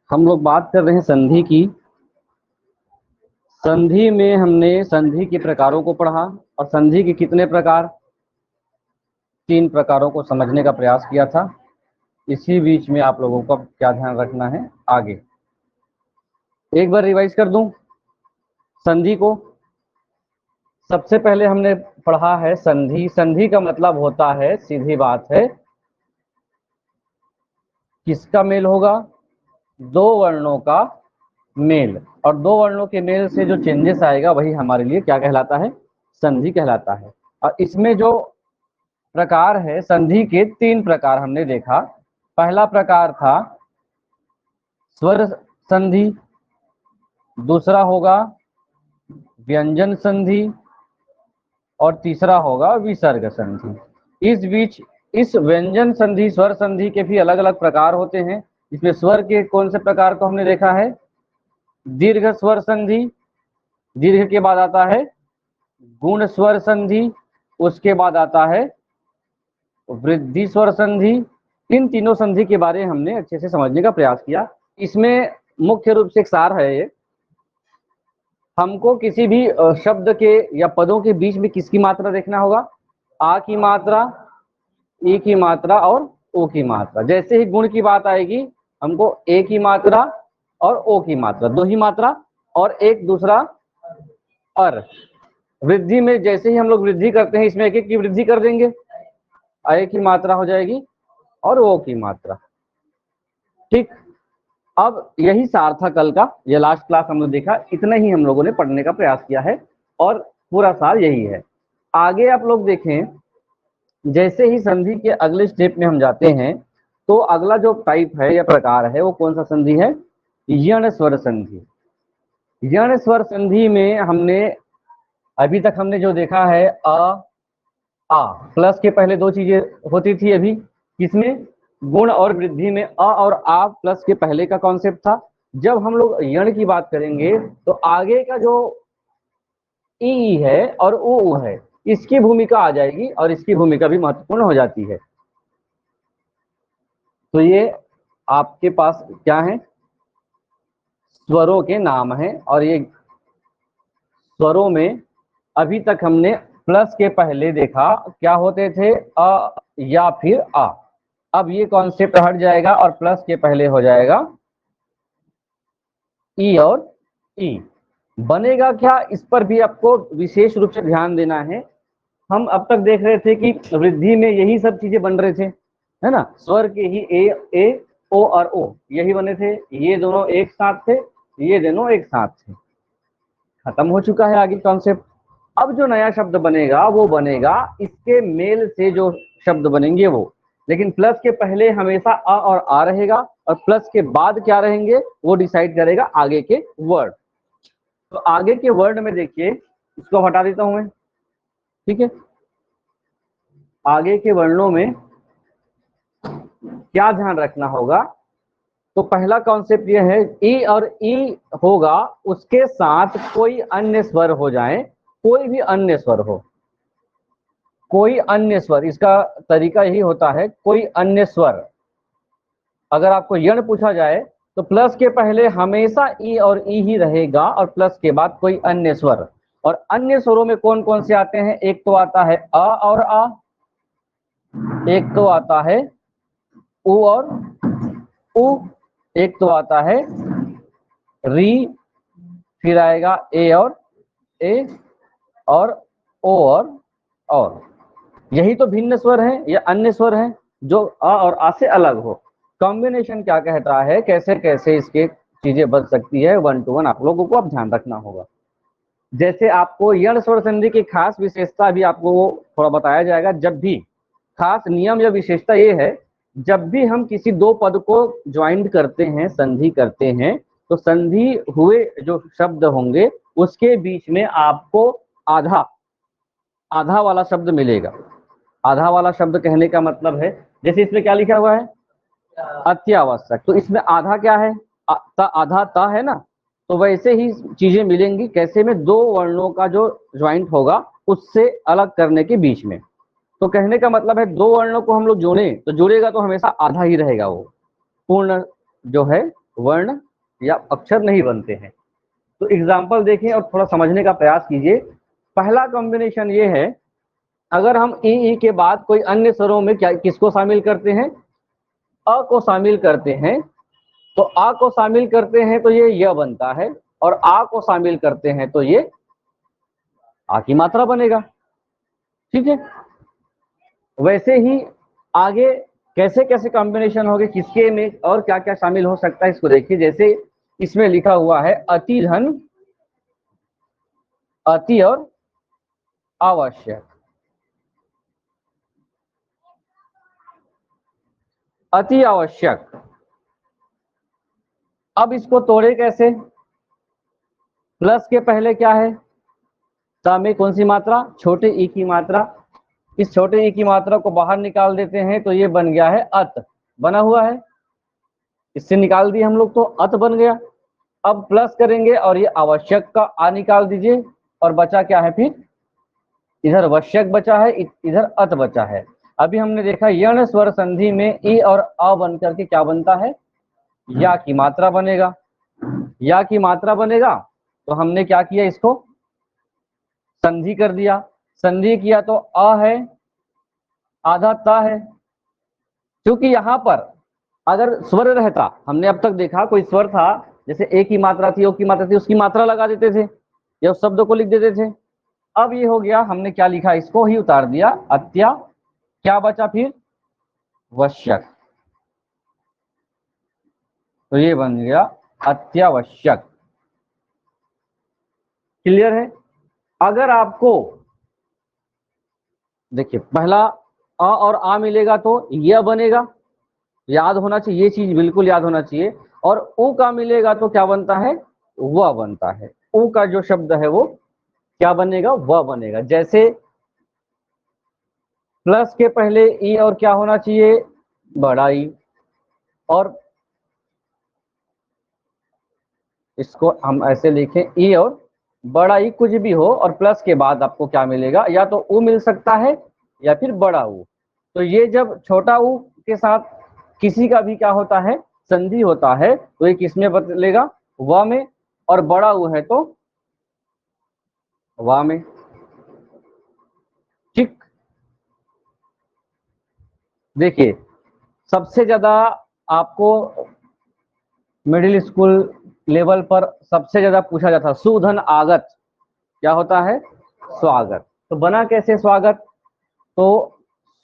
हम लोग बात कर रहे हैं संधि की। संधि में हमने संधि के प्रकारों को पढ़ा और संधि के कितने प्रकार, 3 प्रकारों को समझने का प्रयास किया था। इसी बीच में आप लोगों को क्या ध्यान रखना है आगे। एक बार रिवाइज कर दूं संधि को। सबसे पहले हमने पढ़ा है संधि। संधि का मतलब होता है, सीधी बात है, किसका मेल होगा? 2 वर्णों का मेल। और 2 वर्णों के मेल से जो चेंजेस आएगा वही हमारे लिए क्या कहलाता है? संधि कहलाता है। और इसमें जो प्रकार है संधि के 3 प्रकार हमने देखा। पहला प्रकार था स्वर संधि, दूसरा होगा व्यंजन संधि और तीसरा होगा विसर्ग संधि। इस बीच इस व्यंजन संधि, स्वर संधि के भी अलग अलग प्रकार होते हैं। इसमें स्वर के कौन से प्रकार को हमने देखा है? दीर्घ स्वर संधि, दीर्घ के बाद आता है गुण स्वर संधि, उसके बाद आता है वृद्धि स्वर संधि। इन तीनों संधि के बारे में हमने अच्छे से समझने का प्रयास किया। इसमें मुख्य रूप से एक सार है ये, हमको किसी भी शब्द के या पदों के बीच में किसकी मात्रा देखना होगा? आ की मात्रा, ई की मात्रा और ओ की मात्रा। जैसे ही गुण की बात आएगी हमको ए की मात्रा और ओ की मात्रा, 2 ही मात्रा और एक दूसरा अर। वृद्धि में जैसे ही हम लोग वृद्धि करते हैं इसमें एक एक की वृद्धि कर देंगे, ए की मात्रा हो जाएगी और ओ की मात्रा। ठीक, अब यही सार था कल का। ये लास्ट क्लास हम लोग देखा, इतना ही हम लोगों ने पढ़ने का प्रयास किया है और पूरा सार यही है। आगे आप लोग देखें, जैसे ही संधि के अगले स्टेप में हम जाते हैं तो अगला जो टाइप है या प्रकार है वो कौन सा संधि है? यण स्वर संधि। यण स्वर संधि में हमने अभी तक हमने जो देखा है आ प्लस के पहले 2 चीजें होती थी। अभी किसमें? गुण और वृद्धि में अ और आ प्लस के पहले का कॉन्सेप्ट था। जब हम लोग यण की बात करेंगे तो आगे का जो ई है और ऊ है इसकी भूमिका आ जाएगी और इसकी भूमिका भी महत्वपूर्ण हो जाती है। तो ये आपके पास क्या है? स्वरों के नाम हैं। और ये स्वरों में अभी तक हमने प्लस के पहले देखा क्या होते थे? अ या फिर आ। अब ये कॉन्सेप्ट हट जाएगा और प्लस के पहले हो जाएगा ई और ई। बनेगा क्या, इस पर भी आपको विशेष रूप से ध्यान देना है। हम अब तक देख रहे थे कि वृद्धि में यही सब चीजें बन रहे थे, है ना? स्वर के ही ए ओ और ओ यही बने थे। ये दोनों एक साथ थे, ये दोनों एक साथ थे। खत्म हो चुका है आगे कॉन्सेप्ट। अब जो नया शब्द बनेगा वो बनेगा इसके मेल से जो शब्द बनेंगे वो। लेकिन प्लस के पहले हमेशा अ और आ रहेगा और प्लस के बाद क्या रहेंगे वो डिसाइड करेगा आगे के वर्ड। तो आगे के वर्ड में देखिए, इसको हटा देता हूं मैं, ठीक है? आगे के वर्णों में क्या ध्यान रखना होगा? तो पहला कॉन्सेप्ट ये है, ई और ई होगा उसके साथ कोई अन्य स्वर हो जाए, कोई भी अन्य स्वर हो, कोई अन्य स्वर। इसका तरीका यही होता है, कोई अन्य स्वर। अगर आपको यण पूछा जाए तो प्लस के पहले हमेशा ई और ई ही रहेगा और प्लस के बाद कोई अन्य स्वर। और अन्य स्वरों में कौन कौन से आते हैं? एक तो आता है अ और आ, एक तो आता है उ और उ, एक तो आता है री, फिर आएगा ए और ओ और। यही तो भिन्न स्वर है या अन्य स्वर है जो अ और आ से अलग हो। कॉम्बिनेशन क्या कहता है, कैसे कैसे इसके चीजें बन सकती है, 1 to 1 आप लोगों को अब ध्यान रखना होगा। जैसे आपको यण स्वर संधि की खास विशेषता भी आपको थोड़ा बताया जाएगा। जब भी खास नियम या विशेषता ये है, जब भी हम किसी 2 पद को ज्वाइंट करते हैं, संधि करते हैं, तो संधि हुए जो शब्द होंगे उसके बीच में आपको आधा आधा वाला शब्द मिलेगा। आधा वाला शब्द कहने का मतलब है, जैसे इसमें क्या लिखा हुआ है? अत्यावश्यक। तो इसमें आधा क्या है? आधा ता है ना। तो वैसे ही चीजें मिलेंगी, कैसे में 2 वर्णों का जो ज्वाइंट होगा उससे अलग करने के बीच में। तो कहने का मतलब है 2 वर्णों को हम लोग जोड़े तो जुड़ेगा तो हमेशा आधा ही रहेगा, वो पूर्ण जो है वर्ण या अक्षर नहीं बनते हैं। तो एग्जाम्पल देखें और थोड़ा समझने का प्रयास कीजिए। पहला कॉम्बिनेशन ये है, अगर हम ई के बाद कोई अन्य स्वरों में क्या किसको शामिल करते हैं, अ को शामिल करते हैं, तो आ को शामिल करते हैं तो ये य बनता है, और आ को शामिल करते हैं तो ये आ की मात्रा बनेगा। ठीक है, वैसे ही आगे कैसे कैसे कॉम्बिनेशन होंगे, किसके में और क्या क्या शामिल हो सकता है इसको देखिए। जैसे इसमें लिखा हुआ है अति धन, अति और आवश्यक। अति आवश्यक, अब इसको तोड़े कैसे? प्लस के पहले क्या है, सा में कौन सी मात्रा, छोटे ई की मात्रा। इस छोटे ई की मात्रा को बाहर निकाल देते हैं तो ये बन गया है अत, बना हुआ है, इससे निकाल दिए हम लोग तो अत बन गया। अब प्लस करेंगे और ये आवश्यक का आ निकाल दीजिए, और बचा क्या है फिर, इधर वश्यक बचा है, इधर अत बचा है। अभी हमने देखा यण स्वर संधि में ई और अ बन करके क्या बनता है, या की मात्रा बनेगा। या की मात्रा बनेगा तो हमने क्या किया, इसको संधि कर दिया। संधि किया तो अ है, आधा ता है। क्योंकि यहाँ पर अगर स्वर रहता, हमने अब तक देखा कोई स्वर था, जैसे ए की मात्रा थी, ओ की मात्रा थी, उसकी मात्रा लगा देते थे या उस शब्द को लिख देते थे। अब ये हो गया, हमने क्या लिखा, इसको ही उतार दिया, अत्या, क्या बचा फिर, वश्यक। तो ये बन गया अत्यावश्यक। क्लियर है? अगर आपको देखिए पहला अ और आ मिलेगा तो यह बनेगा, याद होना चाहिए, ये चीज बिल्कुल याद होना चाहिए। और ऊ का मिलेगा तो क्या बनता है, वह बनता है। ऊ का जो शब्द है वो क्या बनेगा, वह बनेगा। जैसे प्लस के पहले ई और क्या होना चाहिए, बड़ा ई, और इसको हम ऐसे लिखें ई और बड़ा ई कुछ भी हो, और प्लस के बाद आपको क्या मिलेगा, या तो ऊ मिल सकता है या फिर बड़ा ऊ। तो ये जब छोटा ऊ के साथ किसी का भी क्या होता है, संधि होता है, तो ये किस में बदलेगा, व में, और बड़ा ऊ है तो वा में। ठीक, देखिए सबसे ज्यादा आपको मिडिल स्कूल लेवल पर सबसे ज्यादा पूछा जाता है सुधन आगत, क्या होता है, स्वागत। तो बना कैसे स्वागत, तो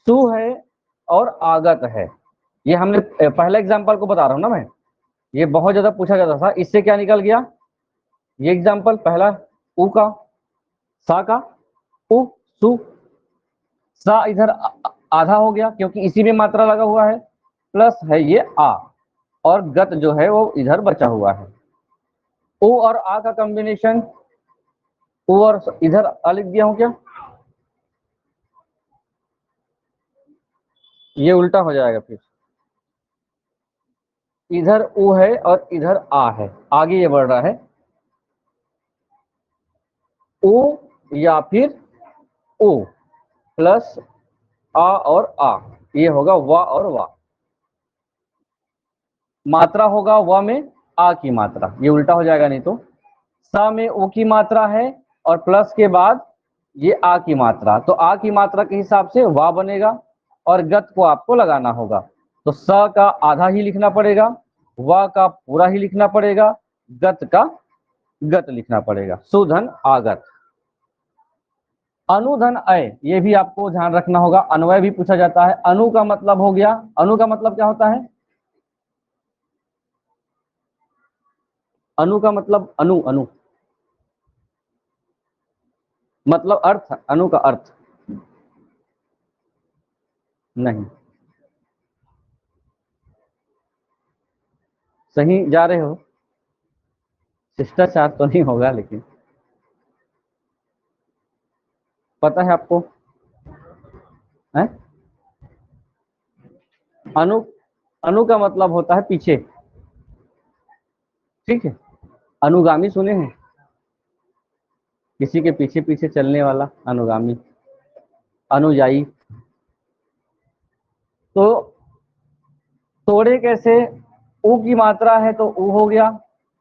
सु है और आगत है। ये हमने पहला एग्जांपल को बता रहा हूं ना मैं, ये बहुत ज्यादा पूछा जाता था। इससे क्या निकल गया, ये एग्जांपल पहला उ का, सा का, उ, सु, सा इधर आधा हो गया क्योंकि इसी में मात्रा लगा हुआ है, प्लस है ये आ, और गत जो है वो इधर बचा हुआ है। ओ और आ का कॉम्बिनेशन, ओ और इधर आ लिख दिया हूं क्या, ये उल्टा हो जाएगा फिर, इधर ओ है और इधर आ है, आगे ये बढ़ रहा है, ओ या फिर ओ प्लस आ और आ, ये होगा वा और वा। मात्रा होगा व में आ की मात्रा, ये उल्टा हो जाएगा नहीं तो। सा में ओ की मात्रा है और प्लस के बाद ये आ की मात्रा, तो आ की मात्रा के हिसाब से वा बनेगा, और गत को आपको लगाना होगा। तो स का आधा ही लिखना पड़ेगा, वा का पूरा ही लिखना पड़ेगा, गत का गत लिखना पड़ेगा। सुधन आगत। अनुधन अय, ये भी आपको ध्यान रखना होगा, अन्वय भी पूछा जाता है। अनु का मतलब हो गया, अनु का मतलब क्या होता है, अनु का मतलब अनु, अनु मतलब अर्थ, अनु का अर्थ नहीं। सही जा रहे हो, शिष्टाचार तो नहीं होगा लेकिन पता है आपको है? अनु, अनु का मतलब होता है पीछे। ठीक है, अनुगामी सुने हैं, किसी के पीछे पीछे चलने वाला अनुगामी, अनुयायी। तो तोड़े कैसे, ऊ की मात्रा है तो ऊ हो गया,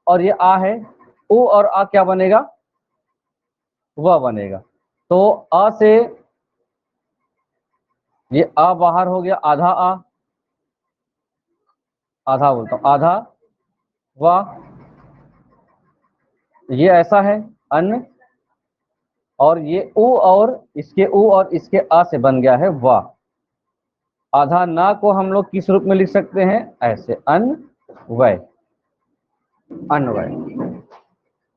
और ये आ है, ऊ और आ क्या बनेगा, वह बनेगा। तो अ से ये आ बाहर हो गया, आधा आ, आधा बोलता हूं, आधा वाह, ये ऐसा है अन्न, और ये ऊ और इसके आ से बन गया है वाह। आधा ना को हम लोग किस रूप में लिख सकते हैं, ऐसे अन्न वय, अन्वय।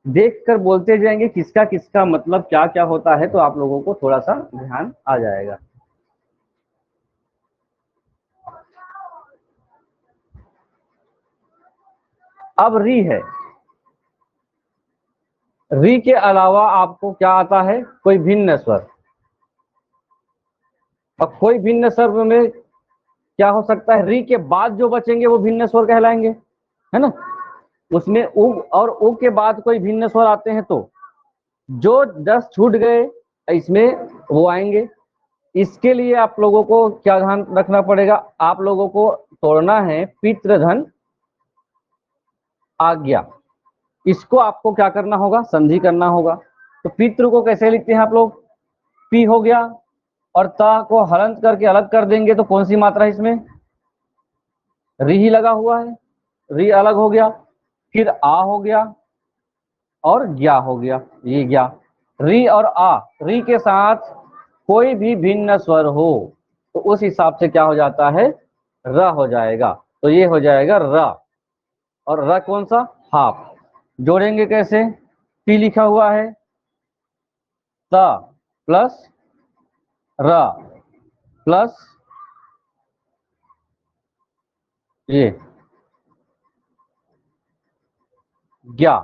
देख कर बोलते जाएंगे किसका किसका मतलब क्या क्या होता है, तो आप लोगों को थोड़ा सा ध्यान आ जाएगा। अब री है, री के अलावा आपको क्या आता है, कोई भिन्न स्वर। और कोई भिन्न स्वर में क्या हो सकता है, री के बाद जो बचेंगे वो भिन्न स्वर कहलाएंगे, है ना। उसमें उ और उ के बाद कोई भिन्न स्वर आते हैं तो जो 10 छूट गए इसमें वो आएंगे। इसके लिए आप लोगों को क्या ध्यान रखना पड़ेगा, आप लोगों को तोड़ना है पितृधन आज्ञा, इसको आपको क्या करना होगा, संधि करना होगा। तो पितृ को कैसे लिखते हैं आप लोग, पी हो गया, और ता को हलंत करके अलग कर देंगे तो कौन सी मात्रा है इसमें, री ही लगा हुआ है, री अलग हो गया, फिर आ हो गया और ज्ञा हो गया, ये ज्ञा। री और आ, री के साथ कोई भी भिन्न स्वर हो तो उस हिसाब से क्या हो जाता है, र हो जाएगा। तो ये हो जाएगा र, और र कौन सा, हाफ। जोड़ेंगे कैसे, पी लिखा हुआ है, त प्लस र प्लस ये ज्ञा,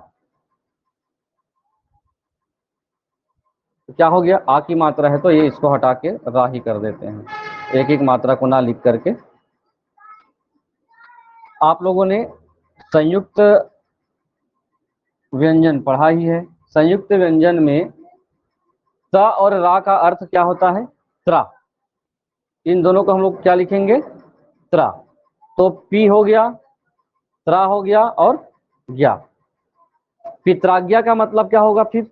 तो क्या हो गया, आ की मात्रा है तो ये इसको हटा के रा ही कर देते हैं, एक एक मात्रा को ना लिख करके। आप लोगों ने संयुक्त व्यंजन पढ़ा ही है, संयुक्त व्यंजन में त और रा का अर्थ क्या होता है, त्रा। इन दोनों को हम लोग क्या लिखेंगे, त्रा। तो पी हो गया, त्रा हो गया और ज्ञा। पित्राज्ञा का मतलब क्या होगा, फिर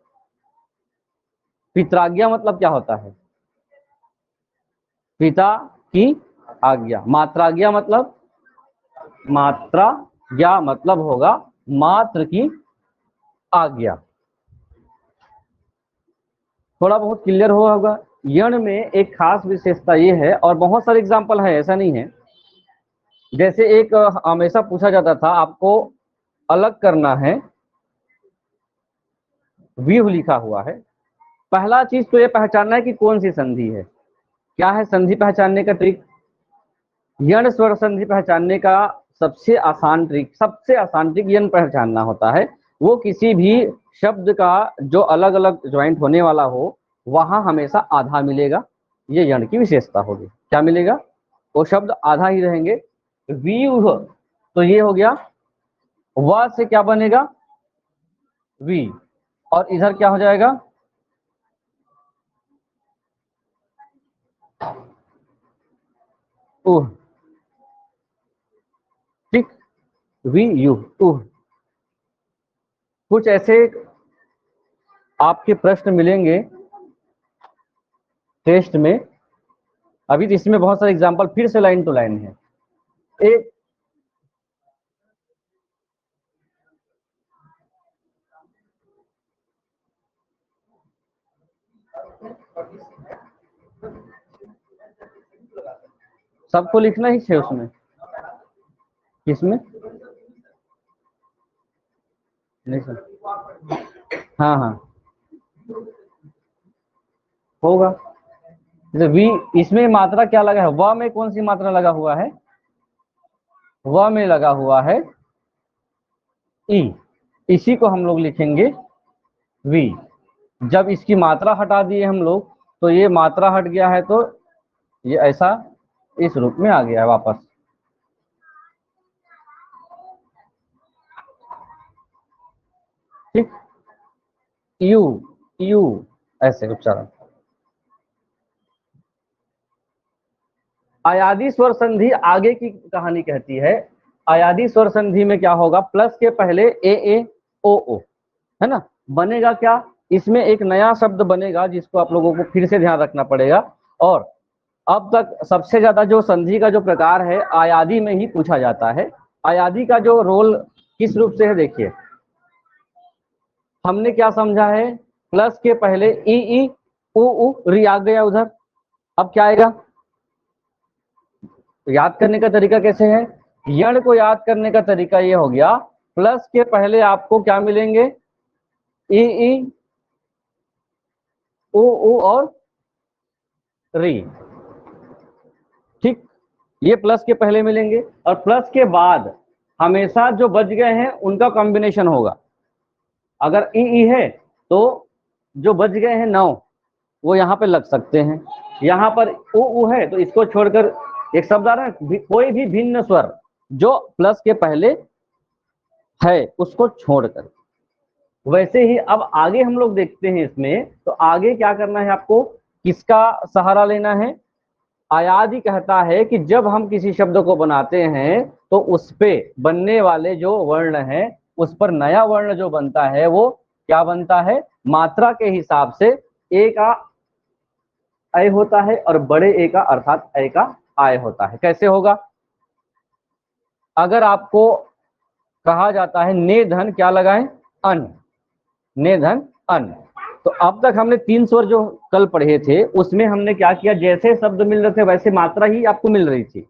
पित्राज्ञा मतलब क्या होता है, पिता की आज्ञा। मात्राज्ञा मतलब, मात्रा ज्ञा मतलब होगा मात्र की आज्ञा। थोड़ा बहुत क्लियर हुआ होगा। यण में एक खास विशेषता ये है, और बहुत सारे एग्जाम्पल है, ऐसा नहीं है। जैसे एक हमेशा पूछा जाता था, आपको अलग करना है, व्यूह लिखा हुआ है। पहला चीज तो ये पहचानना है कि कौन सी संधि है। क्या है संधि पहचानने का ट्रिक, यण स्वर संधि पहचानने का सबसे आसान ट्रिक यण पहचानना होता है। वो किसी भी शब्द का जो अलग अलग ज्वाइंट होने वाला हो वहां हमेशा आधा मिलेगा, ये यण की विशेषता होगी। क्या मिलेगा, वो शब्द आधा ही रहेंगे। व्यूह, तो ये हो गया, व से क्या बनेगा, वी, और इधर क्या हो जाएगा, उह। ठीक, वी यू उह। कुछ ऐसे आपके प्रश्न मिलेंगे टेस्ट में, अभी तो इसमें बहुत सारे एग्जांपल फिर से लाइन टू लाइन है। एक सबको लिखना ही है उसमें, किसमें, नहीं सर, हाँ हाँ होगा। जैसे वी, इसमें मात्रा क्या लगा है, व में कौन सी मात्रा लगा हुआ है, व में लगा हुआ है ई, इसी को हम लोग लिखेंगे वी। जब इसकी मात्रा हटा दिए हम लोग तो ये मात्रा हट गया है, तो ये ऐसा इस रूप में आ गया है वापस। ठीक, यू यू ऐसे उच्चारण। अयादि स्वर संधि आगे की कहानी कहती है। आयादी स्वर संधि में क्या होगा, प्लस के पहले ए ए ओ ओ, है ना, बनेगा क्या, इसमें एक नया शब्द बनेगा जिसको आप लोगों को फिर से ध्यान रखना पड़ेगा। और अब तक सबसे ज्यादा जो संधि का जो प्रकार है आयादी में ही पूछा जाता है। आयादी का जो रोल किस रूप से है, देखिए हमने क्या समझा है, प्लस के पहले ई ई उ उ री आ गया उधर, अब क्या आएगा, याद करने का तरीका कैसे है, यण को याद करने का तरीका ये हो गया, प्लस के पहले आपको क्या मिलेंगे, ई ई उ और री, ठीक, ये प्लस के पहले मिलेंगे। और प्लस के बाद हमेशा जो बच गए हैं उनका कॉम्बिनेशन होगा। अगर ई है तो जो बच गए हैं 9 वो यहाँ पे लग सकते हैं, यहाँ पर उ है तो इसको छोड़कर एक शब्द आ रहा है, कोई भी भिन्न स्वर जो प्लस के पहले है उसको छोड़कर। वैसे ही अब आगे हम लोग देखते हैं इसमें, तो आगे क्या करना है आपको, किसका सहारा लेना है, आयादी कहता है कि जब हम किसी शब्द को बनाते हैं तो उस पे बनने वाले जो वर्ण हैं उस पर नया वर्ण जो बनता है वो क्या बनता है, मात्रा के हिसाब से ए का अय होता है और बड़े ए का अर्थात अय का आय होता है। कैसे होगा, अगर आपको कहा जाता है ने धन क्या लगाएं, अन, ने धन अन, तो अब तक हमने 3 स्वर जो कल पढ़े थे उसमें हमने क्या किया, जैसे शब्द मिल रहे थे वैसे मात्रा ही आपको मिल रही थी,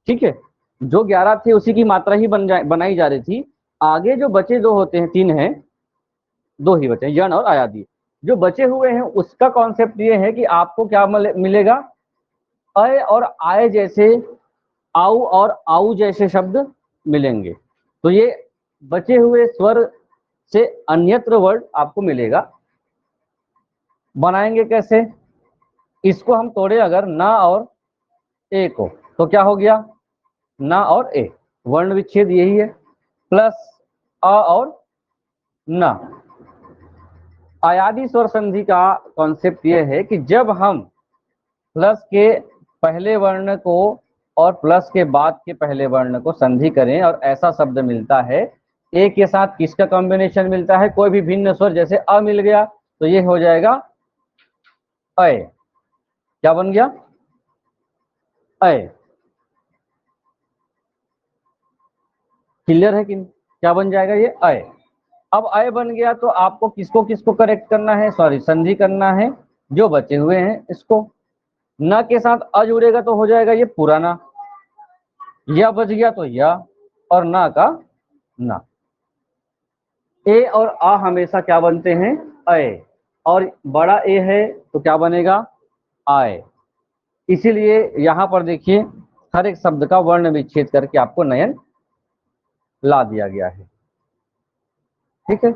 ठीक है, जो 11 थे उसी की मात्रा ही बनाई जा रही थी। आगे जो बचे 2 होते हैं, 3 हैं, 2 ही बचे, यण और आयादी, जो बचे हुए हैं उसका कॉन्सेप्ट ये है कि आपको क्या मिलेगा, अय और आय जैसे, आउ और आउ जैसे शब्द मिलेंगे। तो ये बचे हुए स्वर से अन्यत्र वर्ड आपको मिलेगा। बनाएंगे कैसे, इसको हम तोड़े अगर ना और ए को, तो क्या हो गया, ना और ए, वर्ण विच्छेद यही है, प्लस अ और ना। आयादी स्वर संधि का कॉन्सेप्ट यह है कि जब हम प्लस के पहले वर्ण को और प्लस के बाद के पहले वर्ण को संधि करें और ऐसा शब्द मिलता है, ए के साथ किसका कॉम्बिनेशन मिलता है, कोई भी भिन्न स्वर, जैसे अ मिल गया तो ये हो जाएगा अय, क्या बन गया, अय, क्लियर है कि क्या बन जाएगा ये अय। अब अय बन गया तो आपको किसको किसको करेक्ट करना है, सॉरी संधि करना है, जो बचे हुए हैं इसको, न के साथ अ जुड़ेगा तो हो जाएगा ये पुराना, या बच गया तो या, और ना का ना। ए और आ हमेशा क्या बनते हैं, अय, और बड़ा ए है तो क्या बनेगा, आय। इसीलिए यहां पर देखिए हर एक शब्द का वर्ण विच्छेद करके आपको नयन ला दिया गया है, ठीक है।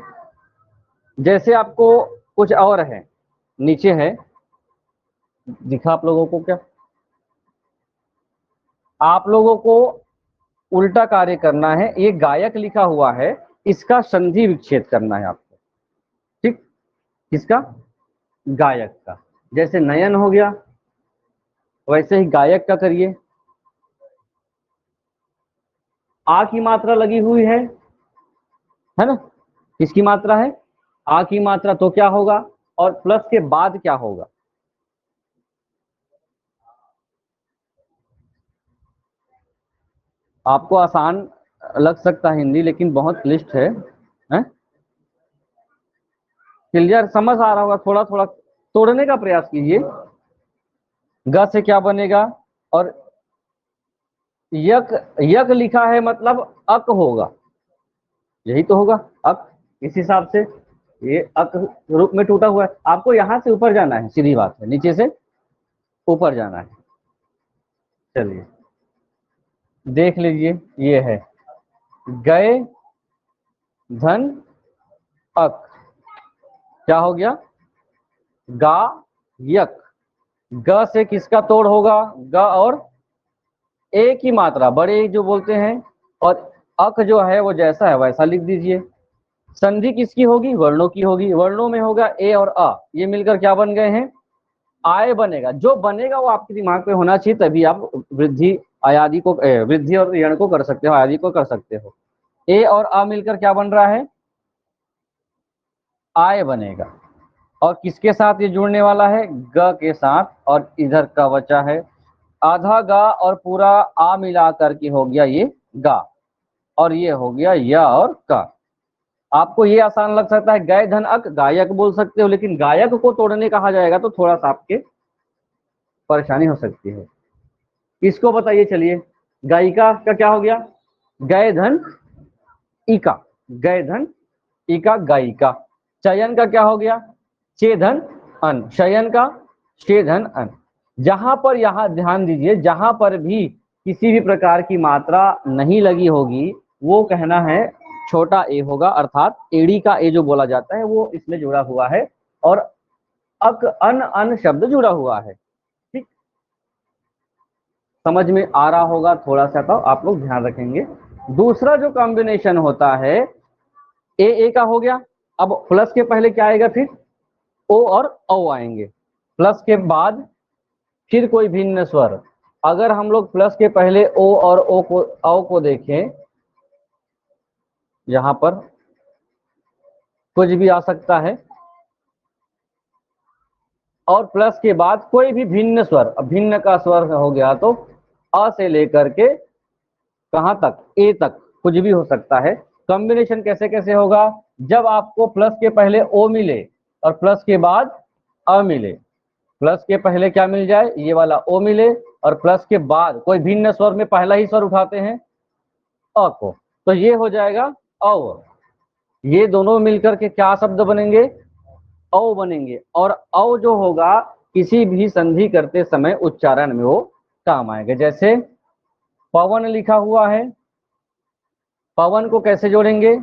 जैसे आपको कुछ और है, नीचे है, दिखा आप लोगों को क्या, आप लोगों को उल्टा कार्य करना है, ये गायक लिखा हुआ है, इसका संधि विच्छेद करना है आपको, ठीक, किसका, गायक का। जैसे नयन हो गया वैसे ही गायक का करिए, आ की मात्रा लगी हुई है ना, किसकी मात्रा है, आ की मात्रा, तो क्या होगा, और प्लस के बाद क्या होगा, आपको आसान लग सकता है हिंदी लेकिन बहुत क्लिष्ट है, हैं? क्लियर समझ आ रहा होगा, थोड़ा थोड़ा तोड़ने का प्रयास कीजिए। ग से क्या बनेगा, और यक, यक लिखा है मतलब अक होगा, यही तो होगा अक, इस हिसाब से ये अक रूप में टूटा हुआ है, आपको यहां से ऊपर जाना है, सीधी बात है, नीचे से ऊपर जाना है। चलिए देख लीजिए, ये है गए धन अक, क्या हो गया, गा यक, ग से किसका तोड़ होगा, ग और ए की मात्रा, बड़े जो बोलते हैं, और अक जो है वो जैसा है वैसा लिख दीजिए। संधि किसकी होगी, वर्णों की होगी, वर्णों में होगा ए और अ, ये मिलकर क्या बन गए हैं, आय बनेगा। जो बनेगा वो आपके दिमाग पे होना चाहिए, तभी आप वृद्धि अयादि को वृद्धि और ऋण को कर सकते हो, अयादि को कर सकते हो। ए और अ मिलकर क्या बन रहा है, आय बनेगा। और किसके साथ ये जुड़ने वाला है, ग के साथ, और इधर का बचा है आधा गा और पूरा आ मिला करके हो गया ये गा, और ये हो गया य और का। आपको ये आसान लग सकता है गाय धन अक, गायक बोल सकते हो, लेकिन गायक को तोड़ने कहा जाएगा तो थोड़ा सा आपके परेशानी हो सकती है। इसको बताइए, चलिए गायिका का क्या हो गया, गय धन इका, गय धन इका गायिका। चयन का क्या हो गया, चे धन अन, शयन का शे धन अन। जहां पर, यहां ध्यान दीजिए, जहां पर भी किसी भी प्रकार की मात्रा नहीं लगी होगी वो कहना है छोटा ए होगा, अर्थात एड़ी का ए जो बोला जाता है वो इसमें जुड़ा हुआ है, और अक अन अन शब्द जुड़ा हुआ है। ठीक, समझ में आ रहा होगा थोड़ा सा, तो आप लोग ध्यान रखेंगे। दूसरा जो कॉम्बिनेशन होता है ए का हो गया। अब प्लस के पहले क्या आएगा, फिर ओ और औ आएंगे। प्लस के बाद फिर कोई भिन्न स्वर। अगर हम लोग प्लस के पहले ओ और ओ को, औ को देखें, यहां पर कुछ भी आ सकता है, और प्लस के बाद कोई भी भिन्न स्वर, भिन्न का स्वर हो गया तो अ से लेकर के कहां तक, ए तक कुछ भी हो सकता है। कॉम्बिनेशन कैसे कैसे होगा, जब आपको प्लस के पहले ओ मिले और प्लस के बाद अ मिले, प्लस के पहले क्या मिल जाए, ये वाला ओ मिले, और प्लस के बाद कोई भिन्न स्वर में पहला ही स्वर उठाते हैं अ को, तो ये हो जाएगा औ। ये दोनों मिलकर के क्या शब्द बनेंगे, औ बनेंगे। और औ जो होगा किसी भी संधि करते समय उच्चारण में वो काम आएगा। जैसे पवन लिखा हुआ है, पवन को कैसे जोड़ेंगे,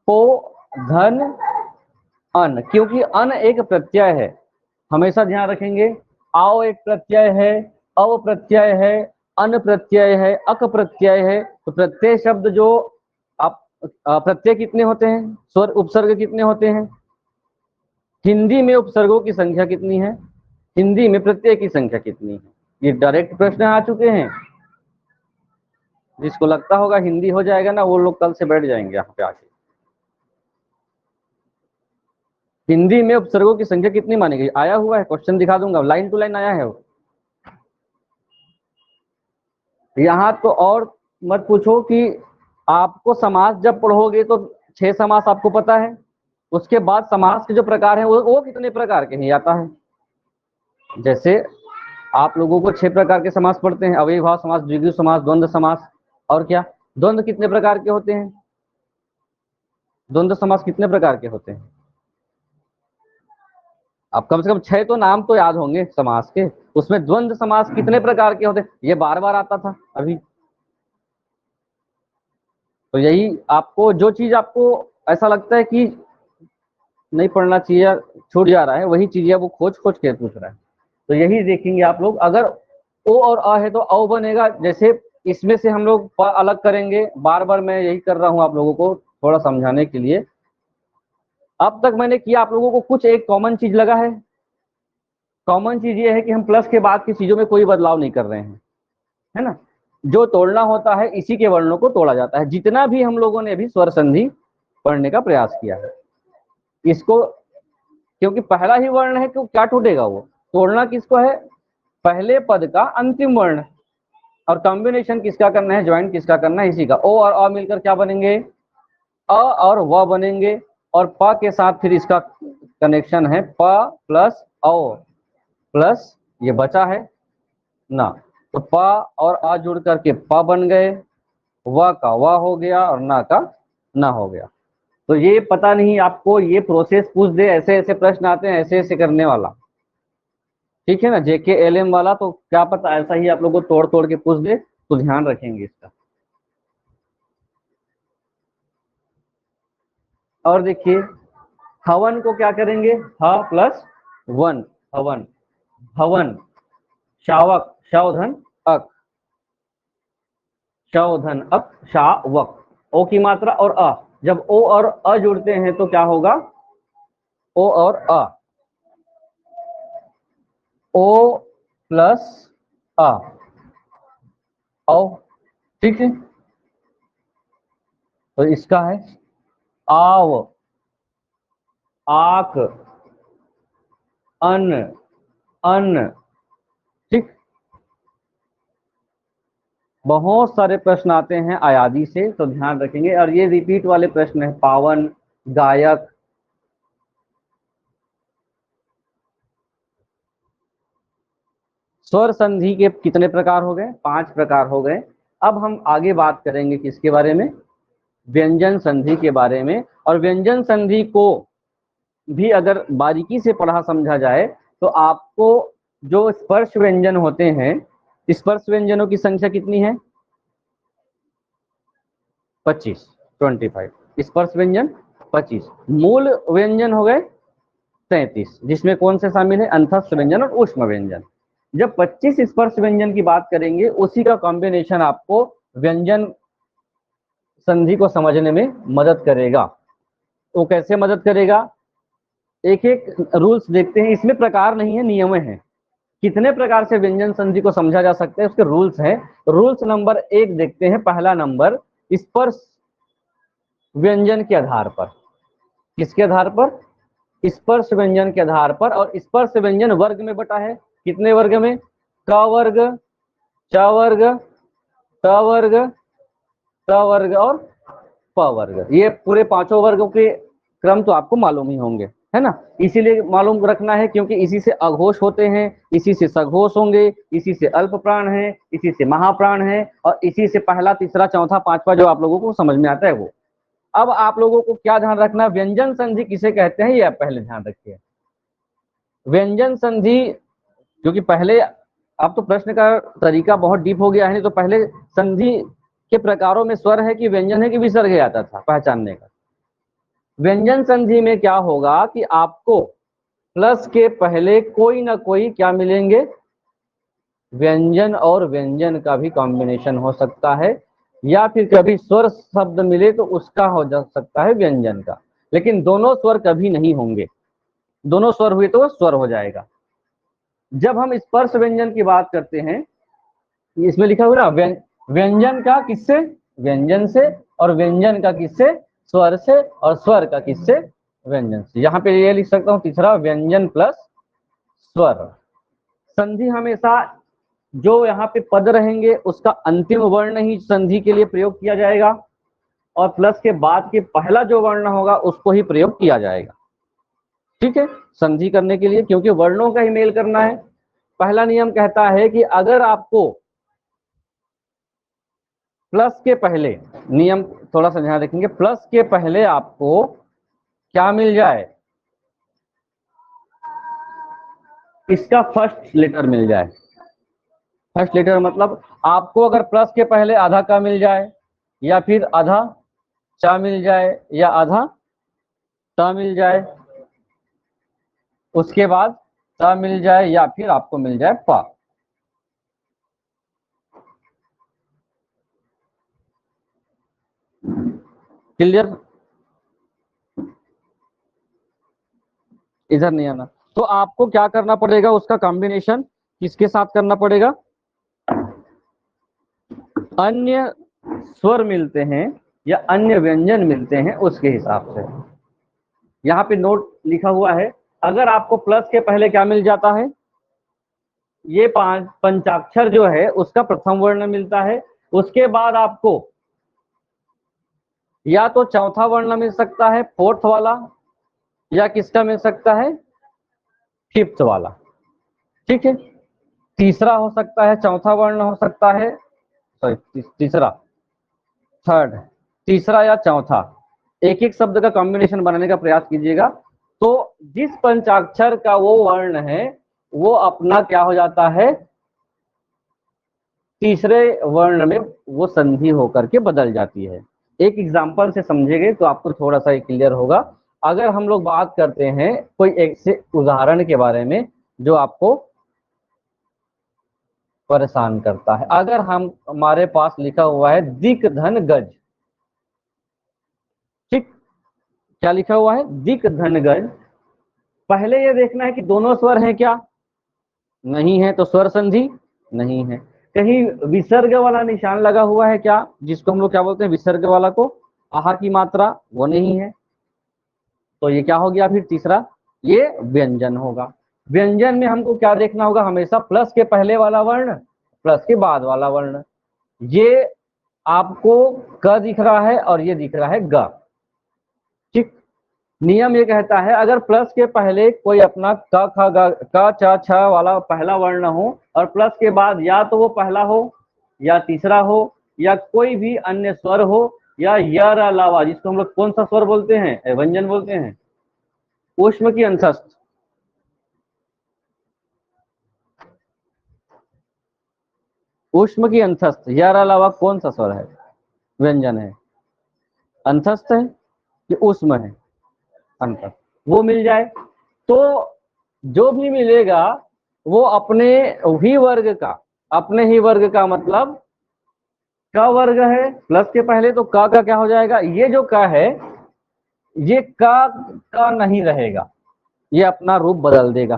पो धन अन, क्योंकि अन एक प्रत्यय है, हमेशा ध्यान रखेंगे। आओ एक प्रत्यय है, अव प्रत्यय है, अन प्रत्यय है, अक प्रत्यय है। तो प्रत्यय शब्द जो आप, प्रत्यय कितने होते हैं, स्वर उपसर्ग कितने होते हैं, हिंदी में उपसर्गों की संख्या कितनी है, हिंदी में प्रत्यय की संख्या कितनी है। ये डायरेक्ट प्रश्न आ चुके हैं, जिसको लगता होगा हिंदी हो जाएगा ना, वो लोग कल से बैठ जाएंगे यहाँ पे आके। हिंदी में उपसर्गों की संख्या कितनी मानी गई, आया हुआ है, क्वेश्चन दिखा दूंगा, लाइन टू लाइन आया है वो। यहाँ तो और मत पूछो कि आपको समास जब पढ़ोगे तो 6 समास आपको पता है, उसके बाद समास के जो प्रकार हैं वो कितने प्रकार के नहीं आता है। जैसे आप लोगों को 6 प्रकार के समास पढ़ते हैं, अव्ययीभाव समास, द्विगु समास, द्वंद्व समास, और क्या, द्वंद्व कितने प्रकार के होते हैं, द्वंद्व समास कितने प्रकार के होते हैं, आप कम से कम 6 तो नाम तो याद होंगे समास के। उसमें द्वंद्व समास कितने प्रकार के होते हैं, ये बार बार आता था अभी। तो यही आपको, जो चीज आपको ऐसा लगता है कि नहीं पढ़ना चाहिए, छूट जा रहा है, वही चीजें वो खोज खोज के पूछ रहा है। तो यही देखेंगे आप लोग, अगर ओ और अ है तो औ बनेगा। जैसे इसमें से हम लोग प अलग करेंगे, बार बार मैं यही कर रहा हूं आप लोगों को थोड़ा समझाने के लिए। अब तक मैंने किया आप लोगों को, कुछ एक कॉमन चीज लगा है। कॉमन चीज ये है कि हम प्लस के बाद की चीजों में कोई बदलाव नहीं कर रहे हैं, है ना। जो तोड़ना होता है इसी के वर्णों को तोड़ा जाता है। जितना भी हम लोगों ने अभी स्वर संधि पढ़ने का प्रयास किया है, इसको, क्योंकि पहला ही वर्ण है तो क्या टूटेगा, वो तोड़ना किसको है, पहले पद का अंतिम वर्ण। और कॉम्बिनेशन किसका करना है, ज्वाइंट किसका करना है, इसी का। ओ और अ मिलकर क्या बनेंगे, अ और व बनेंगे, और प के साथ फिर इसका कनेक्शन है प प्लस औ प्लस ये बचा है ना, तो प और अ जुड़ करके प बन गए, व का व हो गया और ना का ना हो गया। तो ये पता नहीं आपको ये प्रोसेस पूछ दे, ऐसे ऐसे प्रश्न आते हैं ऐसे ऐसे करने वाला, ठीक है ना, जेके एलएम वाला, तो क्या पता ऐसा ही आप लोग को तोड़ तोड़ के पूछ दे, तो ध्यान रखेंगे इसका। और देखिए हवन को क्या करेंगे, ह प्लस वन, हवन, हवन, शावक, शवधन अक, शवधन अक, शावक, ओ की मात्रा और अ, जब ओ और अ जुड़ते हैं तो क्या होगा, ओ और अ, ओ प्लस अ, औ, ठीक है। तो इसका है आव, आक, अन, अन, ठीक। बहुत सारे प्रश्न आते हैं अयादी से, तो ध्यान रखेंगे। और ये रिपीट वाले प्रश्न है, पावन, गायक। स्वर संधि के कितने प्रकार हो गए? 5 प्रकार हो गए। अब हम आगे बात करेंगे किसके बारे में? व्यंजन संधि के बारे में। और व्यंजन संधि को भी अगर बारीकी से पढ़ा समझा जाए तो आपको जो स्पर्श व्यंजन होते हैं, स्पर्श व्यंजनों की संख्या कितनी है? 25, 25 स्पर्श व्यंजन 25। मूल व्यंजन हो गए 33, जिसमें कौन से शामिल है? अंतस्थ व्यंजन और ऊष्म व्यंजन। जब 25 स्पर्श व्यंजन की बात करेंगे, उसी का कॉम्बिनेशन आपको व्यंजन संधि को समझने में मदद करेगा। वो कैसे मदद करेगा? एक एक रूल्स देखते हैं। इसमें प्रकार नहीं है, नियम है। कितने प्रकार से व्यंजन संधि को समझा जा सकता है, उसके रूल्स हैं। रूल्स नंबर 1 देखते हैं। पहला नंबर, स्पर्श व्यंजन के आधार पर। किसके आधार पर? स्पर्श व्यंजन के आधार पर। और स्पर्श व्यंजन वर्ग में बटा है। कितने वर्ग में? क वर्ग, च वर्ग, ट वर्ग, ट वर्ग और प वर्ग। ये पूरे 5 वर्गों के क्रम तो आपको मालूम ही होंगे, है ना? इसीलिए मालूम रखना है, क्योंकि इसी से अघोष होते हैं, इसी से सघोष होंगे, इसी से अल्प प्राण है, इसी से महाप्राण है, और इसी से पहला, तीसरा, चौथा, पांचवा जो आप लोगों को समझ में आता है वो। अब आप लोगों को क्या ध्यान रखना है? व्यंजन संधि किसे कहते हैं, ये आप पहले ध्यान रखिए। व्यंजन संधि, क्योंकि पहले, अब तो प्रश्न का तरीका बहुत डीप हो गया है, नहीं तो पहले संधि के प्रकारों में स्वर है कि व्यंजन है कि विसर्ग आता था पहचानने का। व्यंजन संधि में क्या होगा कि आपको प्लस के पहले कोई ना कोई क्या मिलेंगे? व्यंजन और व्यंजन का भी कॉम्बिनेशन हो सकता है, या फिर कभी स्वर शब्द मिले तो उसका हो जा सकता है व्यंजन का। लेकिन दोनों स्वर कभी नहीं होंगे। दोनों स्वर हुए तो वो स्वर हो जाएगा। जब हम स्पर्श व्यंजन की बात करते हैं, इसमें लिखा हुआ ना, व्यंजन का किससे? व्यंजन से। और व्यंजन का किससे? स्वर से। और स्वर का किससे? व्यंजन से। यहाँ पे ये लिख सकता हूँ तीसरा, व्यंजन प्लस स्वर। संधि हमेशा जो यहाँ पे पद रहेंगे उसका अंतिम वर्ण ही संधि के लिए प्रयोग किया जाएगा, और प्लस के बाद के पहला जो वर्ण होगा उसको ही प्रयोग किया जाएगा, ठीक है, संधि करने के लिए, क्योंकि वर्णों का ही मेल करना है। पहला नियम कहता है कि अगर आपको प्लस के पहले, नियम थोड़ा सा ध्यान रखेंगे, प्लस के पहले आपको क्या मिल जाए? इसका फर्स्ट लेटर मिल जाए। फर्स्ट लेटर मतलब आपको अगर प्लस के पहले आधा का मिल जाए, या फिर आधा चा मिल जाए, या आधा ट मिल जाए, उसके बाद ट मिल जाए, या फिर आपको मिल जाए प। क्लियर? इधर नहीं आना। तो आपको क्या करना पड़ेगा? उसका कॉम्बिनेशन किसके साथ करना पड़ेगा? अन्य स्वर मिलते हैं या अन्य व्यंजन मिलते हैं उसके हिसाब से। यहाँ पे नोट लिखा हुआ है, अगर आपको प्लस के पहले क्या मिल जाता है? ये पंचाक्षर जो है उसका प्रथम वर्ण मिलता है, उसके बाद आपको या तो चौथा वर्ण मिल सकता है, फोर्थ वाला, या किसका मिल सकता है? फिफ्थ वाला, ठीक है। तीसरा हो सकता है, चौथा वर्ण हो सकता है, सॉरी तीसरा, थर्ड, तीसरा या चौथा। एक एक शब्द का कॉम्बिनेशन बनाने का प्रयास कीजिएगा। तो जिस पंचाक्षर का वो वर्ण है वो अपना क्या हो जाता है? तीसरे वर्ण में वो संधि होकर के बदल जाती है। एक एग्जाम्पल से समझेंगे तो आपको थोड़ा सा क्लियर होगा। अगर हम लोग बात करते हैं कोई एक से उदाहरण के बारे में जो आपको परेशान करता है, अगर हम हमारे पास लिखा हुआ है दिक धन गज, ठीक, क्या लिखा हुआ है? दिक धन गज। पहले ये देखना है कि दोनों स्वर हैं क्या? नहीं है, तो स्वर संधि नहीं है। कहीं विसर्ग वाला निशान लगा हुआ है क्या, जिसको हम लोग क्या बोलते हैं विसर्ग वाला को, आहा की मात्रा, वो नहीं है। तो ये क्या हो गया फिर तीसरा, ये व्यंजन होगा। व्यंजन में हमको क्या देखना होगा, हमेशा प्लस के पहले वाला वर्ण, प्लस के बाद वाला वर्ण। ये आपको क दिख रहा है और ये दिख रहा है ग। ठीक, नियम ये कहता है अगर प्लस के पहले कोई अपना क ख ग क च छ वाला पहला वर्ण हो और प्लस के बाद या तो वो पहला हो या तीसरा हो या कोई भी अन्य स्वर हो या यर अलावा, जिसको हम लोग कौन सा स्वर बोलते हैं, व्यंजन बोलते हैं, ऊष्म की अंतस्थ। ऊष्म की अंतस्थ, यर अलावा कौन सा स्वर है, व्यंजन है, अंतस्थ है कि ऊष्म है, अंतस्थ, वो मिल जाए तो जो भी मिलेगा वो अपने ही वर्ग का, अपने ही वर्ग का मतलब क वर्ग है, प्लस के पहले तो क का क्या हो जाएगा, ये जो क है ये का नहीं रहेगा, ये अपना रूप बदल देगा।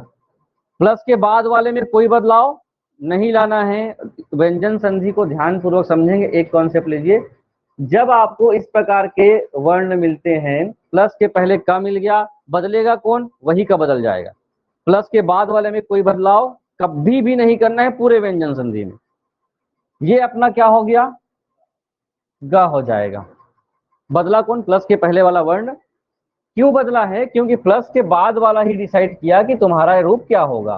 प्लस के बाद वाले में कोई बदलाव नहीं लाना है। व्यंजन संधि को ध्यान पूर्वक समझेंगे। एक कॉन्सेप्ट लीजिए, जब आपको इस प्रकार के वर्ण मिलते हैं, प्लस के पहले का मिल गया, बदलेगा कौन, वही का बदल जाएगा। प्लस के बाद वाले में कोई बदलाव कभी भी नहीं करना है पूरे व्यंजन संधि में। ये अपना क्या हो गया, ग हो जाएगा। बदला कौन, प्लस के पहले वाला वर्ण। क्यों बदला है, क्योंकि प्लस के बाद वाला ही डिसाइड किया कि तुम्हारा रूप क्या होगा।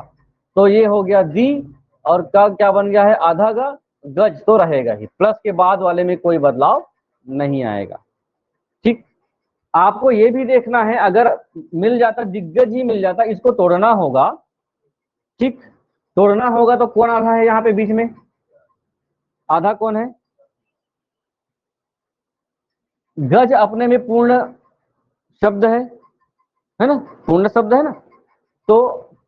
तो ये हो गया दी, और का क्या बन गया है, आधा ग, गज तो रहेगा ही, प्लस के बाद वाले में कोई बदलाव नहीं आएगा। ठीक, आपको ये भी देखना है अगर मिल जाता, दिग्गज ही मिल जाता, इसको तोड़ना होगा। ठीक, तोड़ना होगा तो कौन आधा है यहाँ पे बीच में, आधा कौन है, गज अपने में पूर्ण शब्द है ना, पूर्ण शब्द है ना। तो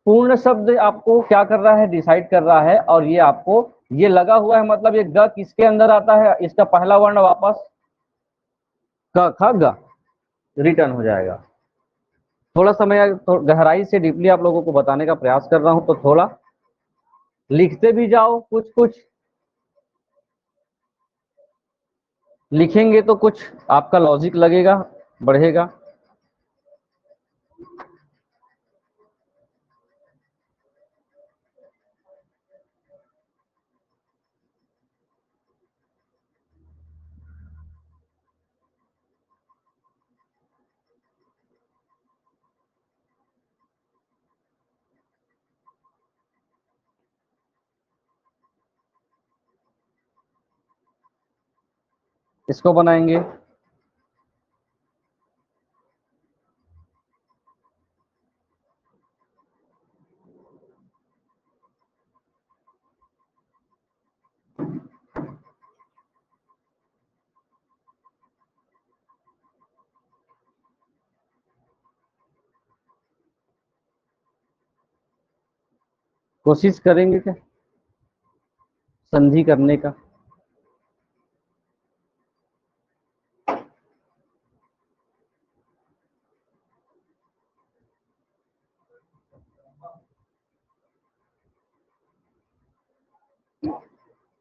पूर्ण शब्द आपको क्या कर रहा है, डिसाइड कर रहा है, और ये आपको ये लगा हुआ है, मतलब ये ग किसके अंदर आता है, इसका पहला वर्ण वापस क ख ग रिटर्न हो जाएगा। थोड़ा सा मैं तो गहराई से डीपली आप लोगों को बताने का प्रयास कर रहा हूं, तो थोड़ा लिखते भी जाओ, कुछ कुछ लिखेंगे तो कुछ आपका लॉजिक लगेगा, बढ़ेगा। इसको बनाएंगे, कोशिश करेंगे क्या संधि करने का।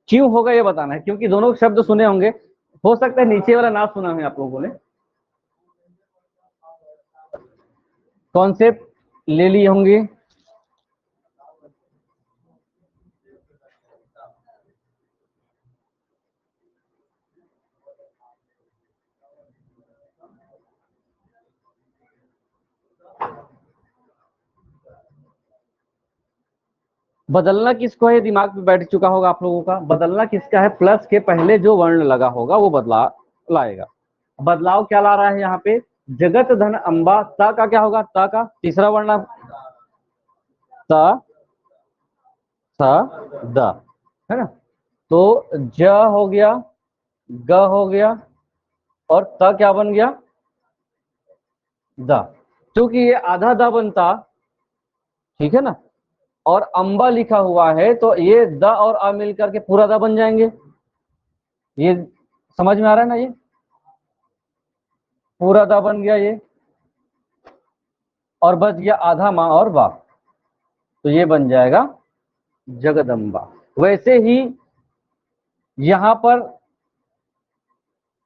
क्यों होगा ये बताना है, क्योंकि दोनों शब्द सुने होंगे, हो सकता है नीचे वाला ना सुना है आप लोगों ने। कॉन्सेप्ट ले लिए होंगे, बदलना किसको है, दिमाग में बैठ चुका होगा आप लोगों का। बदलना किसका है, प्लस के पहले जो वर्ण लगा होगा वो बदला लाएगा। बदलाव क्या ला रहा है यहाँ पे, जगत धन अंबा, ता का क्या होगा, ता का तीसरा वर्ण ता सा द, है ना। तो ज हो गया, ग हो गया, और त क्या बन गया, द। क्योंकि ये आधा द बनता, ठीक है ना, और अंबा लिखा हुआ है तो ये द और अ मिलकर के पूरा द बन जाएंगे। ये समझ में आ रहा है ना, ये पूरा द बन गया ये, और बच गया आधा माँ और बाप, तो ये बन जाएगा जगदम्बा। वैसे ही यहां पर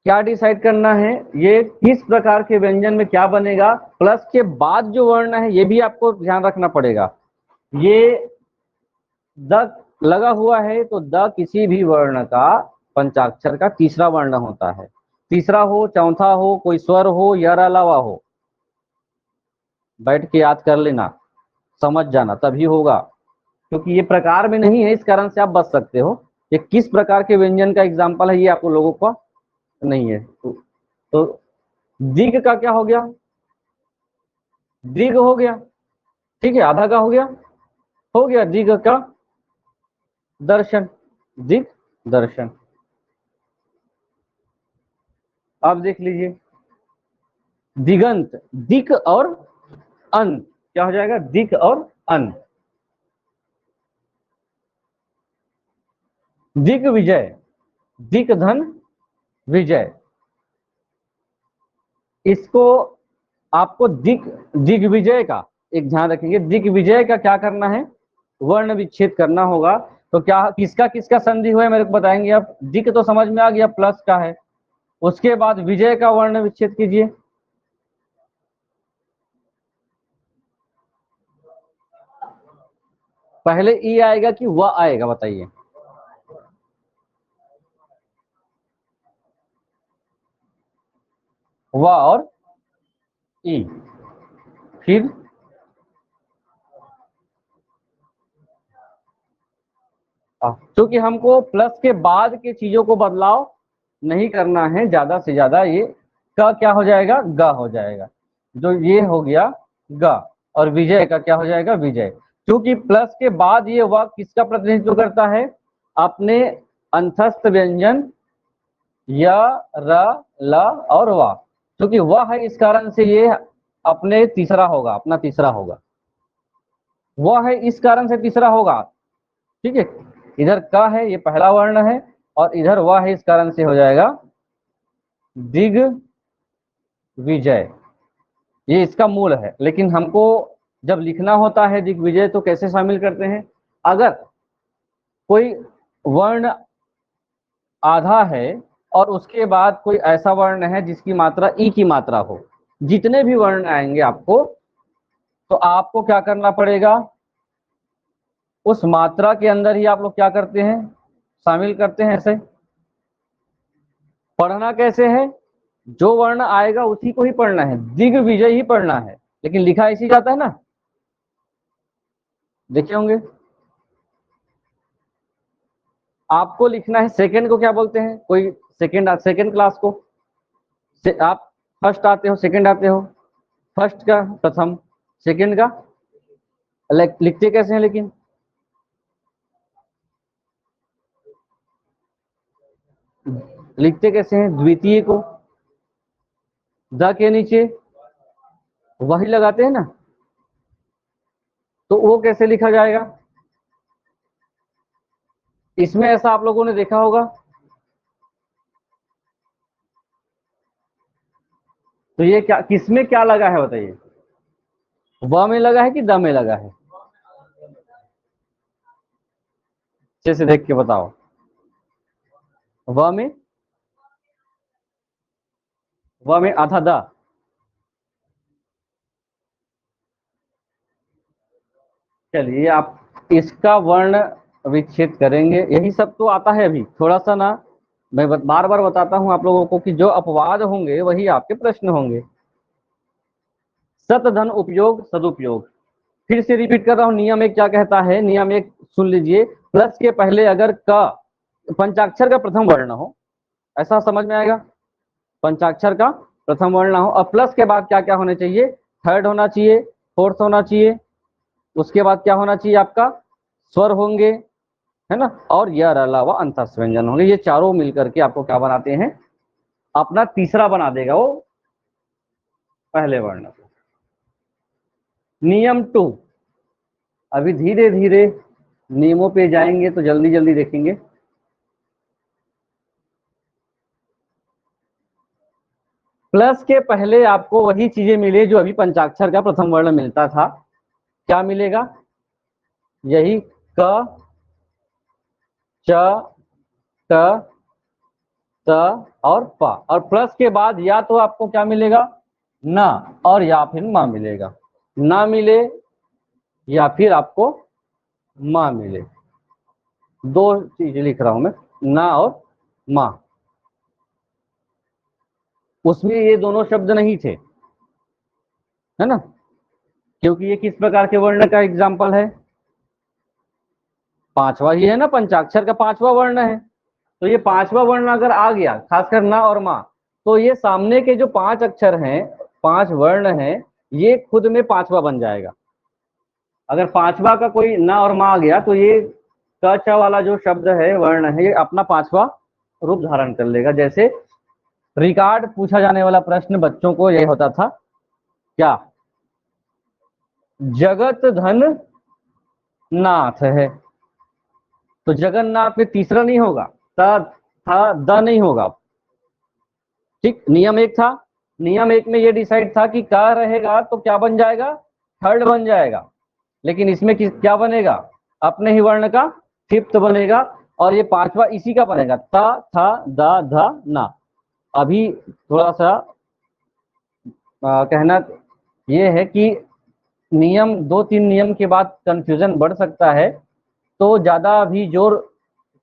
क्या डिसाइड करना है, ये किस प्रकार के व्यंजन में क्या बनेगा, प्लस के बाद जो वर्ण है ये भी आपको ध्यान रखना पड़ेगा। ये द लगा हुआ है तो द किसी भी वर्ण का, पंचाक्षर का तीसरा वर्ण होता है। तीसरा हो, चौथा हो, कोई स्वर हो या अलावा हो, बैठ के याद कर लेना, समझ जाना, तभी होगा। क्योंकि ये प्रकार में नहीं है, इस कारण से आप बच सकते हो। ये किस प्रकार के व्यंजन का एग्जाम्पल है ये आप लोगों का नहीं है। तो दीर्घ का क्या हो गया, दीर्घ हो गया, ठीक है। आधा का हो गया दीर्घ का दर्शन, दिग दर्शन। अब देख लीजिए दिगंत, दिक और अन, क्या हो जाएगा, दिक और अन। दिग्विजय, दिक धन विजय, इसको आपको दिग्विजय का एक ध्यान रखेंगे। दिग्विजय का क्या करना है, वर्ण विच्छेद करना होगा। तो क्या किसका किसका संधि हुआ है मेरे को बताएंगे आप। दिक तो समझ में आ गया, प्लस का है, उसके बाद विजय का वर्ण विच्छेद कीजिए। पहले ई आएगा कि वह आएगा, बताइए। वह और ई, फिर क्योंकि हमको प्लस के बाद के चीजों को बदलाव नहीं करना है, ज्यादा से ज्यादा ये का क्या हो जाएगा, ग हो जाएगा। जो ये हो गया ग, और विजय का क्या हो जाएगा, विजय। क्योंकि प्लस के बाद ये वह किसका प्रतिनिधित्व करता है, अपने अंतस्थ व्यंजन य, र, ल और वा। क्योंकि वह है, इस कारण से ये अपने तीसरा होगा, अपना तीसरा होगा। वह है इस कारण से तीसरा होगा, ठीक है। इधर का है, ये पहला वर्ण है, और इधर वह है, इस कारण से हो जाएगा दिग विजय। ये इसका मूल है। लेकिन हमको जब लिखना होता है दिग्विजय तो कैसे शामिल करते हैं, अगर कोई वर्ण आधा है और उसके बाद कोई ऐसा वर्ण है जिसकी मात्रा ई की मात्रा हो, जितने भी वर्ण आएंगे आपको, तो आपको क्या करना पड़ेगा, उस मात्रा के अंदर ही आप लोग क्या करते हैं, शामिल करते हैं। ऐसे पढ़ना कैसे है, जो वर्ण आएगा उसी को ही पढ़ना है, दिग्विजय ही पढ़ना है। लेकिन लिखा ऐसे जाता है ना, देखे होंगे। आपको लिखना है, सेकंड को क्या बोलते हैं, कोई सेकंड, सेकंड क्लास को आप फर्स्ट आते हो, सेकंड आते हो, फर्स्ट का प्रथम, सेकंड का लिखते कैसे हैं, लेकिन लिखते कैसे हैं, द्वितीय को द के नीचे वही लगाते हैं ना, तो वो कैसे लिखा जाएगा। इसमें ऐसा आप लोगों ने देखा होगा, तो ये क्या, किसमें क्या लगा है बताइए, व में लगा है कि द में लगा है, अच्छे से देख के बताओ। व में, व में आधा द, चलिए आप इसका वर्ण विच्छेद करेंगे। यही सब तो आता है। अभी थोड़ा सा ना, मैं बार बार बताता हूं आप लोगों को कि जो अपवाद होंगे वही आपके प्रश्न होंगे। सत धन उपयोग सदुपयोग, फिर से रिपीट कर रहा हूं, नियम एक क्या कहता है, नियम एक सुन लीजिए। प्लस के पहले अगर क पंचाक्षर का प्रथम वर्ण हो, ऐसा समझ में आएगा, पंचाक्षर का प्रथम वर्ण हो, और प्लस के बाद क्या क्या होने चाहिए, थर्ड होना चाहिए, फोर्थ होना चाहिए, उसके बाद क्या होना चाहिए आपका, स्वर होंगे, है ना, और यह अलावा अंतस्थ व्यंजन होंगे। ये चारों मिलकर के आपको क्या बनाते हैं, अपना तीसरा बना देगा वो पहले वर्ण को। नियम 2, अभी धीरे धीरे नियमों पे जाएंगे तो जल्दी जल्दी देखेंगे। प्लस के पहले आपको वही चीजें मिले जो अभी पंचाक्षर का प्रथम वर्ण मिलता था। क्या मिलेगा, यही क, च, ट, त और प, और प्लस के बाद या तो आपको क्या मिलेगा, ना, और या फिर मा मिलेगा। ना मिले या फिर आपको मा मिले, दो चीजें लिख रहा हूं मैं, ना और मा। उसमें ये दोनों शब्द नहीं थे, है ना, क्योंकि ये किस प्रकार के वर्ण का एग्जाम्पल है, पांचवा ही है ना, पंचाक्षर का पांचवा वर्ण है। तो ये पांचवा वर्ण अगर आ गया, खासकर ना और मा, तो ये सामने के जो पांच अक्षर हैं, पांच वर्ण हैं, ये खुद में पांचवा बन जाएगा। अगर पांचवा का कोई ना और मा आ गया तो ये क च वाला जो शब्द है, वर्ण है, ये अपना पांचवा रूप धारण कर लेगा। जैसे रिकॉर्ड पूछा जाने वाला प्रश्न बच्चों को यह होता था, क्या, जगत धन नाथ है, तो जगन्नाथ में तीसरा नहीं होगा, त था, द नहीं होगा। ठीक, नियम एक था, नियम एक में ये डिसाइड था कि का रहेगा तो क्या बन जाएगा, थर्ड बन जाएगा, लेकिन इसमें क्या बनेगा, अपने ही वर्ण का फिफ्थ बनेगा, और ये पांचवा इसी का बनेगा, ता, था, दा, धा, ना। अभी थोड़ा सा कहना ये है कि नियम, दो तीन नियम के बाद कंफ्यूजन बढ़ सकता है, तो ज्यादा अभी जोर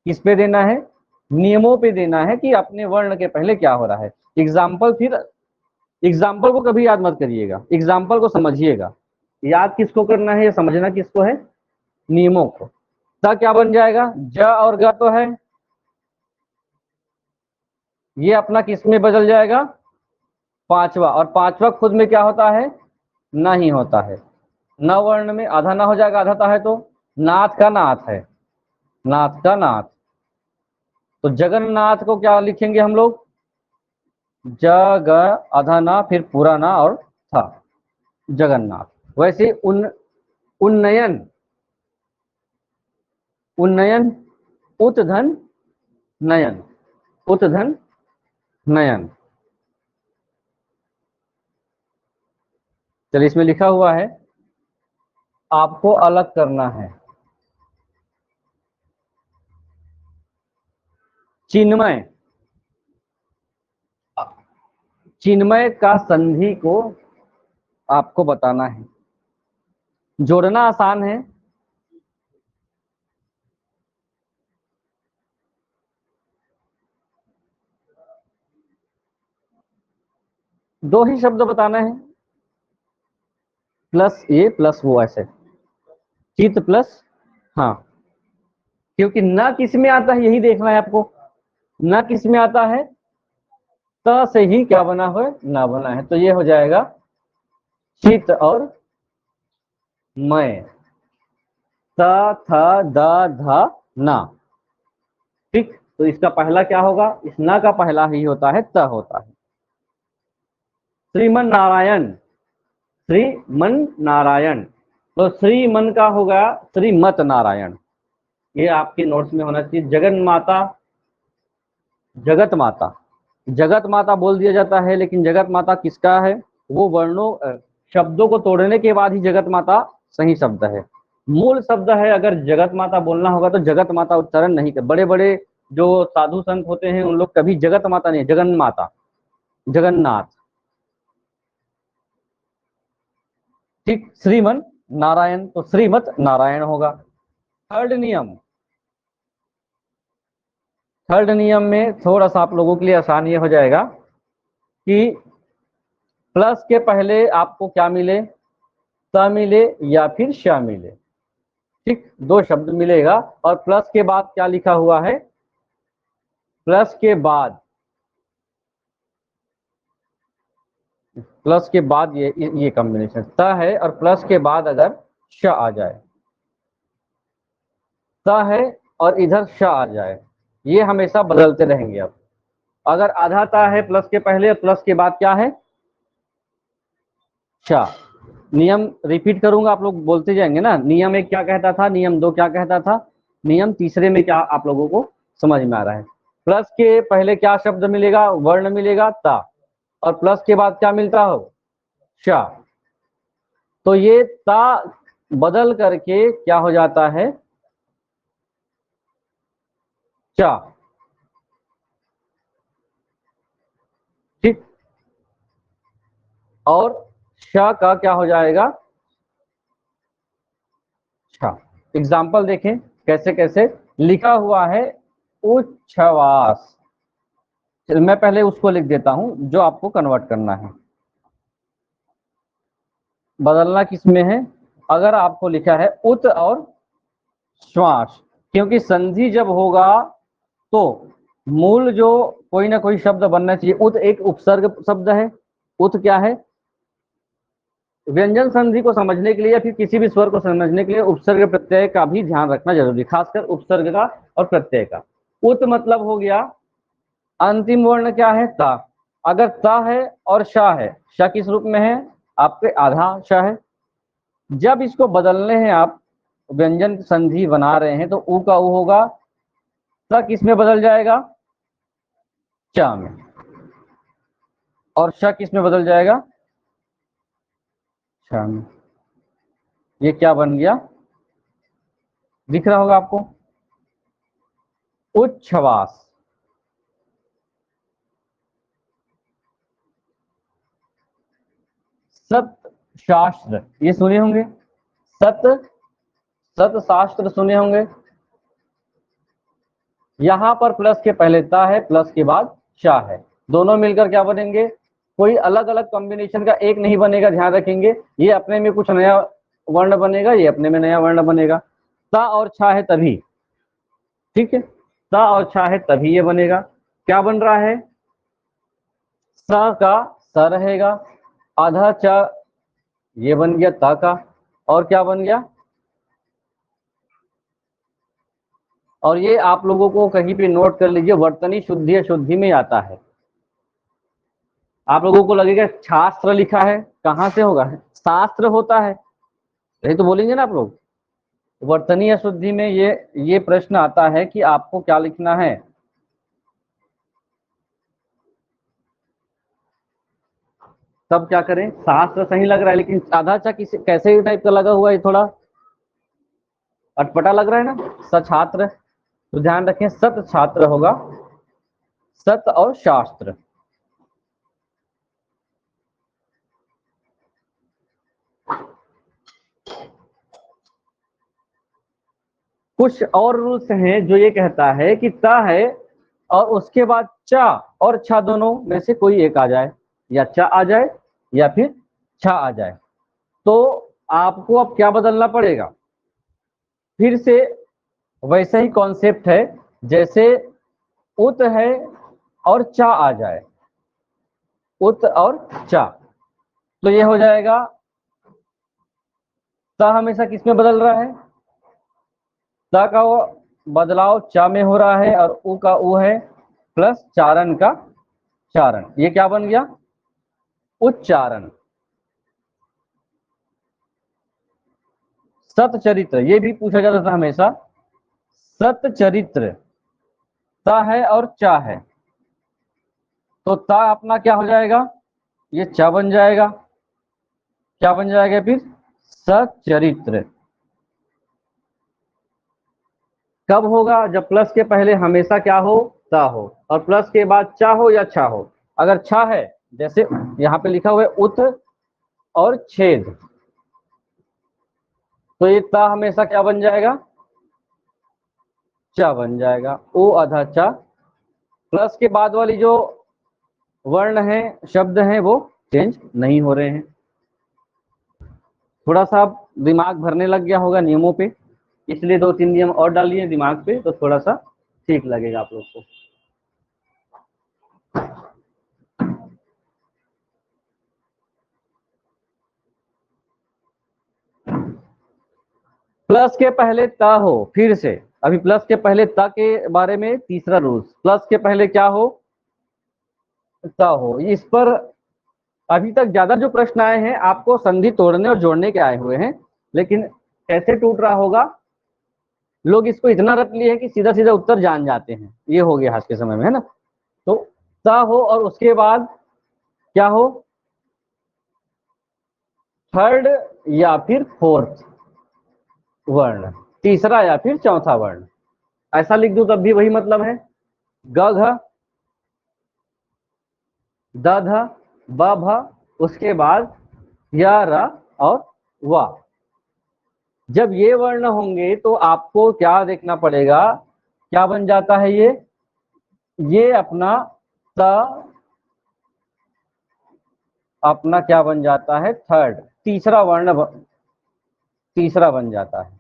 किस पे देना है, नियमों पे देना है कि अपने वर्ण के पहले क्या हो रहा है। एग्जाम्पल, फिर एग्जाम्पल को कभी याद मत करिएगा, एग्जाम्पल को समझिएगा। याद किसको करना है, समझना किसको है, नियमों को। ता क्या बन जाएगा, ज और ग तो है, ये अपना किस में बदल जाएगा, पांचवा, और पांचवा खुद में क्या होता है, ना ही होता है। न वर्ण में आधा ना हो जाएगा, आधा ता है, तो नाथ का नाथ है, नाथ का नाथ। तो जगन्नाथ को क्या लिखेंगे हम लोग, जग, आधा ना, फिर पूरा ना और था, जगन्नाथ। वैसे उन्नयन, उन्नयन, उत्धन नयन, उत्धन नयन। चलिए, इसमें लिखा हुआ है, आपको अलग करना है, चिन्मय, चिन्मय का संधि को आपको बताना है। जोड़ना आसान है, दो ही शब्द बताना है, प्लस ये प्लस वो, ऐसे चित प्लस, हाँ, क्योंकि ना किस में आता है यही देखना है आपको, ना किस में आता है, त से ही क्या बना है, ना बना है, तो ये हो जाएगा चित और मय, त, थ, द, ध, ना। ठीक, तो इसका पहला क्या होगा, इस ना का पहला ही होता है, त होता है। श्रीमन नारायण, श्रीमन नारायण, तो श्रीमन का होगा श्रीमत नारायण, ये आपके नोट्स में होना चाहिए। जगन माता, जगत माता, जगत माता बोल दिया जाता है, लेकिन जगत माता किसका है, वो वर्णों शब्दों को तोड़ने के बाद ही जगत माता सही शब्द है। मूल शब्द है, अगर जगत माता बोलना होगा तो जगत माता उच्चारण नहीं कर, बड़े बड़े जो साधु संत होते हैं उन लोग कभी जगत माता नहीं, जगन माता, जगन्नाथ। ठीक, श्रीमन नारायण तो श्रीमत नारायण होगा। थर्ड नियम, थर्ड नियम में थोड़ा सा आप लोगों के लिए आसान ये हो जाएगा कि प्लस के पहले आपको क्या मिले, त मिले या फिर श मिले। ठीक, दो शब्द मिलेगा, और प्लस के बाद क्या लिखा हुआ है, प्लस के बाद, प्लस के बाद ये कॉम्बिनेशन त है, और प्लस के बाद अगर श आ जाए, त है और इधर श आ जाए, ये हमेशा बदलते रहेंगे। अब अगर आधा ता है प्लस के पहले, और प्लस के बाद क्या है, श। नियम रिपीट करूंगा, आप लोग बोलते जाएंगे ना, नियम एक क्या कहता था, नियम दो क्या कहता था, नियम तीसरे में क्या आप लोगों को समझ में आ रहा है। प्लस के पहले क्या शब्द मिलेगा, वर्ण मिलेगा ता, और प्लस के बाद क्या मिलता हो, श। तो ये ता बदल करके क्या हो जाता है, च। और श का क्या हो जाएगा, छ। एग्जाम्पल देखें कैसे कैसे लिखा हुआ है, उच्छ्वास। मैं पहले उसको लिख देता हूं जो आपको कन्वर्ट करना है। बदलना किसमें है, अगर आपको लिखा है उत और श्वास, क्योंकि संधि जब होगा तो मूल जो कोई ना कोई शब्द बनना चाहिए। उत एक उपसर्ग शब्द है। उत क्या है, व्यंजन संधि को समझने के लिए या फिर किसी भी स्वर को समझने के लिए उपसर्ग प्रत्यय का भी ध्यान रखना जरूरी, खासकर उपसर्ग का और प्रत्यय का। उत मतलब हो गया अंतिम वर्ण क्या है, ता। अगर ता है और शा है, शा किस रूप में है, आपके आधा शा है। जब इसको बदलने हैं, आप व्यंजन संधि बना रहे हैं, तो ऊ का ऊ होगा, ता किस में बदल जाएगा, चा में, और शा किस में बदल जाएगा, छा में। ये क्या बन गया, दिख रहा होगा आपको, उच्छ्वास। सत शास्त्र ये सुने होंगे, सत, सत शास्त्र सुने होंगे। यहां पर प्लस के पहले ता है, प्लस के बाद शा है, दोनों मिलकर क्या बनेंगे, कोई अलग अलग कॉम्बिनेशन का एक नहीं बनेगा, ध्यान रखेंगे। ये अपने में कुछ नया वर्ण बनेगा, ये अपने में नया वर्ण बनेगा। ता और छा है तभी, ठीक है, ता और छा है तभी ये बनेगा। क्या बन रहा है, सा का स रहेगा, आधा चा ये बन गया ता का, और क्या बन गया, और ये आप लोगों को कहीं पे नोट कर लीजिए, वर्तनी शुद्धि अशुद्धि में आता है। आप लोगों को लगेगा शास्त्र लिखा है, कहां से होगा, शास्त्र होता है, यही तो बोलेंगे ना आप लोग। वर्तनी अशुद्धि में ये प्रश्न आता है कि आपको क्या लिखना है। तब क्या करें, शास्त्र सही लग रहा है, लेकिन आधा चा किसी कैसे टाइप का लगा हुआ है, थोड़ा अटपटा लग रहा है ना, सछात्र। तो ध्यान रखें, सत छात्र होगा, सत और शास्त्र। कुछ और रूल्स हैं जो ये कहता है कि ता है और उसके बाद चा और छा दोनों में से कोई एक आ जाए, या चा आ जाए या फिर छा आ जाए। तो आपको अब क्या बदलना पड़ेगा, फिर से वैसा ही कॉन्सेप्ट है, जैसे उत है और चा आ जाए, उत और चा, तो ये हो जाएगा, ता हमेशा किस में बदल रहा है, ता का वो बदलाव चा में हो रहा है, और उ का उ है प्लस चारण का चारण, ये क्या बन गया, उच्चारण। सतचरित्र ये भी पूछा जाता था हमेशा, सतचरित्र, ता है और चा है, तो ता अपना क्या हो जाएगा, ये चा बन जाएगा, क्या बन जाएगा फिर, सचरित्र। कब होगा, जब प्लस के पहले हमेशा क्या हो, ता हो, और प्लस के बाद चा हो या छा हो। अगर छा है, जैसे यहाँ पे लिखा हुआ है उत और छेद, तो ये ता हमेशा क्या बन जाएगा, चा बन जाएगा, ओ आधा चा। प्लस के बाद वाली जो वर्ण है, शब्द हैं, वो चेंज नहीं हो रहे हैं। थोड़ा सा दिमाग भरने लग गया होगा नियमों पे, इसलिए 2-3 नियम और डालिए दिमाग पे, तो थोड़ा सा ठीक लगेगा आप लोग को। प्लस के पहले ता हो, फिर से अभी प्लस के पहले ता के बारे में तीसरा रूल, प्लस के पहले क्या हो, ता हो। इस पर अभी तक ज्यादा जो प्रश्न आए हैं आपको संधि तोड़ने और जोड़ने के आए हुए हैं, लेकिन कैसे टूट रहा होगा, लोग इसको इतना रट लिए हैं कि सीधा सीधा उत्तर जान जाते हैं, ये हो गया आज के समय में, है ना। तो ता हो और उसके बाद क्या हो, थर्ड या फिर फोर्थ वर्ण, तीसरा या फिर चौथा वर्ण, ऐसा लिख दूं तब भी वही मतलब है। ग घ, द ध, ब भ, उसके बाद या, र और वा। जब ये वर्ण होंगे तो आपको क्या देखना पड़ेगा, क्या बन जाता है ये अपना त, अपना क्या बन जाता है, थर्ड, तीसरा बन जाता है।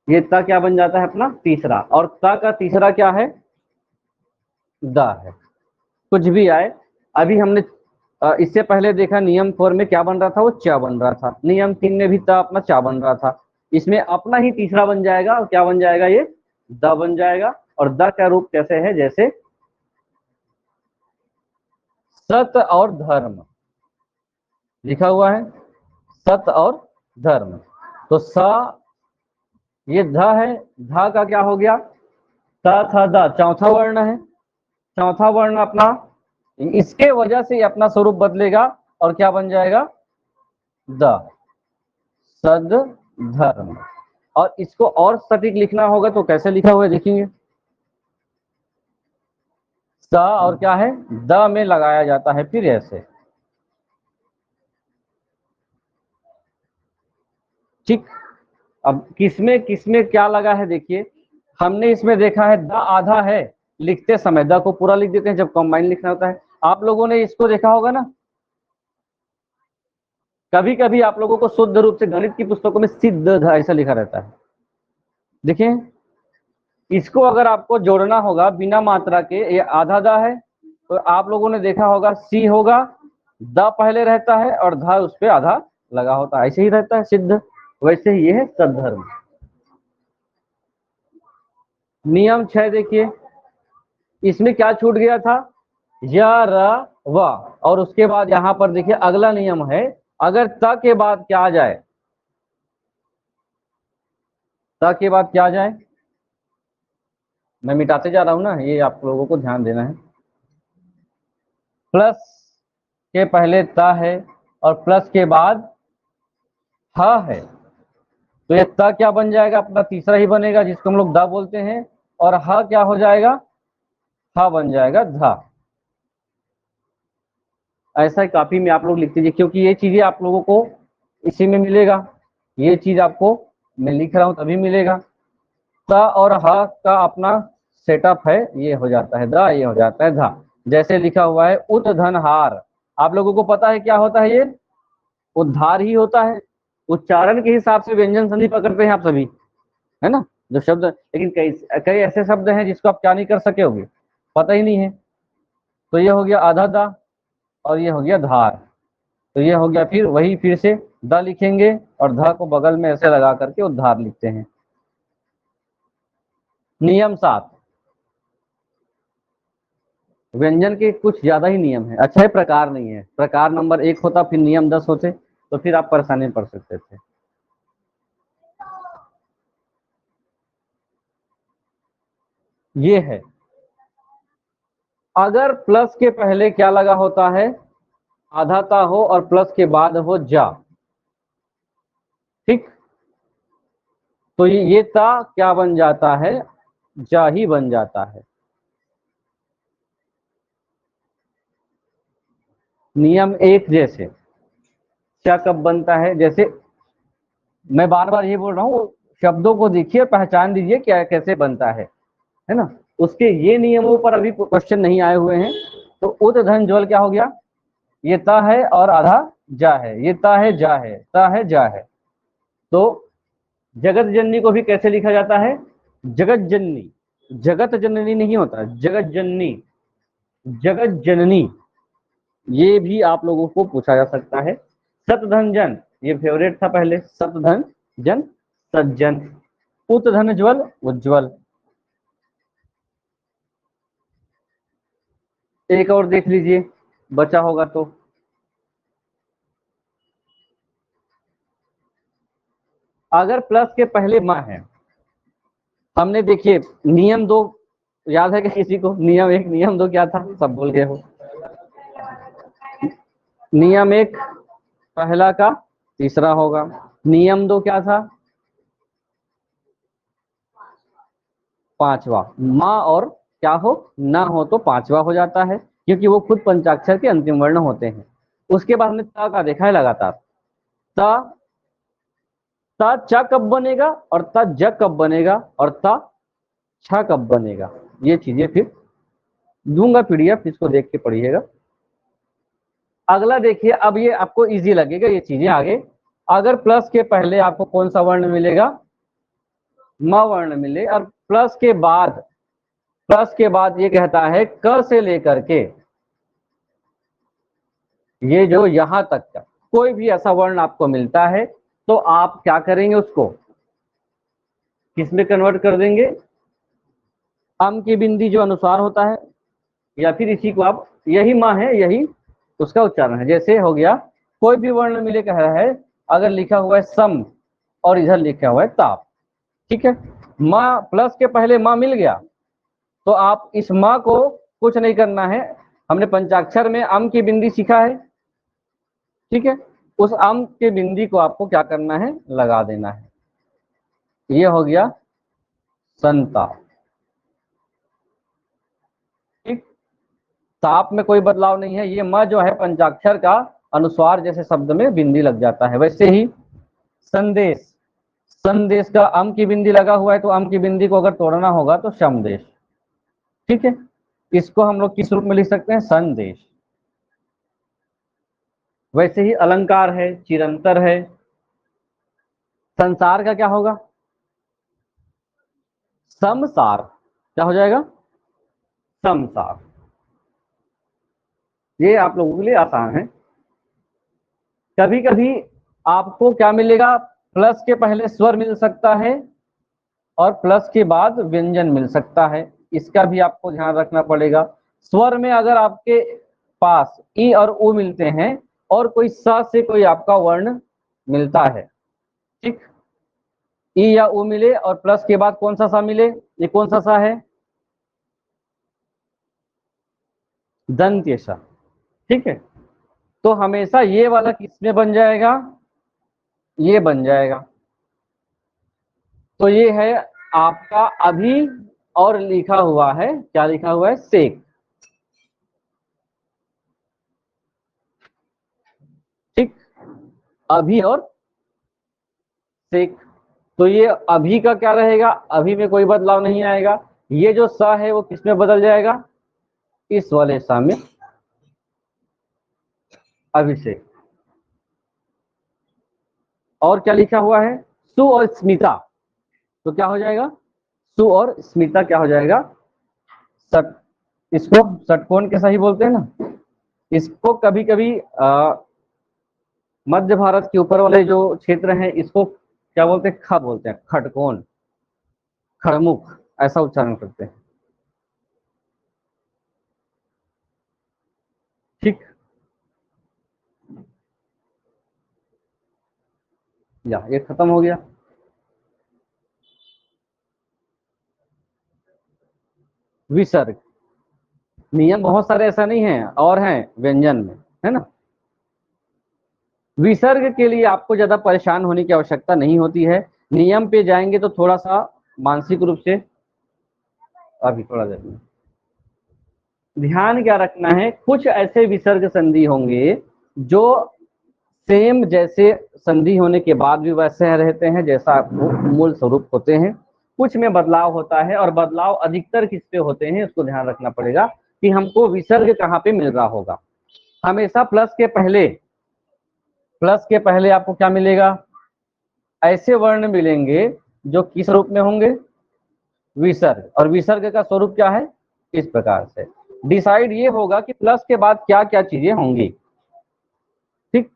ये त क्या बन जाता है अपना तीसरा, और त का तीसरा क्या है, द है। कुछ भी आए, अभी हमने इससे पहले देखा नियम 4 में क्या बन रहा था, वो च बन रहा था। नियम 3 में भी त अपना चा बन रहा था। इसमें अपना ही तीसरा बन जाएगा, और क्या बन जाएगा, ये द बन जाएगा। और द का रूप कैसे है, जैसे सत और धर्म लिखा हुआ है, सत और धर्म। तो स, ये ध है, ध का क्या हो गया, त थ द, चौथा वर्ण है। चौथा वर्ण अपना, इसके वजह से अपना स्वरूप बदलेगा और क्या बन जाएगा, द, सद धर्म। और इसको और सटीक लिखना होगा तो कैसे लिखा हुआ है देखेंगे, स और क्या है, द में लगाया जाता है, फिर ऐसे, ठीक। अब किसमें किसमें क्या लगा है देखिए, हमने इसमें देखा है द आधा है, लिखते समय द को पूरा लिख देते हैं जब कंबाइन लिखना होता है। आप लोगों ने इसको देखा होगा ना, कभी कभी आप लोगों को शुद्ध रूप से गणित की पुस्तकों में सिद्ध ध ऐसा लिखा रहता है। देखिए, इसको अगर आपको जोड़ना होगा बिना मात्रा के, ये आधा द है, तो आप लोगों ने देखा होगा सी होगा, द पहले रहता है और ध उस पे आधा लगा होता है, ऐसे ही रहता है सिद्ध। वैसे ही ये है सद्धर्म। नियम 6 देखिए, इसमें क्या छूट गया था, या, र, व। और उसके बाद यहां पर देखिए अगला नियम है, अगर त के बाद क्या आ जाए, त के बाद क्या आ जाए, मैं मिटाते जा रहा हूं ना, ये आप लोगों को ध्यान देना है। प्लस के पहले त है और प्लस के बाद ह है, तो ये त क्या बन जाएगा, अपना तीसरा ही बनेगा जिसको हम लोग द बोलते हैं। और ह क्या हो जाएगा, ह बन जाएगा ध। ऐसा ही कॉपी में आप लोग लिख दीजिए, क्योंकि ये चीजें आप लोगों को इसी में मिलेगा, ये चीज आपको मैं लिख रहा हूं तभी मिलेगा। त और ह का अपना सेटअप है, ये हो जाता है द, ये हो जाता है धा। जैसे लिखा हुआ है उद्धनहार, आप लोगों को पता है क्या होता है, ये उद्धार ही होता है। उच्चारण के हिसाब से व्यंजन संधि पकड़ते हैं आप सभी, है ना, जो शब्द, लेकिन कई कई ऐसे शब्द हैं जिसको आप क्या नहीं कर सके होगे, पता ही नहीं है। तो ये हो गया आधा दा, और ये हो गया धार। तो ये हो गया, फिर वही फिर से द लिखेंगे और ध को बगल में ऐसे लगा करके उद्धार लिखते हैं। नियम 7, व्यंजन के कुछ ज्यादा ही नियम है, अच्छा है प्रकार नहीं है, प्रकार नंबर 1 होता फिर नियम 10 होते, तो फिर आप परेशानी में पड़ सकते थे। ये है, अगर प्लस के पहले क्या लगा होता है, आधा ता हो और प्लस के बाद हो जा, ठीक, तो ये ता क्या बन जाता है, जा ही बन जाता है। नियम 1 जैसे क्या कब बनता है, जैसे मैं बार बार ये बोल रहा हूँ, शब्दों को देखिए और पहचान दीजिए क्या कैसे बनता है ना। उसके ये नियमों पर अभी क्वेश्चन नहीं आए हुए हैं। तो उत धन ज्वल क्या हो गया, ये ता है और आधा जा है, ये ता है जा है, ता है जा है। तो जगत जननी को भी कैसे लिखा जाता है, जगत जननी, जगत जननी नहीं होता, जगत जननी, जगत जननी। ये भी आप लोगों को पूछा जा सकता है। सतधन जन, ये फेवरेट था पहले, सतधन जन, सज्जन। उत धन ज्वल, उज्ज्वल। एक और देख लीजिए, बचा होगा तो, अगर प्लस के पहले माँ है, हमने देखिए नियम 2 याद है क्या किसी को, नियम 1 नियम 2 क्या था, सब भूल गए हो। नियम 1 पहला का तीसरा होगा, नियम 2 क्या था, पांचवा। माँ और क्या हो, ना हो तो पांचवा हो जाता है, क्योंकि वो खुद पंचाक्षर के अंतिम वर्ण होते हैं। उसके बाद हमने त का देखा है लगातार, त च कब बनेगा और त ज कब बनेगा और त छ कब बनेगा, ये चीजें फिर दूंगा पीडीएफ, इसको देख के पढ़िएगा। अगला देखिए, अब ये आपको इजी लगेगा ये चीजें आगे। अगर प्लस के पहले आपको कौन सा वर्ण मिलेगा, म वर्ण मिले, और प्लस के बाद ये कहता है क से लेकर के ये जो यहां तक का कोई भी ऐसा वर्ण आपको मिलता है तो आप क्या करेंगे, उसको किस में कन्वर्ट कर देंगे, अम की बिंदी जो अनुस्वार होता है, या फिर इसी को आप, यही माँ है, यही उसका उच्चारण है। जैसे हो गया, कोई भी वर्ण मिले कह रहा है, अगर लिखा हुआ है सम और इधर लिखा हुआ है ताप, ठीक है, माँ प्लस के पहले माँ मिल गया तो आप इस माँ को कुछ नहीं करना है, हमने पंचाक्षर में अम की बिंदी सीखा है, ठीक है, उस अम के बिंदी को आपको क्या करना है, लगा देना है। ये हो गया संताप, ठीक, ताप में कोई बदलाव नहीं है, ये म जो है पंचाक्षर का अनुस्वार जैसे शब्द में बिंदी लग जाता है। वैसे ही संदेश, संदेश का अम की बिंदी लगा हुआ है तो अम की बिंदी को अगर तोड़ना होगा तो समदेश, ठीक है, इसको हम लोग किस रूप में लिख सकते हैं, संदेश। वैसे ही अलंकार है, चिरंतर है, संसार का क्या होगा, समसार, क्या हो जाएगा, समसार। ये आप लोगों के लिए आसान है। कभी कभी आपको क्या मिलेगा, प्लस के पहले स्वर मिल सकता है और प्लस के बाद व्यंजन मिल सकता है, इसका भी आपको ध्यान रखना पड़ेगा। स्वर में अगर आपके पास ई और उ मिलते हैं और कोई स से कोई आपका वर्ण मिलता है, ठीक, ई या उ मिले और प्लस के बाद कौन सा सा मिले, ये कौन सा सा है, दंत्य सा, ठीक है, तो हमेशा ये वाला किसमें बन जाएगा, ये बन जाएगा। तो ये है आपका अभी, और लिखा हुआ है, क्या लिखा हुआ है, सेक, ठीक, अभी और सेक। तो ये अभी का क्या रहेगा, अभी में कोई बदलाव नहीं आएगा, ये जो स है वो किस में बदल जाएगा, इस वाले सा में, अभिषेक। और क्या लिखा हुआ है, सु और स्मिता, तो क्या हो जाएगा, सु और स्मिता क्या हो जाएगा, सट, इसको षटकोण के सही बोलते हैं ना। इसको कभी कभी मध्य भारत के ऊपर वाले जो क्षेत्र हैं इसको क्या बोलते हैं, ख बोलते हैं, खटकोण, खड़मुख, ऐसा उच्चारण करते हैं, ठीक। या ये खत्म हो गया। विसर्ग, नियम बहुत सारे ऐसा नहीं है, और हैं व्यंजन में, है ना। विसर्ग के लिए आपको ज्यादा परेशान होने की आवश्यकता नहीं होती है, नियम पे जाएंगे तो थोड़ा सा मानसिक रूप से, अभी थोड़ा देर में ध्यान क्या रखना है, कुछ ऐसे विसर्ग संधि होंगे जो सेम जैसे संधि होने के बाद भी वैसे रहते हैं जैसा आपको मूल स्वरूप होते हैं, कुछ में बदलाव होता है, और बदलाव अधिकतर किस पे होते हैं, उसको ध्यान रखना पड़ेगा कि हमको विसर्ग कहाँ पे मिल रहा होगा। हमेशा प्लस के पहले आपको क्या मिलेगा, ऐसे वर्ण मिलेंगे जो किस रूप में होंगे, विसर्ग, और विसर्ग का स्वरूप क्या है, इस प्रकार से डिसाइड ये होगा कि प्लस के बाद क्या क्या चीजें होंगी, ठीक,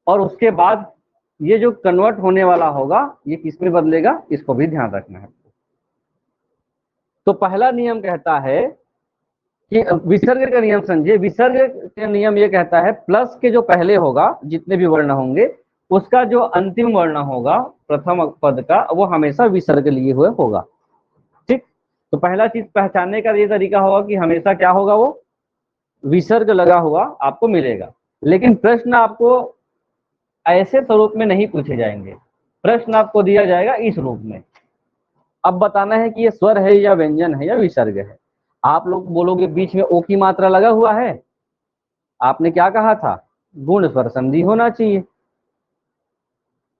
और उसके बाद ये जो कन्वर्ट होने वाला होगा ये किस में बदलेगा, इसको भी ध्यान रखना है। तो पहला नियम कहता है कि विसर्ग का नियम समझिए, विसर्ग का नियम ये कहता है प्लस के जो पहले होगा जितने भी वर्ण होंगे उसका जो अंतिम वर्ण होगा प्रथम पद का वो हमेशा विसर्ग लिए हुए होगा, ठीक। तो पहला चीज पहचानने का ये तरीका होगा कि हमेशा क्या होगा, वो विसर्ग लगा हुआ आपको मिलेगा। लेकिन प्रश्न आपको ऐसे स्वरूप में नहीं पूछे जाएंगे, प्रश्न आपको दिया जाएगा इस रूप में, अब बताना है कि ये स्वर है या व्यंजन है या विसर्ग है। आप लोग बोलोगे बीच में ओ की मात्रा लगा हुआ है, आपने क्या कहा था, गुण स्वर संधि होना चाहिए।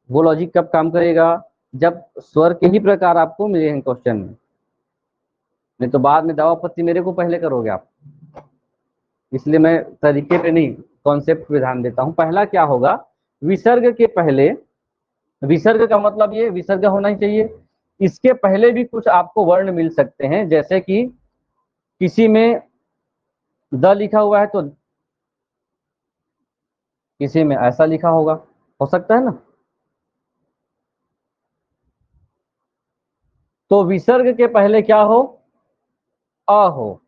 वो लॉजिक कब काम करेगा, जब स्वर के ही प्रकार आपको मिले हैं क्वेश्चन में, नहीं तो बाद में दावा आपत्ति मेरे को पहले करोगे आप। इसलिए मैं तरीके पे नहीं, कॉन्सेप्ट पे ध्यान देता हूं। पहला क्या होगा, विसर्ग के पहले, विसर्ग का मतलब ये विसर्ग होना ही चाहिए। इसके पहले भी कुछ आपको वर्ण मिल सकते हैं, जैसे कि किसी में द लिखा हुआ है तो किसी में ऐसा लिखा होगा, हो सकता है ना। तो विसर्ग के पहले क्या हो, अ हो।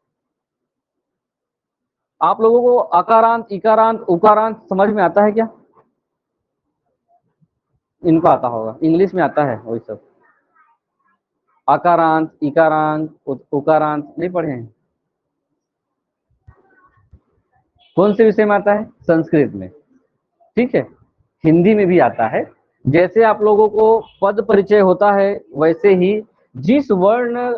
आप लोगों को अकारांत, इकारांत, उकारांत समझ में आता है क्या? इनको आता होगा, इंग्लिश में आता है वही सब। अकारांत, इकारांत, उकारांत नहीं पढ़े हैं? कौन से विषय में आता है? संस्कृत में, ठीक है। हिंदी में भी आता है। जैसे आप लोगों को पद परिचय होता है, वैसे ही जिस वर्ण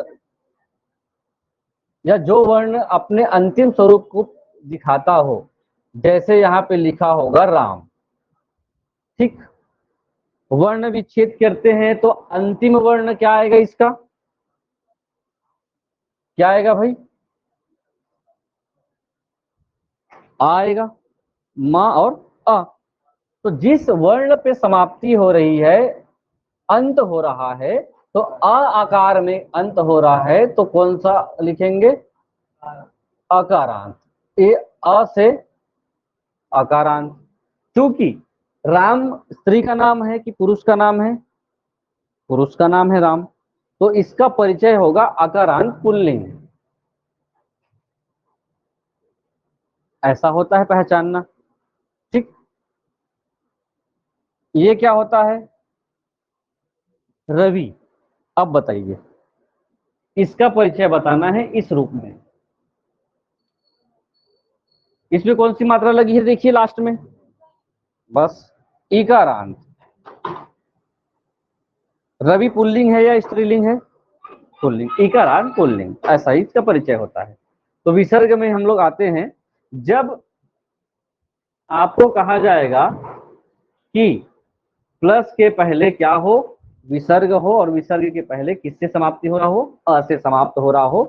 या जो वर्ण अपने अंतिम स्वरूप को दिखाता हो, जैसे यहाँ पे लिखा होगा राम, ठीक। वर्ण विच्छेद करते हैं तो अंतिम वर्ण क्या आएगा इसका, क्या आएगा भाई? आएगा माँ और अ। तो जिस वर्ण पे समाप्ति हो रही है, अंत हो रहा है, तो अ आकार में अंत हो रहा है, तो कौन सा लिखेंगे? अकारांत। ये अ से अकारांत। क्योंकि राम स्त्री का नाम है कि पुरुष का नाम है? पुरुष का नाम है राम, तो इसका परिचय होगा अकारांत पुल्लिंग। ऐसा होता है पहचानना, ठीक। ये क्या होता है? रवि। अब बताइए, इसका परिचय बताना है इस रूप में। इसमें कौन सी मात्रा लगी है देखिए लास्ट में, बस इकारांत। रवि पुल्लिंग है या स्त्रीलिंग है? पुल्लिंग। इकारांत पुल्लिंग, ऐसा ही इसका परिचय होता है। तो विसर्ग में हम लोग आते हैं, जब आपको कहा जाएगा कि प्लस के पहले क्या हो, विसर्ग हो, और विसर्ग के पहले किससे समाप्ति हो रहा हो, अ से समाप्त हो रहा हो,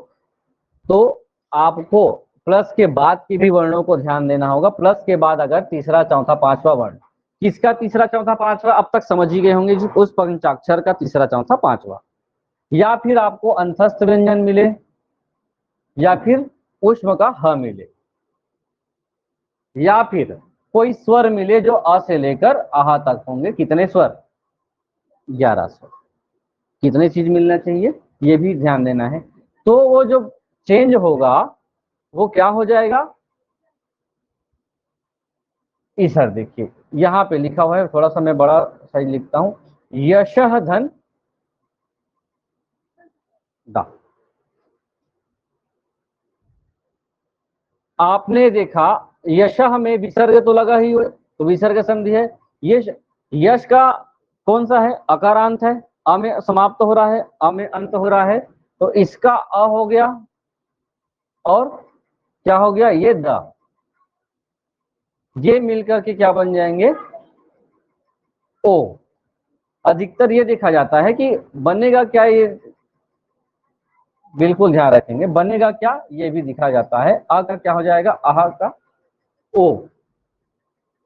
तो आपको प्लस के बाद की भी वर्णों को ध्यान देना होगा। प्लस के बाद अगर तीसरा, चौथा, पांचवा वर्ण, किसका तीसरा, चौथा, पांचवा अब तक समझ ही गए होंगे, उस पंचाक्षर का तीसरा, चौथा, पांचवा। या फिर आपको अंतस्थ व्यंजन मिले, या फिर उष्म का ह मिले, या फिर कोई स्वर मिले जो अ से लेकर आहा तक होंगे। कितने स्वर? 11 स्वर। कितने चीज मिलना चाहिए, ये भी ध्यान देना है। तो वो जो चेंज होगा वो क्या हो जाएगा? ईसर देखिए यहाँ पे लिखा हुआ है, थोड़ा सा मैं बड़ा सही लिखता हूं, यशः धन दा। आपने देखा यशः में विसर्ग तो लगा ही हुआ, तो विसर्ग संधि है। यश, यश का कौन सा है? अकारांत है, अ में समाप्त हो रहा है, अ में अंत हो रहा है, तो इसका अ हो गया, और क्या हो गया? ये द। ये मिलकर के क्या बन जाएंगे? ओ। अधिकतर ये देखा जाता है कि बनेगा क्या, ये बिल्कुल ध्यान रखेंगे, बनेगा क्या ये भी दिखा जाता है। आ का क्या हो जाएगा? आहा का ओ।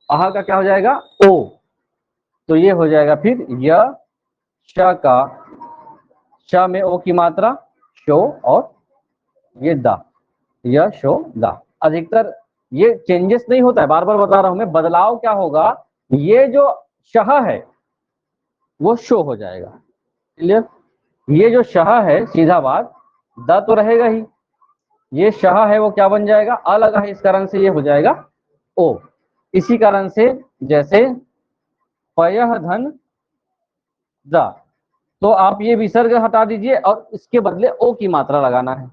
आहा का क्या हो जाएगा? ओ। तो ये हो जाएगा फिर य, श का, श में ओ की मात्रा, शो, और ये दा, य शो दा। अधिकतर ये चेंजेस नहीं होता है, बार बार बता रहा हूं मैं। बदलाव क्या होगा, ये जो शह है वो शो हो जाएगा। क्लियर? ये जो शह है, सीधा बात, द तो रहेगा ही, ये शह है वो क्या बन जाएगा? अ लगा है, इस कारण से ये हो जाएगा ओ। इसी कारण से जैसे पयः धन द, तो आप ये विसर्ग हटा दीजिए और इसके बदले ओ की मात्रा लगाना है।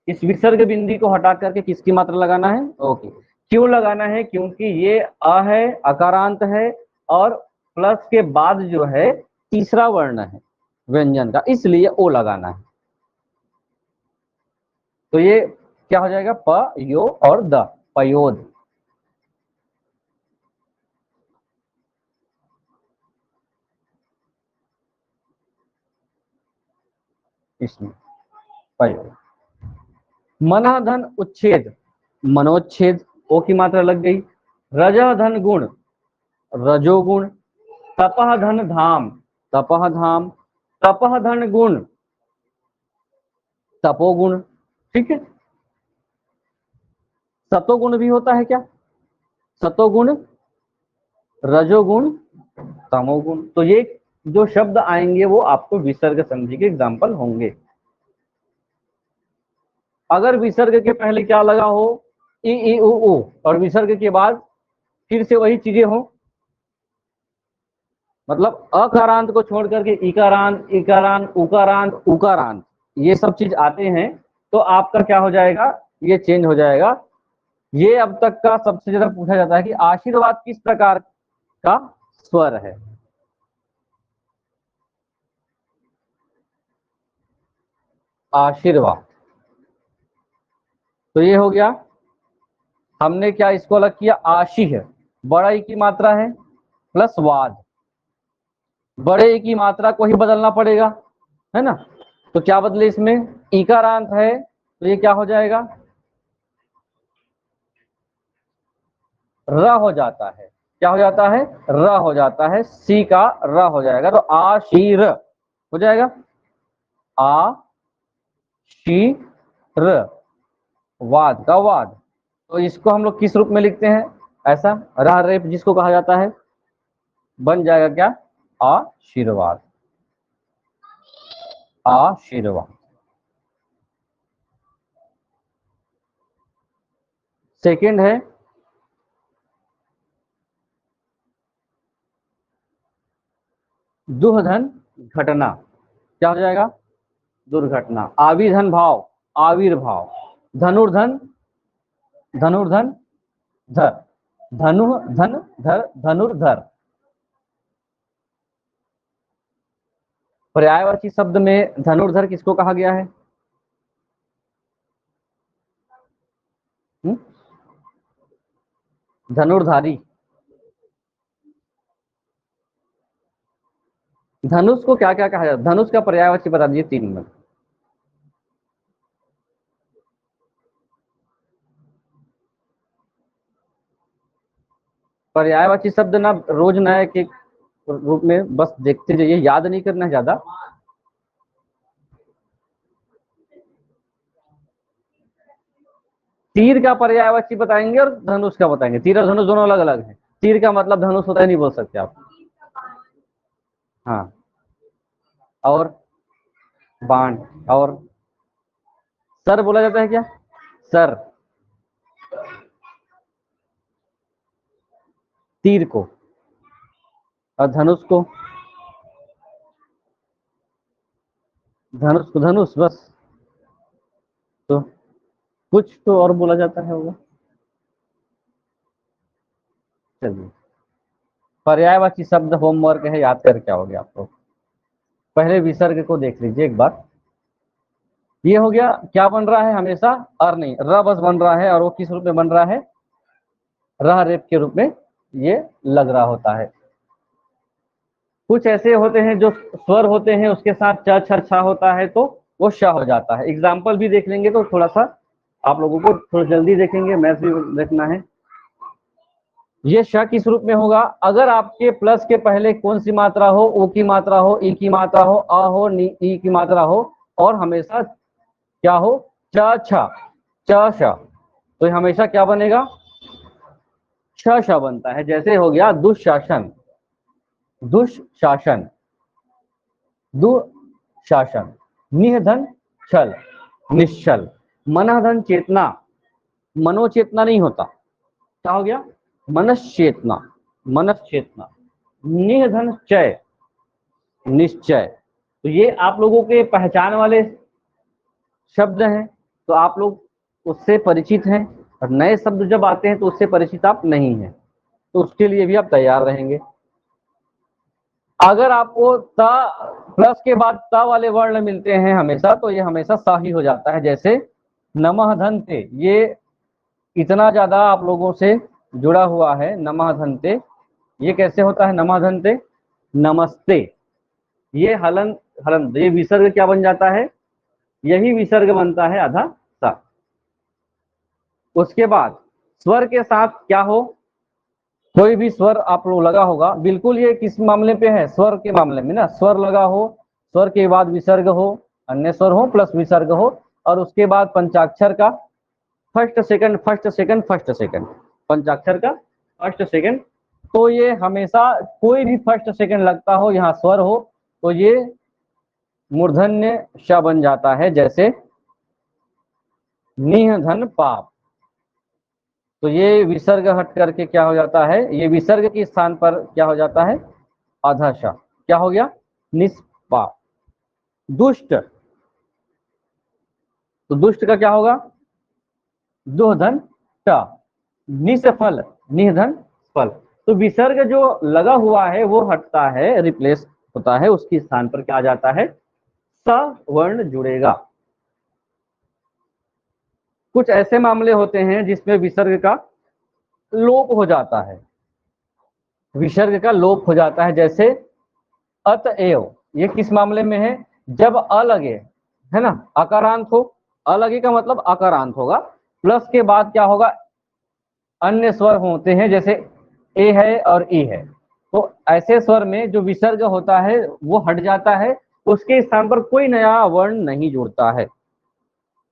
इस विसर्ग बिंदी को हटा करके किसकी मात्रा लगाना है? ओ की। क्यों लगाना है? क्योंकि ये अ है, अकारांत है, और प्लस के बाद जो है तीसरा वर्ण है व्यंजन का, इसलिए ओ लगाना है। तो ये क्या हो जाएगा? प, यो और द, पयोद। इसमें प्रयोग। मनः धन उच्छेद, मनोच्छेद, ओ की मात्रा लग गई। रजः धन गुण, रजोगुण। तपः धन धाम, तपः धाम। तपः धन गुण, तपोगुण। ठीक है, सतोगुण भी होता है क्या? सतोगुण, रजोगुण, तमोगुण। तो ये जो शब्द आएंगे वो आपको विसर्ग संधि के एग्जाम्पल होंगे। अगर विसर्ग के पहले क्या लगा हो, ई ई उ ऊ, और विसर्ग के बाद फिर से वही चीजें हो, मतलब अकारांत को छोड़ करके इकारांत, इकारांत, उकारांत, उकारांत, ये सब चीज आते हैं, तो आपका क्या हो जाएगा, ये चेंज हो जाएगा। ये अब तक का सबसे ज्यादा पूछा जाता है कि आशीर्वाद किस प्रकार का स्वर है। आशीर्वाद, तो ये हो गया। हमने क्या इसको अलग किया, आशी है, बड़ा ई की मात्रा है प्लस वाद, बड़े ई की मात्रा को ही बदलना पड़ेगा, है ना। तो क्या बदले इसमें, इकारांत है तो ये क्या हो जाएगा, र हो जाता है। क्या हो जाता है, र हो जाता है, सी का र हो जाएगा, तो आशीर हो जाएगा, आ शी र, वाद का वाद। तो इसको हम लोग किस रूप में लिखते हैं, ऐसा रह रेप जिसको कहा जाता है, बन जाएगा क्या, आशीर्वाद, आशीर्वाद। सेकंड है दुहधन घटना, क्या हो जाएगा, दुर्घटना। आविधन भाव, आविर्भाव। धनुर्धन, धनुर्धन धर, धनु धन धर, धनुर्धर। पर्यायवाची शब्द में धनुर्धर किसको कहा गया है, धनुर्धारी। धनुष को क्या क्या कहा जाता है, धनुष का पर्यायवाची बता दीजिए 3 में। पर्यायवाची शब्द ना रोज नए के रूप में बस देखते जाइए, याद नहीं करना है ज्यादा। तीर का पर्यायवाची बताएंगे और धनुष का बताएंगे। तीर और धनुष दोनों अलग अलग है। तीर का मतलब धनुष होता है नहीं बोल सकते आप। हाँ, और बाण, और सर बोला जाता है क्या, सर तीर को, और धनुष को, धनुष को धनुष बस। तो कुछ तो और बोला जाता है होगा। चलिए, पर्यायवाची शब्द होमवर्क है, याद करके आओगे आप लोग। पहले विसर्ग को देख लीजिए एक बार। ये हो गया, क्या बन रहा है हमेशा, और नहीं, र बस बन रहा है, और वो किस रूप में बन रहा है, रह रेप के रूप में ये लग रहा होता है। कुछ ऐसे होते हैं जो स्वर होते हैं उसके साथ च छ छा होता है तो वो श हो जाता है। एग्जाम्पल भी देख लेंगे तो थोड़ा सा आप लोगों को थोड़ा जल्दी देखेंगे, मैथ भी देखना है। ये श किस रूप में होगा, अगर आपके प्लस के पहले कौन सी मात्रा हो, ओ की मात्रा हो, ई की मात्रा हो, अ हो, ई की मात्रा हो, और हमेशा क्या हो, च छ, च श, तो हमेशा क्या बनेगा, श श बनता है। जैसे हो गया दुशासन, दुशासन, दुशासन। निधन छल, निश्चल। मनधन चेतना, मनोचेतना नहीं होता, क्या हो गया, मनश्चेतना, मनश्चेतना। निधन चय, निश्चय। तो ये आप लोगों के पहचान वाले शब्द हैं, तो आप लोग उससे परिचित हैं, और नए शब्द जब आते हैं तो उससे परिचित आप नहीं हैं, तो उसके लिए भी आप तैयार रहेंगे। अगर आपको ता प्लस के बाद ता वाले वर्ण मिलते हैं हमेशा, तो ये हमेशा सा ही हो जाता है। जैसे नमः धन्ते, ये इतना ज्यादा आप लोगों से जुड़ा हुआ है, नमः धन्ते। ये कैसे होता है, नमः धन्ते, नमस्ते। ये हलन, हलन, ये विसर्ग क्या बन जाता है, यही विसर्ग बनता है आधा सा। उसके बाद स्वर के साथ क्या हो, कोई भी स्वर आप लोग लगा होगा, बिल्कुल ये किस मामले पे है, स्वर के मामले में ना, स्वर लगा हो, स्वर के बाद विसर्ग हो, अन्य स्वर हो प्लस विसर्ग हो, और उसके बाद पंचाक्षर का first second first second first second, पंचाक्षर का फर्स्ट सेकंड, तो ये हमेशा कोई भी फर्स्ट सेकंड लगता हो, यहाँ स्वर हो, तो ये मूर्धन्य श बन जाता है। जैसे निह धन पाप, तो ये विसर्ग हट करके क्या हो जाता है, ये विसर्ग के स्थान पर क्या हो जाता है, आधा श, क्या हो गया, निष्पाप। दुष्ट, तो दुष्ट का क्या होगा, दो धन ट, निसफल, निधन फल। तो विसर्ग जो लगा हुआ है वो हटता है, रिप्लेस होता है, उसके स्थान पर क्या आ जाता है, स वर्ण जुड़ेगा। कुछ ऐसे मामले होते हैं जिसमें विसर्ग का लोप हो जाता है, विसर्ग का लोप हो जाता है, जैसे अतएव, ये किस मामले में है, जब अ लगे, है ना, अकारांत हो, अ लगे का मतलब अकारांत होगा, प्लस के बाद क्या होगा, अन्य स्वर होते हैं, जैसे ए है और ई है, तो ऐसे स्वर में जो विसर्ग होता है वो हट जाता है, उसके स्थान पर कोई नया वर्ण नहीं जुड़ता है,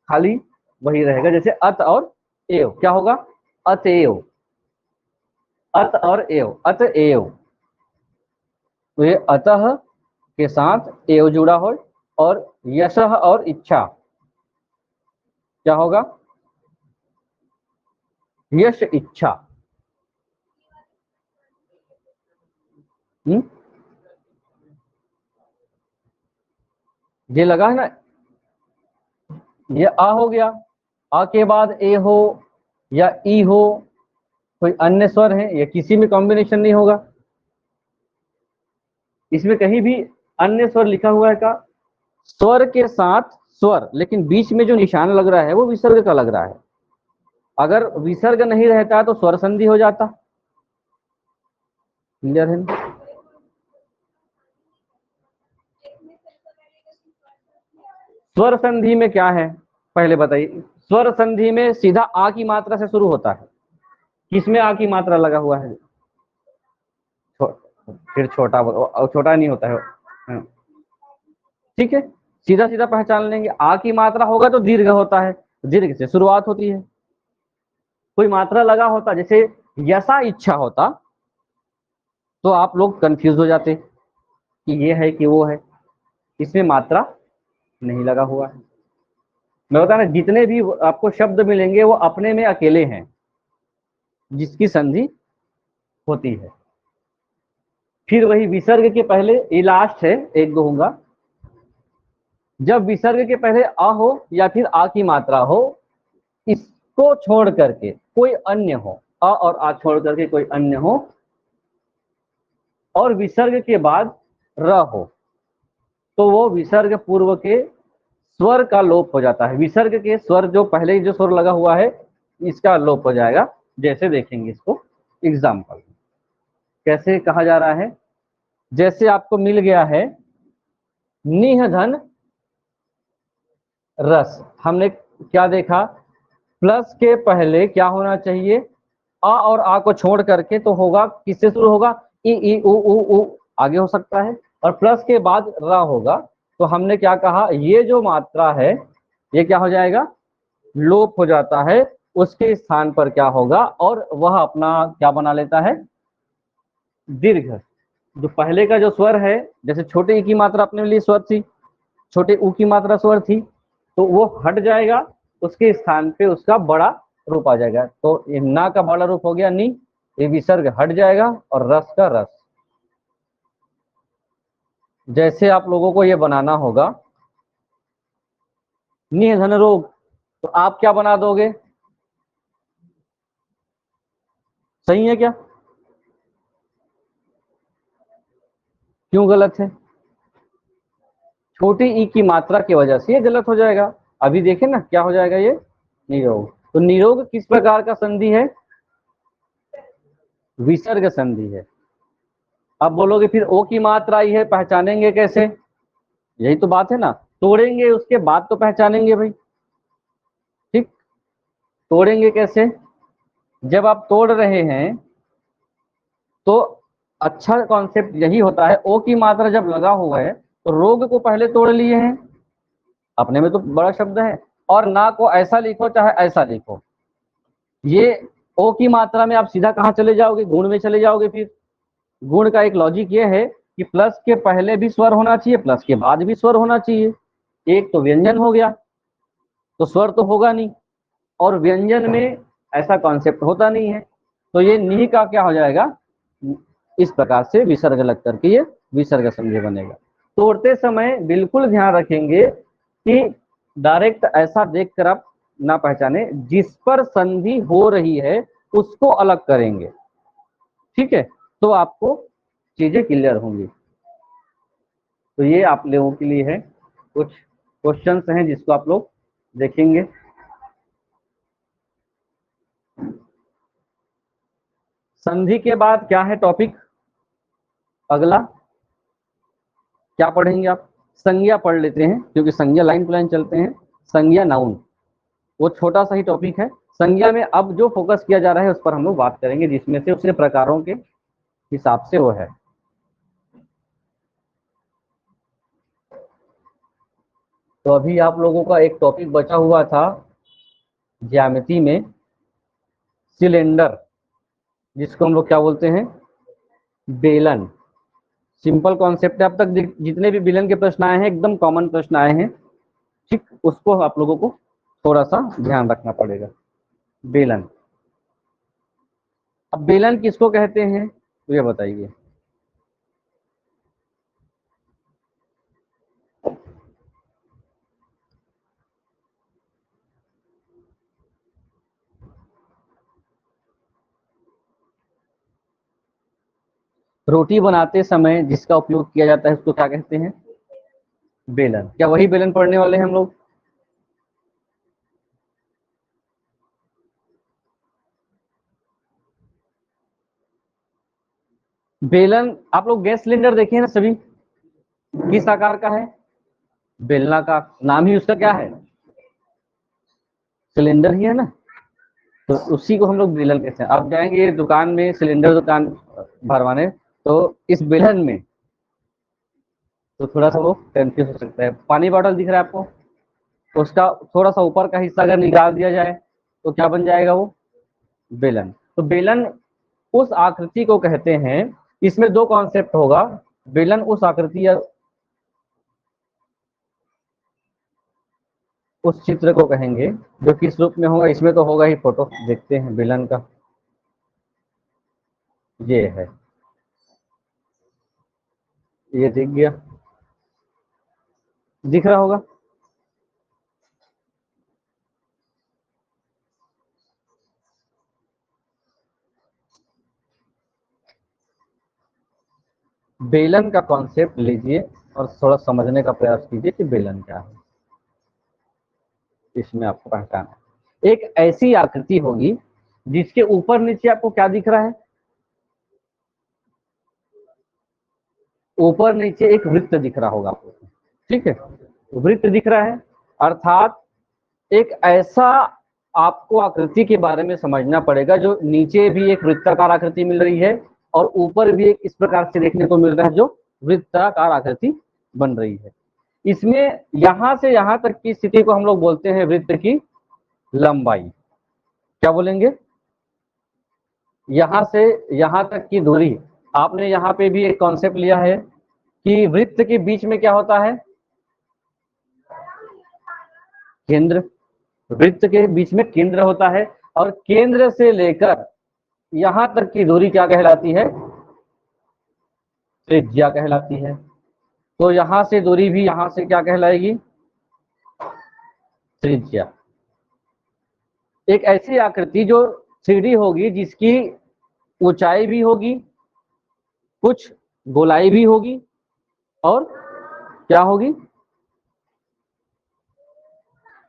खाली वही रहेगा, जैसे अत और एव, क्या होगा, अतएव, अत और एव, अतएव, तो ये अतः के साथ एव जुड़ा हो, और यशः और इच्छा, क्या होगा, यश इच्छा। ये लगा है ना, ये आ हो गया, आ के बाद ए हो या ई हो, कोई अन्य स्वर है, ये किसी में कॉम्बिनेशन नहीं होगा, इसमें कहीं भी अन्य स्वर लिखा हुआ है का, स्वर के साथ स्वर, लेकिन बीच में जो निशान लग रहा है वो विसर्ग का लग रहा है, अगर विसर्ग नहीं रहता तो स्वर संधि हो जाता। क्लियर है ना? स्वर संधि में क्या है, पहले बताइए, स्वर संधि में सीधा आ की मात्रा से शुरू होता है, किसमें आ की मात्रा लगा हुआ है, फिर छोटा, छोटा नहीं होता है, हाँ। ठीक है, सीधा सीधा पहचान लेंगे, आ की मात्रा होगा तो दीर्घ होता है, दीर्घ से शुरुआत होती है, कोई मात्रा लगा होता, जैसे यसा इच्छा होता, तो आप लोग कंफ्यूज हो जाते कि ये है कि वो है, इसमें मात्रा नहीं लगा हुआ है। मैं बता रहा, जितने भी आपको शब्द मिलेंगे वो अपने में अकेले हैं जिसकी संधि होती है। फिर वही विसर्ग के पहले, ये लास्ट है, एक दो होगा, जब विसर्ग के पहले आ हो या फिर आ की मात्रा हो, इसको छोड़ करके कोई अन्य हो, अ और आ छोड़ करके कोई अन्य हो, और विसर्ग के बाद र हो, तो वो विसर्ग पूर्व के स्वर का लोप हो जाता है, विसर्ग के स्वर जो पहले जो स्वर लगा हुआ है इसका लोप हो जाएगा। जैसे देखेंगे इसको एग्जाम्पल, कैसे कहा जा रहा है, जैसे आपको मिल गया है निह धन रस, हमने क्या देखा, प्लस के पहले क्या होना चाहिए, आ और आ को छोड़ करके तो होगा, किससे शुरू होगा, ई उ आगे हो सकता है, और प्लस के बाद रा होगा, तो हमने क्या कहा, ये जो मात्रा है ये क्या हो जाएगा, लोप हो जाता है, उसके स्थान पर क्या होगा, और वह अपना क्या बना लेता है, दीर्घ। जो पहले का जो स्वर है, जैसे छोटे ई की मात्रा अपने लिए स्वर थी, छोटे ऊ की मात्रा स्वर थी, तो वो हट जाएगा, उसके स्थान पे उसका बड़ा रूप आ जाएगा, तो ये ना का बड़ा रूप हो गया नी, ये विसर्ग हट जाएगा, और रस का रस। जैसे आप लोगों को ये बनाना होगा निधन रोग, तो आप क्या बना दोगे, सही है क्या, क्यों गलत है, छोटी ई की मात्रा की वजह से ये गलत हो जाएगा। अभी देखें ना क्या हो जाएगा, ये निरोग, तो निरोग किस प्रकार का संधि है, विसर्ग संधि है। अब बोलोगे फिर ओ की मात्रा आई है, पहचानेंगे कैसे, यही तो बात है ना, तोड़ेंगे उसके बाद तो पहचानेंगे भाई। ठीक, तोड़ेंगे कैसे? जब आप तोड़ रहे हैं तो अच्छा कॉन्सेप्ट यही होता है, ओ की मात्रा जब लगा हुआ है तो रोग को पहले तोड़ लिए हैं, अपने में तो बड़ा शब्द है। और ना को ऐसा लिखो चाहे ऐसा लिखो, ये ओ की मात्रा में आप सीधा कहाँ चले जाओगे? गुण में चले जाओगे। फिर गुण का एक लॉजिक ये है कि प्लस के पहले भी स्वर होना चाहिए, प्लस के बाद भी स्वर होना चाहिए। एक तो व्यंजन हो गया तो स्वर तो होगा नहीं, और व्यंजन में ऐसा कॉन्सेप्ट होता नहीं है, तो ये नी का क्या हो जाएगा? इस प्रकार से विसर्ग लग करके ये विसर्ग संज्ञा बनेगा। तोड़ते समय बिल्कुल ध्यान रखेंगे कि डायरेक्ट ऐसा देखकर आप ना पहचाने, जिस पर संधि हो रही है उसको अलग करेंगे। ठीक है, तो आपको चीजें क्लियर होंगी। तो ये आप लोगों के लिए है, कुछ क्वेश्चंस हैं जिसको आप लोग देखेंगे। संधि के बाद क्या है टॉपिक अगला, क्या पढ़ेंगे आप? संज्ञा पढ़ लेते हैं, क्योंकि संज्ञा लाइन टू लाइन चलते हैं। संज्ञा नाउन वो छोटा सा ही टॉपिक है। संज्ञा में अब जो फोकस किया जा रहा है उस पर हम लोग बात करेंगे, जिसमें से उसके प्रकारों के हिसाब से वो है। तो अभी आप लोगों का एक टॉपिक बचा हुआ था ज्यामिति में, सिलेंडर, जिसको हम लोग क्या बोलते हैं? बेलन। सिंपल कॉन्सेप्ट है, अब तक जितने भी बेलन के प्रश्न आए हैं एकदम कॉमन प्रश्न आए हैं। ठीक, उसको आप लोगों को थोड़ा सा ध्यान रखना पड़ेगा। बेलन, अब बेलन किसको कहते हैं तो ये बताइए। रोटी बनाते समय जिसका उपयोग किया जाता है उसको क्या कहते हैं? बेलन। क्या वही बेलन पढ़ने वाले हैं हम लोग? बेलन, आप लोग गैस सिलेंडर देखे हैं ना सभी, किस आकार का है? बेलना का, नाम ही उसका क्या है? सिलेंडर ही है ना, तो उसी को हम लोग बेलन कहते हैं। आप जाएंगे दुकान में, सिलेंडर दुकान भरवाने, तो इस बेलन में तो थोड़ा सा वो कंफ्यूज हो सकता है। पानी बॉटल दिख रहा है आपको, तो उसका थोड़ा सा ऊपर का हिस्सा अगर निकाल दिया जाए तो क्या बन जाएगा? वो बेलन। तो बेलन उस आकृति को कहते हैं, इसमें दो कॉन्सेप्ट होगा। बेलन उस आकृति या उस चित्र को कहेंगे जो किस रूप में होगा, इसमें तो होगा ही, फोटो देखते हैं बेलन का, ये है, ये दिख गया, दिख रहा होगा। बेलन का कॉन्सेप्ट लीजिए और थोड़ा समझने का प्रयास कीजिए कि बेलन क्या है। इसमें आपको पहचाना है, एक ऐसी आकृति होगी जिसके ऊपर नीचे आपको क्या दिख रहा है? ऊपर नीचे एक वृत्त दिख रहा होगा आपको। ठीक है, वृत्त दिख रहा है, अर्थात एक ऐसा आपको आकृति के बारे में समझना पड़ेगा जो नीचे भी एक वृत्ताकार आकृति मिल रही है और ऊपर भी एक इस प्रकार से देखने को मिल रहा है जो वृत्ताकार आकृति बन रही है। इसमें यहां से यहां तक की स्थिति को हम लोग बोलते हैं वृत्त की लंबाई। क्या बोलेंगे? यहां से यहां तक की दूरी। आपने यहाँ पे भी एक कॉन्सेप्ट लिया है कि वृत्त के बीच में क्या होता है? केंद्र। वृत्त के बीच में केंद्र होता है, और केंद्र से लेकर यहां तक की दूरी क्या कहलाती है? त्रिज्या कहलाती है। तो यहां से दूरी भी यहां से क्या कहलाएगी? त्रिज्या। एक ऐसी आकृति जो 3D होगी, जिसकी ऊंचाई भी होगी, कुछ गोलाई भी होगी, और क्या होगी?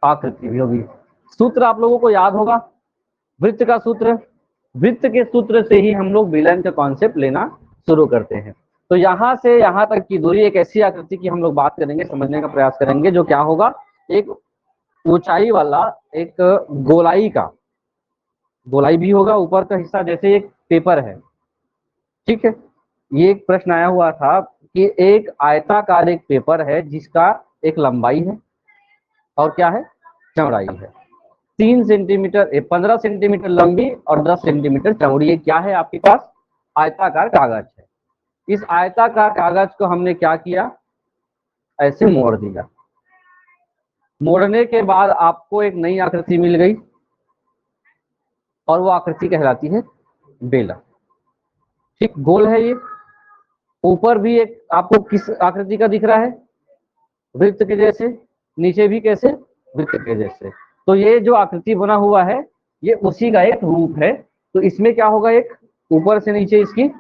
आकृति भी होगी। सूत्र आप लोगों को याद होगा, वृत्त का सूत्र। वृत्त के सूत्र से ही हम लोग बेलन का कॉन्सेप्ट लेना शुरू करते हैं। तो यहाँ से यहाँ तक की दूरी एक ऐसी आकृति की हम लोग बात करेंगे, समझने का प्रयास करेंगे, जो क्या होगा, एक ऊंचाई वाला एक गोलाई का, गोलाई भी होगा ऊपर का हिस्सा, जैसे एक पेपर है, ठीक है। ये एक प्रश्न आया हुआ था कि एक आयताकार एक पेपर है जिसका एक लंबाई है और क्या है, चौड़ाई है 3 सेंटीमीटर, 15 सेंटीमीटर लंबी और 10 सेंटीमीटर चौड़ी। ये क्या है आपके पास, आयताकार कागज है। इस आयताकार कागज को हमने क्या किया, ऐसे मोड़ दिया। मोड़ने के बाद आपको एक नई आकृति मिल गई और वो आकृति कहलाती है बेलन। ठीक, गोल है ये। ऊपर भी एक आपको किस आकृति का दिख रहा है, वृत्त के जैसे, नीचे भी कैसे, वृत्त के जैसे। तो ये जो आकृति बना हुआ है ये उसी का एक रूप है। तो इसमें क्या होगा, एक ऊपर से नीचे इसकी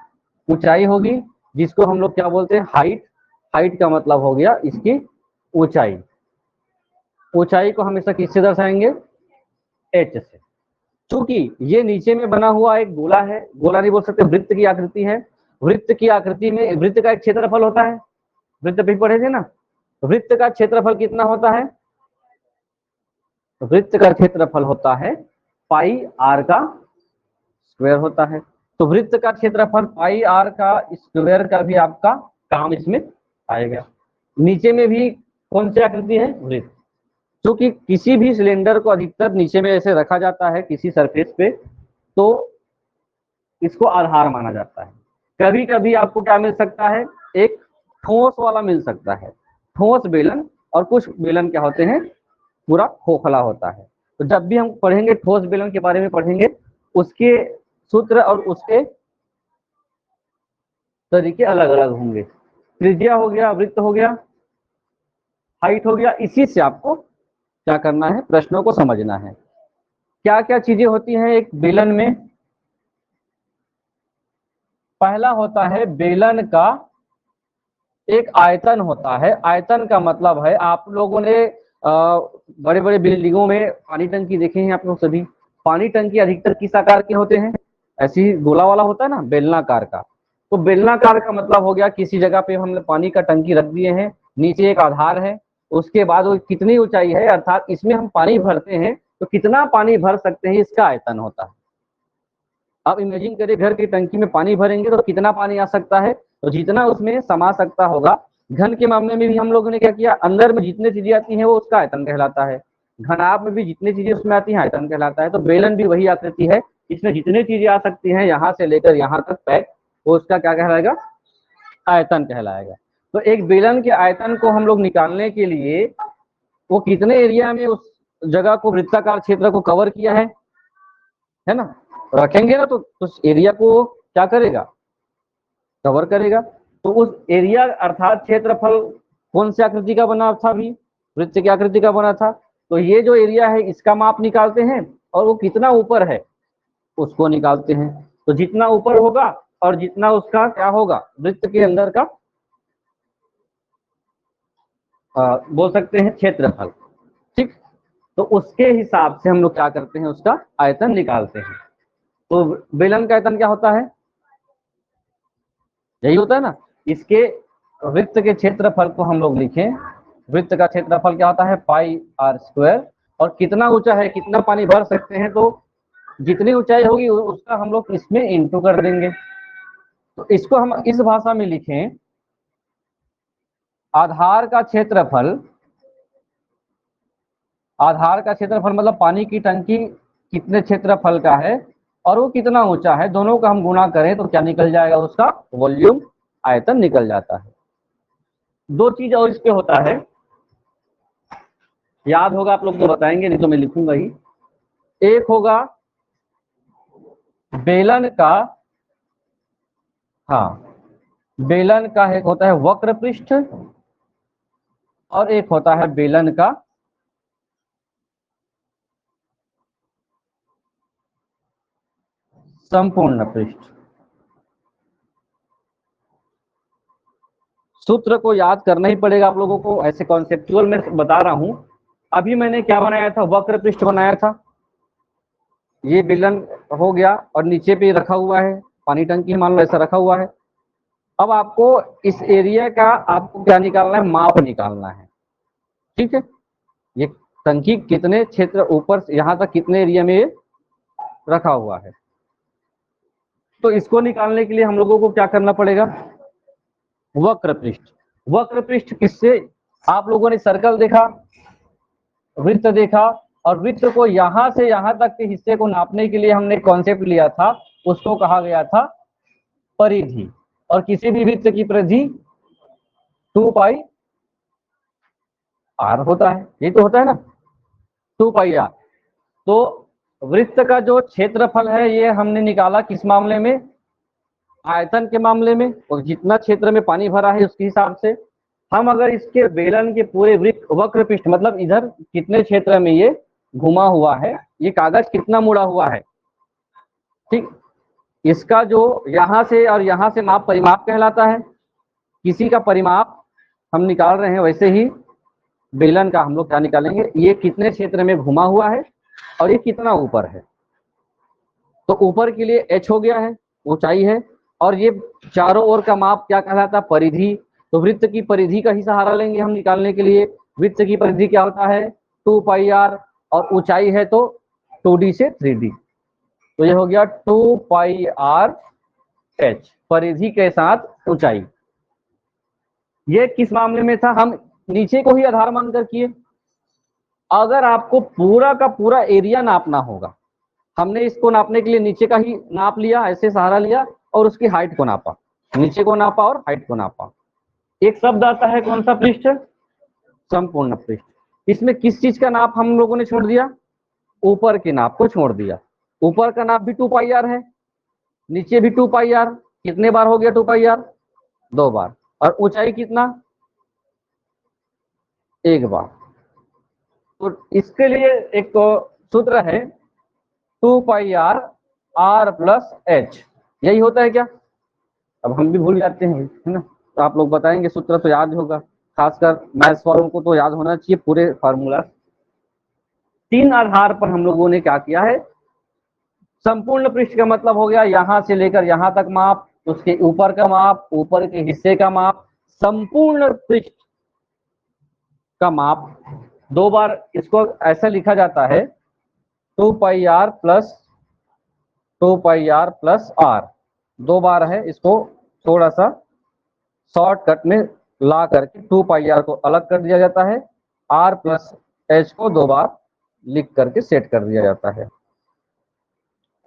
ऊंचाई होगी, जिसको हम लोग क्या बोलते हैं, हाइट। हाइट का मतलब हो गया इसकी ऊंचाई। ऊंचाई को हमेशा किससे दर्शाएंगे, एच से। चूंकि ये नीचे में बना हुआ एक गोला है, गोला नहीं बोल सकते, वृत्त की आकृति है। वृत्त की आकृति में वृत्त का एक क्षेत्रफल होता है, वृत्त भी पढ़े थे ना। वृत्त का क्षेत्रफल कितना होता है, वृत्त का क्षेत्रफल होता है पाई आर का स्क्वायर होता है। तो वृत्त का क्षेत्रफल पाई आर का स्क्वायर का भी आपका काम इसमें आएगा। नीचे में भी कौन सी आकृति है, वृत्त। क्योंकि किसी भी सिलेंडर को अधिकतर नीचे में ऐसे रखा जाता है किसी सरफेस पे, तो इसको आधार माना जाता है। कभी कभी आपको क्या मिल सकता है, एक ठोस वाला मिल सकता है, ठोस बेलन। और कुछ बेलन क्या होते हैं, पूरा खोखला होता है। तो जब भी हम पढ़ेंगे ठोस बेलन के बारे में पढ़ेंगे, उसके सूत्र और उसके तरीके अलग अलग होंगे। त्रिज्या हो गया, वृत्त हो गया, हाइट हो गया। इसी से आपको क्या करना है, प्रश्नों को समझना है। क्या क्या चीजें होती हैं एक बेलन में। पहला होता है बेलन का एक आयतन होता है। आयतन का मतलब है, आप लोगों ने बड़े बड़े बिल्डिंगों में पानी टंकी देखे हैं आप लोग सभी। पानी टंकी अधिकतर किस आकार के होते हैं, ऐसी गोला वाला होता है ना, बेलनाकार का। तो बेलनाकार का मतलब हो गया किसी जगह पे हमने पानी का टंकी रख दिए हैं, नीचे एक आधार है, उसके बाद वो कितनी ऊंचाई है, अर्थात इसमें हम पानी भरते हैं तो कितना पानी भर सकते हैं, इसका आयतन होता है। आप इमेजिन करिए, घर की टंकी में पानी भरेंगे तो कितना पानी आ सकता है, तो जितना उसमें समा सकता होगा। घन के मामले में भी हम लोगों ने क्या किया, अंदर में जितने चीजें आती हैं वो उसका आयतन कहलाता है। घनाभ में भी जितनी चीजें उसमें आती हैं आयतन कहलाता है। तो बेलन भी वही आकृति है, इसमें जितनी चीजें आ सकती हैं यहाँ से लेकर यहाँ तक पैक, वो उसका क्या कहलाएगा, आयतन कहलाएगा। तो एक बेलन के आयतन को हम लोग निकालने के लिए वो कितने एरिया में उस जगह को, वृत्ताकार क्षेत्र को कवर किया है ना, रखेंगे ना, तो उस एरिया को क्या करेगा, कवर करेगा। तो उस एरिया अर्थात क्षेत्रफल कौन सी आकृति का बना था, भी वृत्त की आकृति का बना था। तो ये जो एरिया है इसका माप निकालते हैं और वो कितना ऊपर है उसको निकालते हैं। तो जितना ऊपर होगा और जितना उसका क्या होगा, वृत्त के अंदर का बोल सकते हैं क्षेत्रफल। ठीक, तो उसके हिसाब से हम लोग क्या करते हैं, उसका आयतन निकालते हैं। तो बेलन का आयतन क्या होता है, यही होता है ना। इसके वृत्त के क्षेत्रफल को हम लोग लिखें, वृत्त का क्षेत्रफल क्या होता है, पाई आर स्क्वायर। और कितना ऊंचा है, कितना पानी भर सकते हैं, तो जितनी ऊंचाई होगी उसका हम लोग इसमें इंटू कर देंगे। तो इसको हम इस भाषा में लिखें, आधार का क्षेत्रफल, आधार का क्षेत्रफल मतलब पानी की टंकी कितने क्षेत्रफल का है और वो कितना ऊंचा है, दोनों का हम गुणा करें तो क्या निकल जाएगा, उसका वॉल्यूम, आयतन निकल जाता है। दो चीज और इस पे होता है, याद होगा आप लोग तो बताएंगे, नहीं तो मैं लिखूंगा ही। एक होगा बेलन का, हाँ, बेलन का एक होता है वक्र पृष्ठ और एक होता है बेलन का संपूर्ण पृष्ठ। सूत्र को याद करना ही पड़ेगा आप लोगों को, ऐसे कॉन्सेप्चुअल में बता रहा हूं। अभी मैंने क्या बनाया था, वक्र पृष्ठ बनाया था। ये बेलन हो गया और नीचे पे रखा हुआ है पानी टंकी, मान लो ऐसा रखा हुआ है। अब आपको इस एरिया का आपको क्या निकालना है, माप निकालना है। ठीक है, ये टंकी कितने क्षेत्र ऊपर से यहाँ तक कितने एरिया में ये रखा हुआ है। तो इसको निकालने के लिए हम लोगों को क्या करना पड़ेगा, वक्र पृष्ठ। वक्र पृष्ठ किससे, आप लोगों ने सर्कल देखा, वृत्त देखा, और वृत्त को यहां से यहां तक के हिस्से को नापने के लिए हमने कॉन्सेप्ट लिया था, उसको कहा गया था परिधि। और किसी भी वृत्त की परिधि 2 पाई आर होता है, ये तो होता है ना, 2 पाई आर। तो वृत्त का जो क्षेत्रफल है ये हमने निकाला किस मामले में, आयतन के मामले में, और जितना क्षेत्र में पानी भरा है उसके हिसाब से। हम अगर इसके बेलन के पूरे वृत्त वक्र पृष्ठ मतलब इधर कितने क्षेत्र में ये घुमा हुआ है, ये कागज कितना मुड़ा हुआ है, ठीक, इसका जो यहां से और यहां से माप परिमाप कहलाता है। किसी का परिमाप हम निकाल रहे हैं, वैसे ही बेलन का हम लोग क्या निकालेंगे, ये कितने क्षेत्र में घुमा हुआ है और ये कितना ऊपर है। तो ऊपर के लिए h हो गया है, ऊंचाई है, और ये चारों ओर का माप क्या कहलाता है, परिधि। तो वृत्त की परिधि का ही सहारा लेंगे हम निकालने के लिए। वृत्त की परिधि क्या होता है, 2 पाई आर, और ऊंचाई है तो 2d से 3d। तो ये हो गया 2 पाई आर h, परिधि के साथ ऊंचाई। ये किस मामले में था, हम नीचे को ही आधार मानकर किए। अगर आपको पूरा का पूरा एरिया नापना होगा, हमने इसको नापने के लिए नीचे का ही नाप लिया, ऐसे सहारा लिया, और उसकी हाइट को नापा, नीचे को नापा और हाइट को नापा। एक शब्द आता है कौन सा पृष्ठ, संपूर्ण पृष्ठ। इसमें किस चीज का नाप हम लोगों ने छोड़ दिया, ऊपर के नाप को छोड़ दिया। ऊपर का नाप भी 2 पाई आर है, नीचे भी 2 पाई आर। कितने बार हो गया 2 पाई आर, 2 बार। और ऊंचाई कितना, 1 बार। तो इसके लिए एक सूत्र है 2 pi are are plus H, यही होता है क्या। अब हम भी भूल जाते हैं, है ना, तो आप लोग बताएंगे, सूत्र तो याद होगा, खासकर मैथ्स वालों को तो याद होना चाहिए पूरे फार्मूला। 3 आधार पर हम लोगों ने क्या किया है, संपूर्ण पृष्ठ का मतलब हो गया यहां से लेकर यहां तक माप, उसके ऊपर का माप, ऊपर के हिस्से का माप, संपूर्ण पृष्ठ का माप। 2 बार इसको ऐसा लिखा जाता है 2 pi r plus 2 pi r plus r, 2 बार है, इसको थोड़ा सा शॉर्टकट में ला करके 2 पाई आर को अलग कर दिया जाता है, आर प्लस एच को 2 बार लिख करके सेट कर दिया जाता है।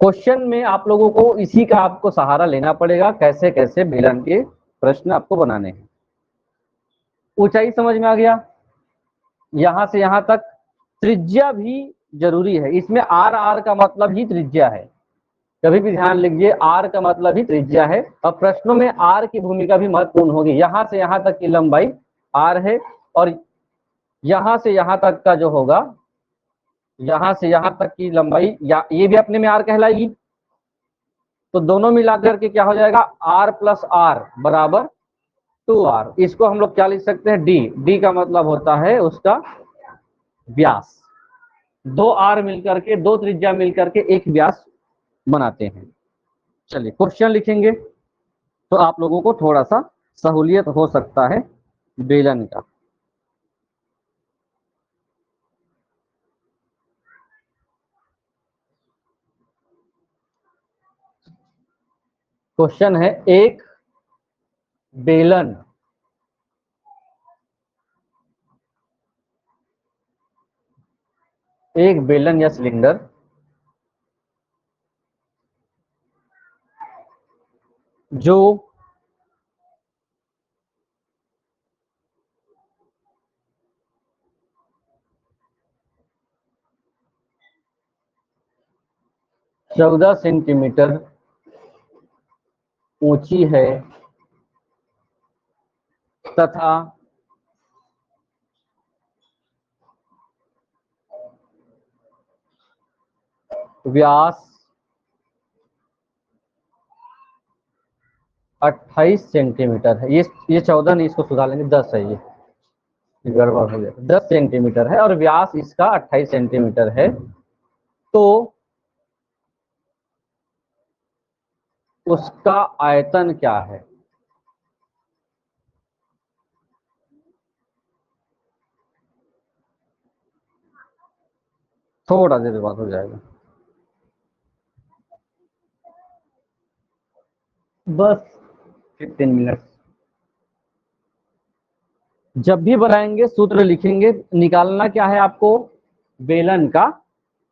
क्वेश्चन में आप लोगों को इसी का आपको सहारा लेना पड़ेगा, कैसे कैसे बेलन के प्रश्न आपको बनाने हैं। ऊंचाई समझ में आ गया, यहां से यहां तक। त्रिज्या भी जरूरी है, इसमें आर आर का मतलब ही त्रिज्या है, कभी भी ध्यान लीजिए, आर का मतलब ही त्रिज्या है। और प्रश्नों में आर की भूमिका भी महत्वपूर्ण होगी। यहां से यहां तक की लंबाई आर है, और यहां से यहां तक का जो होगा, यहां से यहां तक की लंबाई या ये भी अपने में आर कहलाएगी। तो दोनों मिलाकर के क्या हो जाएगा, आर प्लस आर बराबर 2r। इसको हम लोग क्या लिख सकते हैं, डी। डी का मतलब होता है उसका व्यास। 2r मिलकर के, 2 त्रिज्या मिलकर के एक व्यास बनाते हैं। चलिए क्वेश्चन लिखेंगे तो आप लोगों को थोड़ा सा सहूलियत हो सकता है बेलन का। क्वेश्चन है, एक बेलन या सिलेंडर जो चौदह सेंटीमीटर ऊंची है तथा व्यास 28 सेंटीमीटर है। ये 14 नहीं, इसको सुधार लेंगे, 10 है, ये गड़बड़ हो गया, 10 सेंटीमीटर है और व्यास इसका 28 सेंटीमीटर है। तो उसका आयतन क्या है, थोड़ा देर बाद हो जाएगा, बस 15 मिनट। जब भी बनाएंगे सूत्र लिखेंगे, निकालना क्या है आपको, बेलन का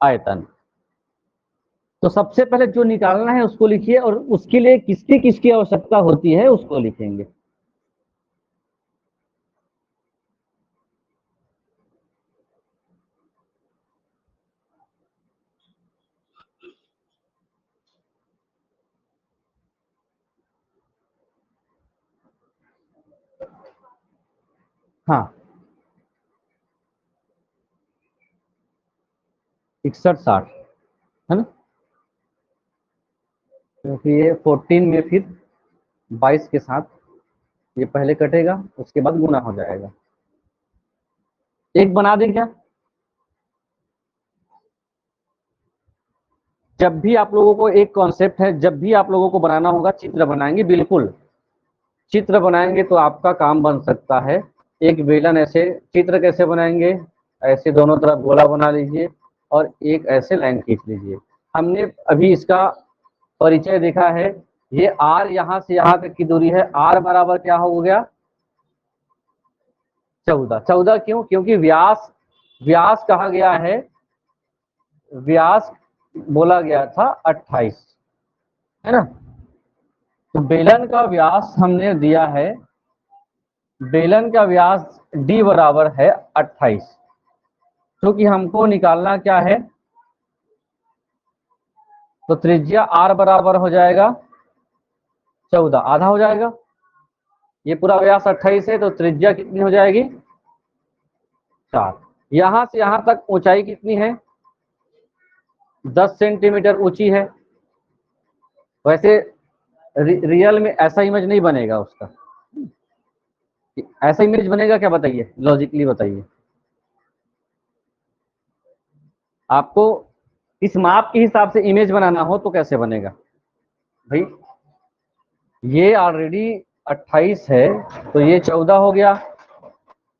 आयतन। तो सबसे पहले जो निकालना है उसको लिखिए, और उसके लिए किसकी किसकी आवश्यकता होती है उसको लिखेंगे। हाँ, 61-60 है ना, क्योंकि ये 14 में फिर 22 के साथ ये पहले कटेगा, उसके बाद गुना हो जाएगा। एक बना दें क्या, जब भी आप लोगों को एक कॉन्सेप्ट है, जब भी आप लोगों को बनाना होगा चित्र बनाएंगे, बिल्कुल चित्र बनाएंगे तो आपका काम बन सकता है। एक बेलन ऐसे, चित्र कैसे बनाएंगे, ऐसे दोनों तरफ गोला बना लीजिए और एक ऐसे लाइन खींच लीजिए। हमने अभी इसका परिचय देखा है, ये आर यहां से यहां तक की दूरी है, आर बराबर क्या हो गया 14। 14 क्यों, क्योंकि व्यास, व्यास कहा गया है, व्यास बोला गया था 28 है ना। तो बेलन का व्यास हमने दिया है, बेलन का व्यास डी बराबर है 28। क्योंकि हमको निकालना क्या है, तो त्रिज्या आर बराबर हो जाएगा 14, आधा हो जाएगा। ये पूरा व्यास 28 है, तो त्रिज्या कितनी हो जाएगी 4। यहां से यहां तक ऊंचाई कितनी है, 10 सेंटीमीटर ऊंची है। वैसे रियल में ऐसा इमेज नहीं बनेगा उसका, ऐसा इमेज बनेगा क्या बताइए, लॉजिकली बताइए। आपको इस माप के हिसाब से इमेज बनाना हो तो कैसे बनेगा भाई, ये ऑलरेडी 28 है तो ये 14 हो गया,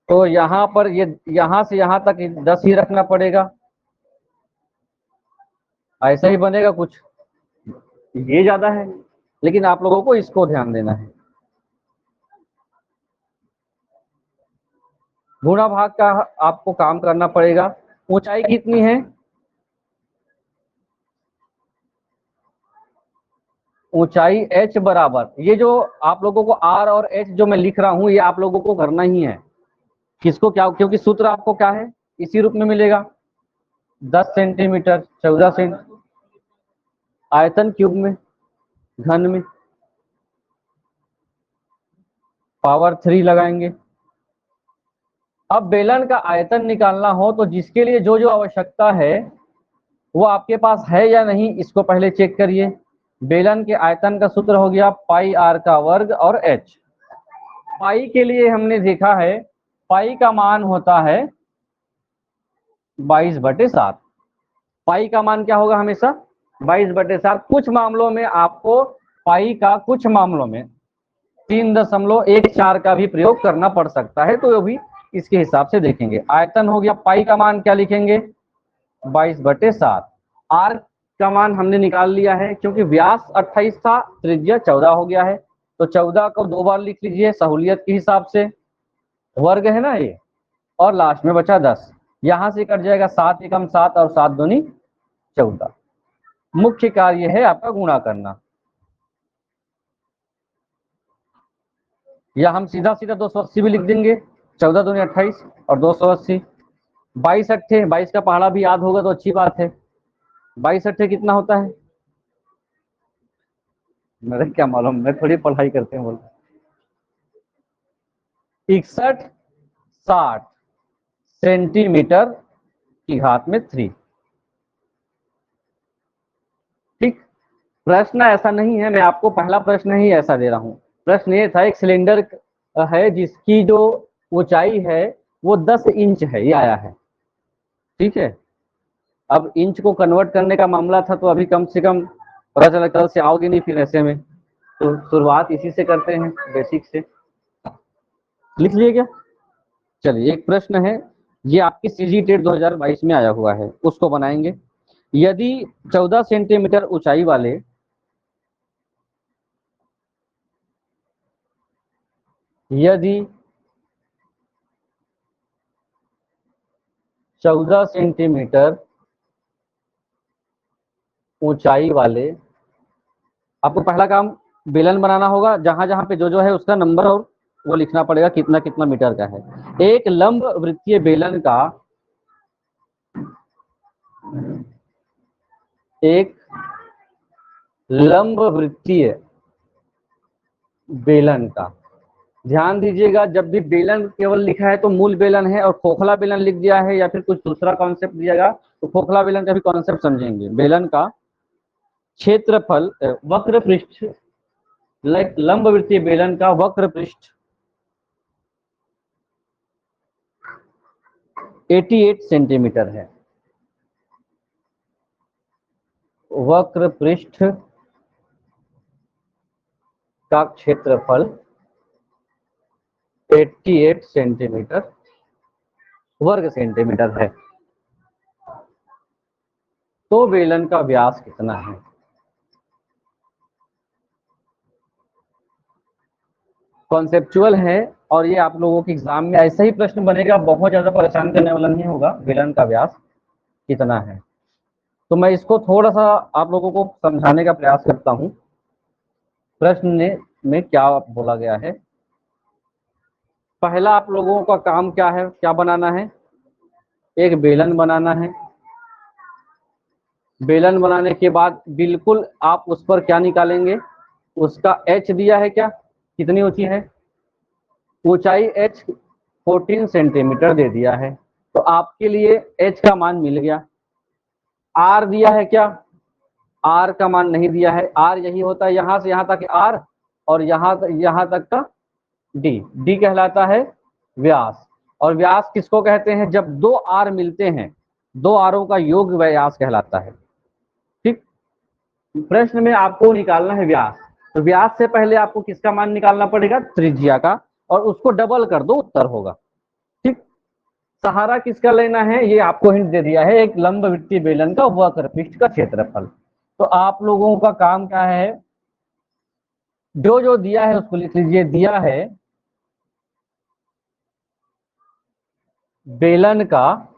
तो यहाँ पर ये यहां से यहां तक 10 ही रखना पड़ेगा, ऐसा ही बनेगा कुछ। ये ज्यादा है, लेकिन आप लोगों को इसको ध्यान देना है। गुणा भाग का आपको काम करना पड़ेगा। ऊंचाई कितनी है, ऊंचाई h बराबर, ये जो आप लोगों को r और h जो मैं लिख रहा हूं ये आप लोगों को करना ही है। किसको क्या, क्योंकि सूत्र आपको क्या है इसी रूप में मिलेगा, 10 सेंटीमीटर 14 सेंट आयतन क्यूब में, घन में, पावर 3 लगाएंगे। अब बेलन का आयतन निकालना हो तो जिसके लिए जो जो आवश्यकता है वो आपके पास है या नहीं, इसको पहले चेक करिए। बेलन के आयतन का सूत्र हो गया पाई आर का वर्ग और h। पाई के लिए हमने देखा है, पाई का मान होता है 22/7। पाई का मान क्या होगा हमेशा 22/7। कुछ मामलों में आपको पाई का, कुछ मामलों में 3.14 का भी प्रयोग करना पड़ सकता है, तो वो भी इसके हिसाब से देखेंगे। आयतन हो गया, पाई का मान क्या लिखेंगे 22/7। आर का मान हमने निकाल लिया है, क्योंकि व्यास 28 था, त्रिज्या 14 हो गया है, तो 14 को 2 बार लिख लीजिए सहूलियत के हिसाब से, वर्ग है ना ये, और लास्ट में बचा 10। यहां से कट जाएगा 7 एकम 7 और 7 दूनी 14। मुख्य कार्य है आपका गुणा करना, या हम सीधा सीधा 280 भी लिख देंगे, 14 दूनी 28 और 280, 22 अट्ठे, 22 का पहाड़ा भी याद होगा तो अच्छी बात है। 22 अट्ठे कितना होता है, मेरे क्या मालूम, मैं थोड़ी पढ़ाई करते हैं बोल। 61-60 सेंटीमीटर की घात में 3। ठीक, प्रश्न ऐसा नहीं है, मैं आपको पहला प्रश्न ही ऐसा दे रहा हूं। प्रश्न ये था, एक सिलेंडर है जिसकी जो ऊंचाई है वो 10 इंच है, ये आया है, ठीक है। अब इंच को कन्वर्ट करने का मामला था, तो अभी कम से कम पता चला कल से आओगे नहीं फिर ऐसे में, तो शुरुआत इसी से करते हैं, बेसिक से। लिख लिए क्या, चलिए एक प्रश्न है, ये आपकी सीजी टेट 2022 में आया हुआ है, उसको बनाएंगे। यदि 14 सेंटीमीटर ऊंचाई वाले यदि 14 सेंटीमीटर ऊंचाई वाले, आपको पहला काम बेलन बनाना होगा, जहां जहां पे जो जो है उसका नंबर और वो लिखना पड़ेगा कितना कितना मीटर का है। एक लंब वृत्तीय बेलन का एक लंब वृत्तीय बेलन का, ध्यान दीजिएगा, जब भी बेलन केवल लिखा है तो मूल बेलन है, और खोखला बेलन लिख दिया है या फिर कुछ दूसरा कॉन्सेप्ट दिएगा तो खोखला बेलन का भी कॉन्सेप्ट समझेंगे। बेलन का क्षेत्रफल वक्र पृष्ठ, लंब वृत्तीय बेलन का वक्र पृष्ठ 88 सेंटीमीटर है। वक्र पृष्ठ का क्षेत्रफल 88 सेंटीमीटर वर्ग सेंटीमीटर है। तो बेलन का व्यास कितना है? कॉन्सेप्चुअल है, और ये आप लोगों के एग्जाम में ऐसा ही प्रश्न बनेगा, बहुत ज्यादा परेशान करने वाला नहीं होगा। बेलन का व्यास कितना है? तो मैं इसको थोड़ा सा आप लोगों को समझाने का प्रयास करता हूं। प्रश्न में क्या बोला गया है? पहला आप लोगों का काम क्या है, क्या बनाना है? एक बेलन बनाना है। बेलन बनाने के बाद बिल्कुल आप उस पर क्या निकालेंगे? उसका एच दिया है क्या, कितनी ऊंची है? ऊंचाई एच 14 सेंटीमीटर दे दिया है, तो आपके लिए एच का मान मिल गया। आर दिया है क्या? आर का मान नहीं दिया है। आर यही होता है, यहां से यहां तक आर, और यहां तक का डी। डी कहलाता है व्यास। और व्यास किसको कहते हैं? जब दो आर मिलते हैं, दो आरों का योग व्यास कहलाता है। ठीक, प्रश्न में आपको निकालना है व्यास, तो व्यास से पहले आपको किसका मान निकालना पड़ेगा? त्रिज्या का, और उसको डबल कर दो, उत्तर होगा। ठीक, सहारा किसका लेना है? ये आपको हिंट दे दिया है, एक लंब वृत्तीय बेलन का वक्र पृष्ठ का क्षेत्रफल। तो आप लोगों का काम क्या है? जो जो दिया है उसको लिख लीजिए। दिया है बेलन का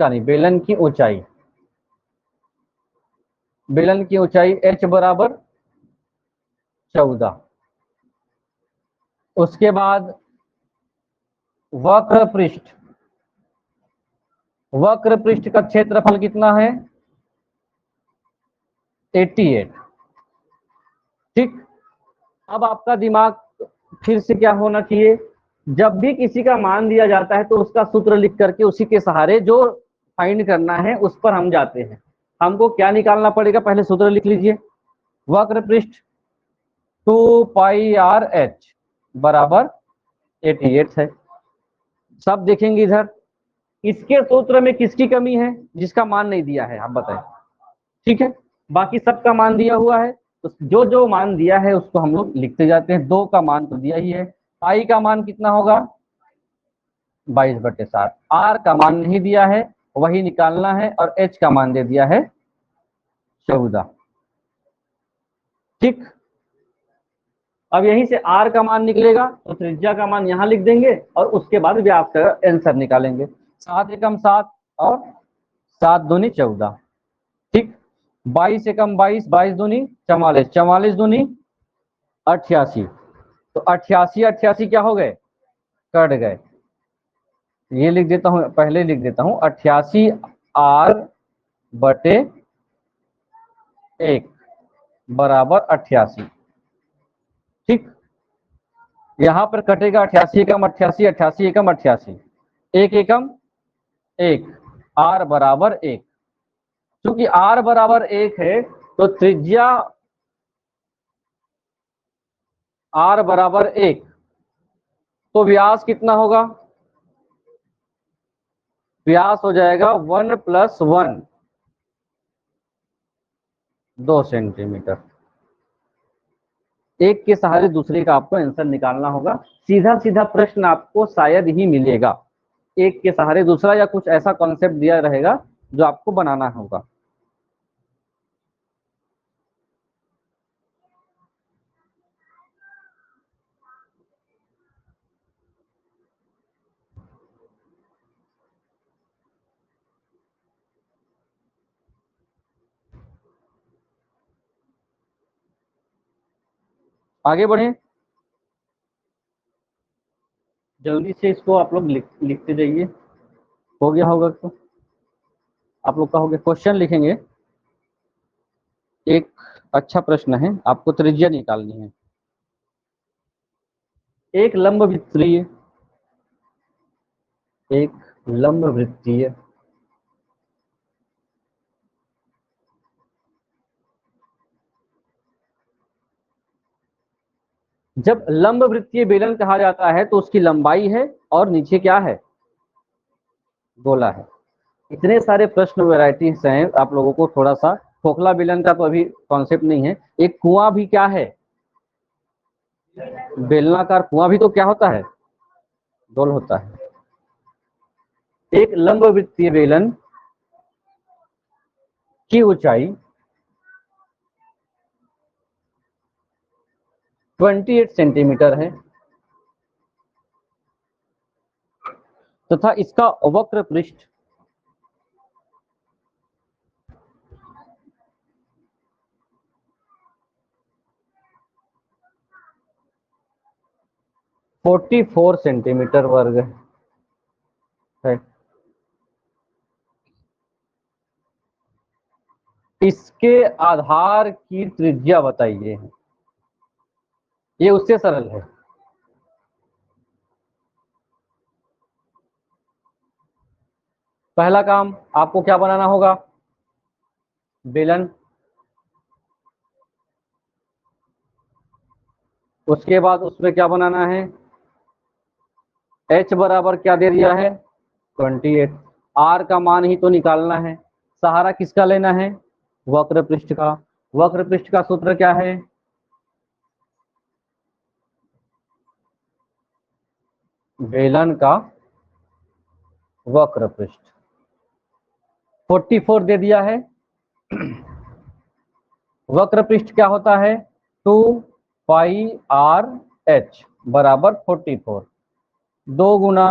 नहीं, बेलन की ऊंचाई, बेलन की ऊंचाई h बराबर 14। उसके बाद वक्र पृष्ठ, वक्र पृष्ठ का क्षेत्रफल कितना है? 88। ठीक, अब आपका दिमाग फिर से क्या होना चाहिए? जब भी किसी का मान दिया जाता है तो उसका सूत्र लिख करके उसी के सहारे जो फाइंड करना है उस पर हम जाते हैं। हमको क्या निकालना पड़ेगा? पहले सूत्र लिख लीजिए। वक्र पृष्ठ 2πr/h बराबर 88 है। सब देखेंगे इधर, इसके सूत्र में किसकी कमी है? जिसका मान नहीं दिया है, आप बताएं। ठीक है, बाकी सबका मान दिया हुआ है, तो जो जो मान दिया है उसको हम लोग लिखते जाते हैं। 2 का मान तो दिया ही है। पाई का मान कितना होगा? 22/7। आर का मान नहीं दिया है, वही निकालना है, और एच का मान दे दिया है 14। ठीक, अब यहीं से आर का मान निकलेगा तो त्रिज्या का मान यहां लिख देंगे, और उसके बाद व्यास का आंसर निकालेंगे। 7 एकम 7 और 7 दूनी 14। ठीक, 22 एकम 22, 22 दूनी 44, 44 दूनी 88। तो 88 88 क्या हो गए? कट गए। ये लिख देता हूं, पहले लिख देता हूं, 88 r/1 बराबर 88। ठीक, यहां पर कटेगा 88 एकम 88, 88 एकम 88, 1 एकम 1, r बराबर 1। क्योंकि r बराबर 1 है तो त्रिज्या r बराबर 1, तो व्यास कितना होगा? व्यास हो जाएगा 1 + 1, 2 सेंटीमीटर। एक के सहारे दूसरे का आपको आंसर निकालना होगा। सीधा सीधा प्रश्न आपको शायद ही मिलेगा, एक के सहारे दूसरा, या कुछ ऐसा कॉन्सेप्ट दिया रहेगा जो आपको बनाना होगा। आगे बढ़े, जल्दी से इसको आप लोग लिखते जाइए। हो गया होगा तो आप लोग का हो गया। क्वेश्चन लिखेंगे। एक अच्छा प्रश्न है, आपको त्रिज्या निकालनी है। एक लंब वृत्तीय, एक लंब वृत्तीय जब लंब वृत्तीय बेलन कहा जाता है तो उसकी लंबाई है और नीचे क्या है, गोला है। इतने सारे प्रश्न वैरायटीज हैं, आप लोगों को थोड़ा सा खोखला बेलन का तो अभी कॉन्सेप्ट नहीं है। एक कुआं भी क्या है, बेलनाकार कुआं भी तो क्या होता है, गोल होता है। एक लंब वृत्तीय बेलन की ऊंचाई 28 सेंटीमीटर है तथा इसका वक्र पृष्ठ 44 सेंटीमीटर वर्ग है। इसके आधार की त्रिज्या बताइए। ये उससे सरल है। पहला काम आपको क्या बनाना होगा, बेलन। उसके बाद उसमें क्या बनाना है, h बराबर क्या दे दिया है, 28। r का मान ही तो निकालना है। सहारा किसका लेना है, वक्र पृष्ठ का। वक्र पृष्ठ का सूत्र क्या है, बेलन का वक्र पृष्ठ। 44 दे दिया है। वक्र पृष्ठ क्या होता है, 2 पाई आर एच बराबर 44। 2 गुना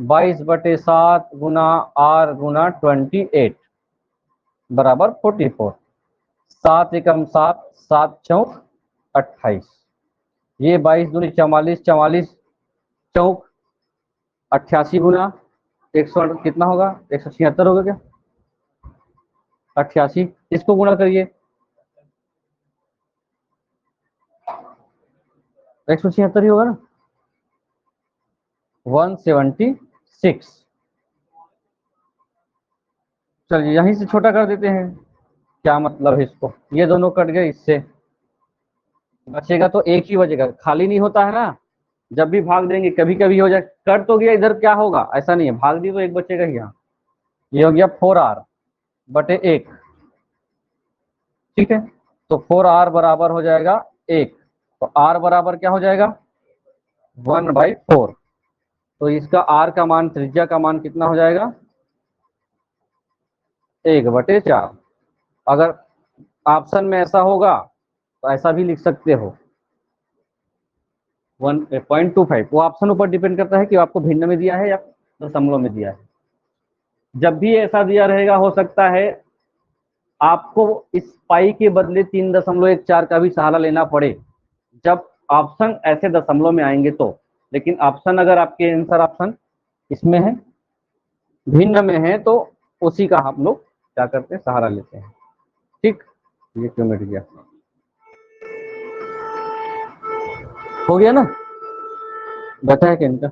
22/7 गुना आर गुना 28 बराबर 44। 7 एकम 7, 7 चौक 28। ये 22 दूनी 44, 44 चौक 88 गुना 100 कितना होगा, 176 होगा क्या, 88। इसको गुणा करिए, 176 ही होगा ना, 176। चलिए यहीं से छोटा कर देते हैं। क्या मतलब है इसको, ये दोनों कट गए, इससे बचेगा तो एक ही बचेगा, खाली नहीं होता है ना। जब भी भाग देंगे कभी कभी हो जाए, कट तो गया, इधर क्या होगा, ऐसा नहीं है, भाग दी तो एक बचेगा ही यहाँ। ये हो गया 4r बटे 1, ठीक है। तो 4r बराबर हो जाएगा 1। तो r बराबर क्या हो जाएगा, 1/4। तो इसका r का मान, त्रिज्या का मान कितना हो जाएगा, 1/4। अगर ऑप्शन में ऐसा होगा तो ऐसा भी लिख सकते हो, 1.25। वो ऑप्शन ऊपर डिपेंड करता है कि आपको भिन्न में दिया है या दशमलव में दिया है। जब भी ऐसा दिया रहेगा, हो सकता है आपको इस पाई के बदले 3.14 का भी सहारा लेना पड़े, जब ऑप्शन ऐसे दशमलव में आएंगे तो। लेकिन ऑप्शन अगर आपके आंसर ऑप्शन इसमें है, भिन्न में है, तो उसी का हम लोग क्या करते हैं, सहारा लेते हैं। ठीक, ये क्यों मिट गया, हो गया ना, बैठा है क्या इनका।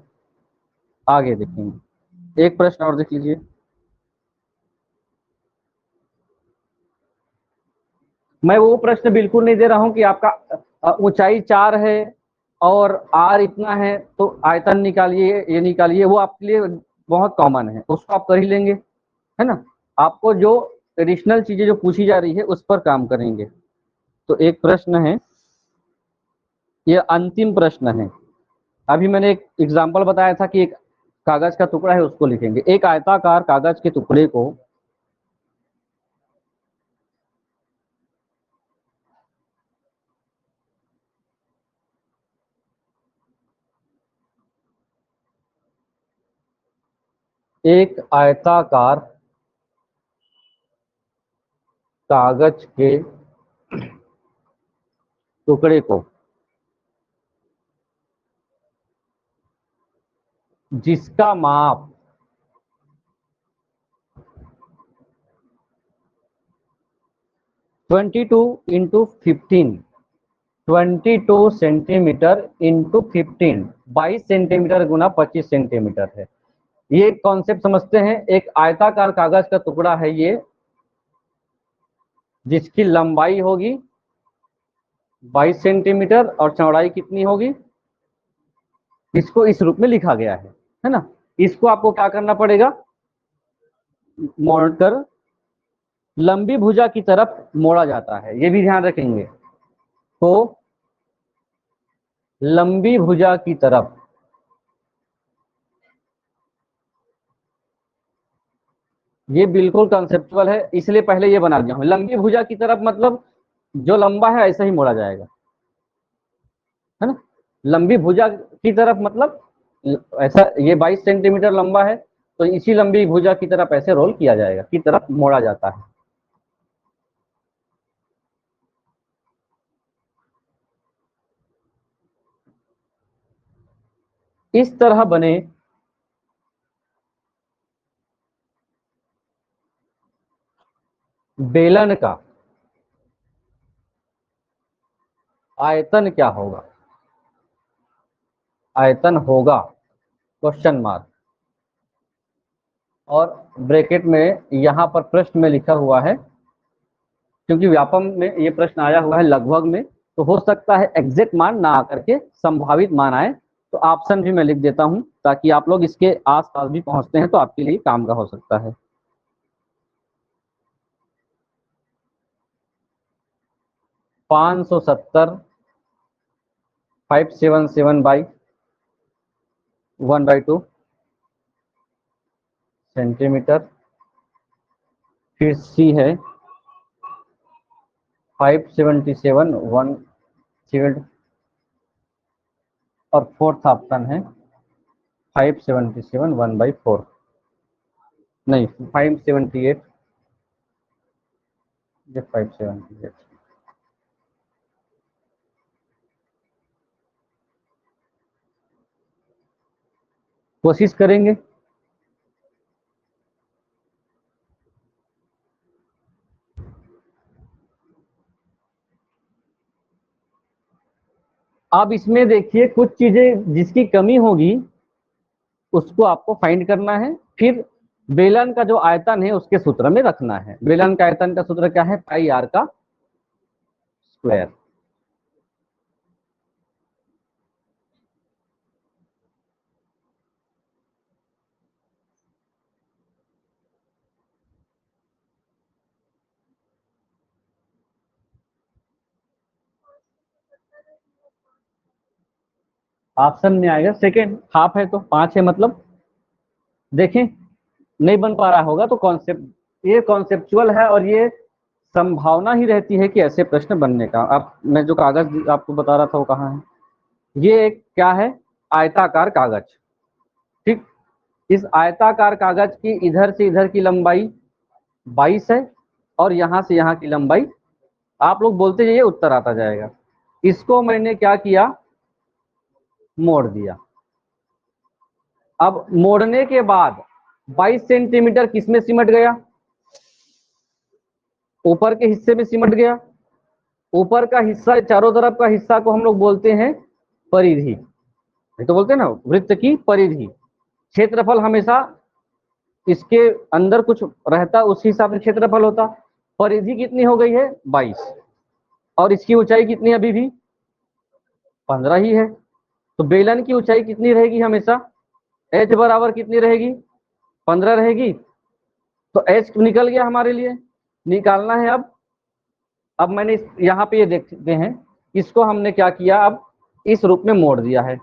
आगे देखेंगे, एक प्रश्न और देख लीजिए। मैं वो प्रश्न बिल्कुल नहीं दे रहा हूं कि आपका ऊंचाई 4 है और आर इतना है तो आयतन निकालिए, ये निकालिए, वो आपके लिए बहुत कॉमन है, उसको आप कर ही लेंगे, है ना। आपको जो एडिशनल चीजें जो पूछी जा रही है उस पर काम करेंगे। तो एक प्रश्न है, ये अंतिम प्रश्न है। अभी मैंने एक एग्जाम्पल बताया था कि एक कागज का टुकड़ा है उसको लिखेंगे। एक आयताकार कागज के टुकड़े को एक आयताकार कागज के टुकड़े को जिसका माप 22 सेंटीमीटर इंटू 15, 22 सेंटीमीटर गुना 25 सेंटीमीटर है। ये कॉन्सेप्ट समझते हैं। एक आयताकार कागज का टुकड़ा है ये, जिसकी लंबाई होगी 22 सेंटीमीटर और चौड़ाई कितनी होगी, इसको इस रूप में लिखा गया है ना। इसको आपको क्या करना पड़ेगा, मोड़कर लंबी भुजा की तरफ मोड़ा जाता है, ये भी ध्यान रखेंगे। तो लंबी भुजा की तरफ, ये बिल्कुल कंसेप्चुअल है, इसलिए पहले ये बना दिया हूं। लंबी भुजा की तरफ मतलब जो लंबा है ऐसा ही मोड़ा जाएगा, है ना। लंबी भुजा की तरफ मतलब ऐसा, ये 22 सेंटीमीटर लंबा है तो इसी लंबी भुजा की तरफ ऐसे रोल किया जाएगा, की तरफ मोड़ा जाता है। इस तरह बने बेलन का आयतन क्या होगा, आयतन होगा क्वेश्चन मार्क, और ब्रैकेट में यहां पर प्रश्न में लिखा हुआ है, क्योंकि व्यापम में ये प्रश्न आया हुआ है लगभग में, तो हो सकता है एग्जैक्ट मान ना आकर के संभावित मान आए। तो ऑप्शन भी मैं लिख देता हूं ताकि आप लोग इसके आसपास भी पहुंचते हैं तो आपके लिए काम का हो सकता है। 570 577 बाई 1/2 सेंटीमीटर। फिर सी है 577 1 और फोर्थ ऑप्शन है 577 1/4, नहीं 578, ये 578। कोशिश करेंगे। अब इसमें देखिए कुछ चीजें जिसकी कमी होगी उसको आपको फाइंड करना है, फिर बेलन का जो आयतन है उसके सूत्र में रखना है। बेलन का आयतन का सूत्र क्या है, पाई आर का स्क्वायर। ऑप्शन में आएगा सेकेंड, हाफ है तो 5 है, मतलब देखें नहीं बन पा रहा होगा तो कॉन्सेप्ट, ये कॉन्सेप्चुअल है और ये संभावना ही रहती है कि ऐसे प्रश्न बनने का। आप, मैं जो कागज आपको बता रहा था वो कहाँ है, ये एक क्या है, आयताकार कागज। ठीक, इस आयताकार कागज की इधर से इधर की लंबाई 22 है और यहां से यहां की लंबाई, आप लोग बोलते जाइए उत्तर आता जाएगा। इसको मैंने क्या किया, मोड़ दिया। अब मोड़ने के बाद 22 सेंटीमीटर किसमें सिमट गया, ऊपर के हिस्से में सिमट गया। ऊपर का हिस्सा, चारों तरफ का हिस्सा को हम लोग बोलते हैं परिधि, ये तो बोलते हैं ना वृत्त की परिधि। क्षेत्रफल हमेशा इसके अंदर कुछ रहता उस हिसाब से क्षेत्रफल होता। परिधि कितनी हो गई है 22, और इसकी ऊंचाई कितनी अभी भी 15 ही है। तो बेलन की ऊंचाई कितनी रहेगी हमेशा, h बराबर कितनी रहेगी 15 रहेगी। तो h निकल गया हमारे लिए, निकालना है अब मैंने यहाँ पे ये देखते हैं, इसको हमने क्या किया, अब इस रूप में मोड़ दिया है।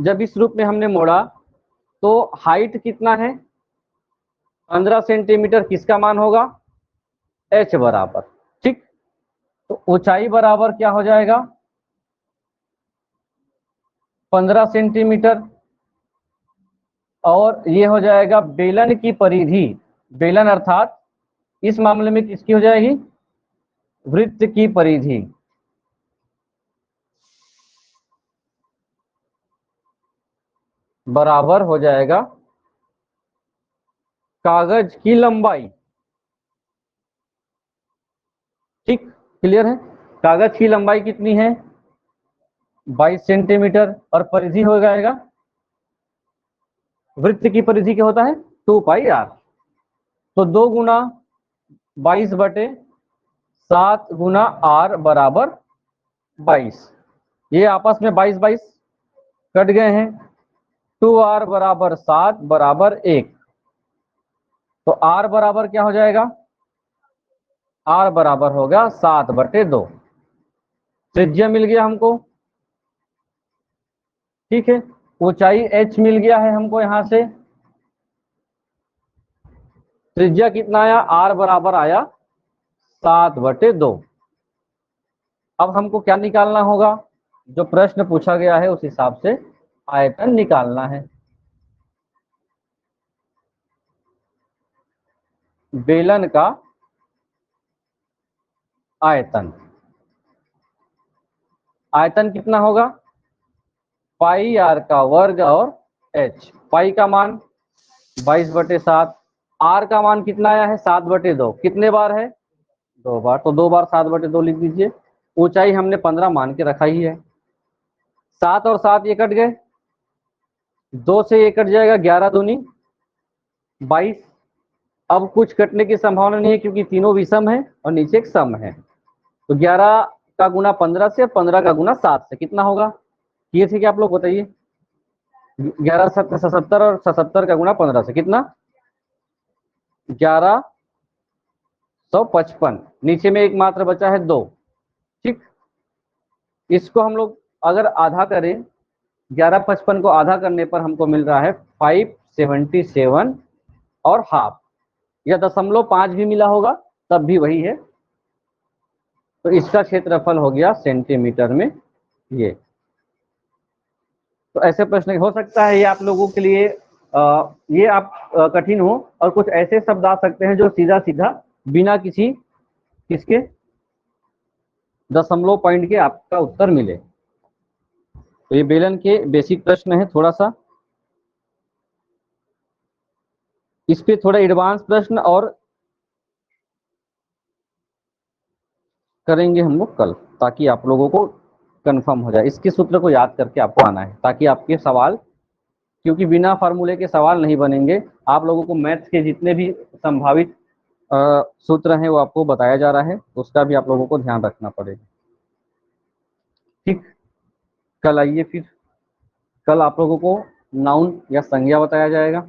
जब इस रूप में हमने मोड़ा तो हाइट कितना है 15 सेंटीमीटर, किसका मान होगा h बराबर, ठीक। तो ऊंचाई बराबर क्या हो जाएगा 15 सेंटीमीटर, और ये हो जाएगा बेलन की परिधि, बेलन अर्थात इस मामले में किसकी हो जाएगी वृत्त की परिधि, बराबर हो जाएगा कागज की लंबाई, ठीक। क्लियर है, कागज की लंबाई कितनी है 22 सेंटीमीटर, और परिधि हो जाएगा वृत्त की परिधि क्या होता है 2πr, तो 2 गुना 22/7 गुना r बराबर 22, ये आपस में 22 कट गए हैं, 2r बराबर 7 बराबर 1, तो r बराबर क्या हो जाएगा r बराबर होगा 7/2, त्रिज्या मिल गया हमको, ठीक है। ऊंचाई h मिल गया है हमको, यहां से त्रिज्या कितना आया r बराबर आया 7/2। अब हमको क्या निकालना होगा, जो प्रश्न पूछा गया है उस हिसाब से आयतन निकालना है। बेलन का आयतन, आयतन कितना होगा पाई r का वर्ग और h, पाई का मान 22/7, r का मान कितना आया है 7/2, कितने बार है 2 बार, तो 2 बार 7/2 लिख दीजिए। ऊंचाई हमने 15 मान के रखा ही है, 7 और 7 ये कट गए, 2 से ये कट जाएगा, 11 दूनी 22, अब कुछ कटने की संभावना नहीं है क्योंकि तीनों विषम है और नीचे एक सम है, तो 11 का गुना 15 से, 15 का गुना 7 से कितना होगा, किए थे क्या आप लोग बताइए, 11 7 77 और 77 का गुना 15 से कितना 1155, नीचे में एक मात्र बचा है 2, ठीक। इसको हम लोग अगर आधा करें, 1155 को आधा करने पर हमको मिल रहा है 577 और हाफ, या 0.5 भी मिला होगा तब भी वही है, तो इसका क्षेत्रफल हो गया सेंटीमीटर में ये। तो ऐसे प्रश्न हो सकता है ये आप लोगों के लिए ये आप कठिन हो, और कुछ ऐसे शब्द आ सकते हैं जो सीधा सीधा बिना किसी किसके दशमलव पॉइंट के आपका उत्तर मिले। तो ये बेलन के बेसिक प्रश्न है, थोड़ा सा इस पे थोड़ा एडवांस प्रश्न और करेंगे हम लोग कल, ताकि आप लोगों को कंफर्म हो जाए, इसके सूत्र को याद करके आपको आना है, ताकि आपके सवाल, क्योंकि बिना फार्मूले के सवाल नहीं बनेंगे, आप लोगों को मैथ्स के जितने भी संभावित सूत्र हैं वो आपको बताया जा रहा है, उसका भी आप लोगों को ध्यान रखना पड़ेगा, ठीक। कल आइए फिर, कल आप लोगों को नाउन या संज्ञा बताया जाएगा।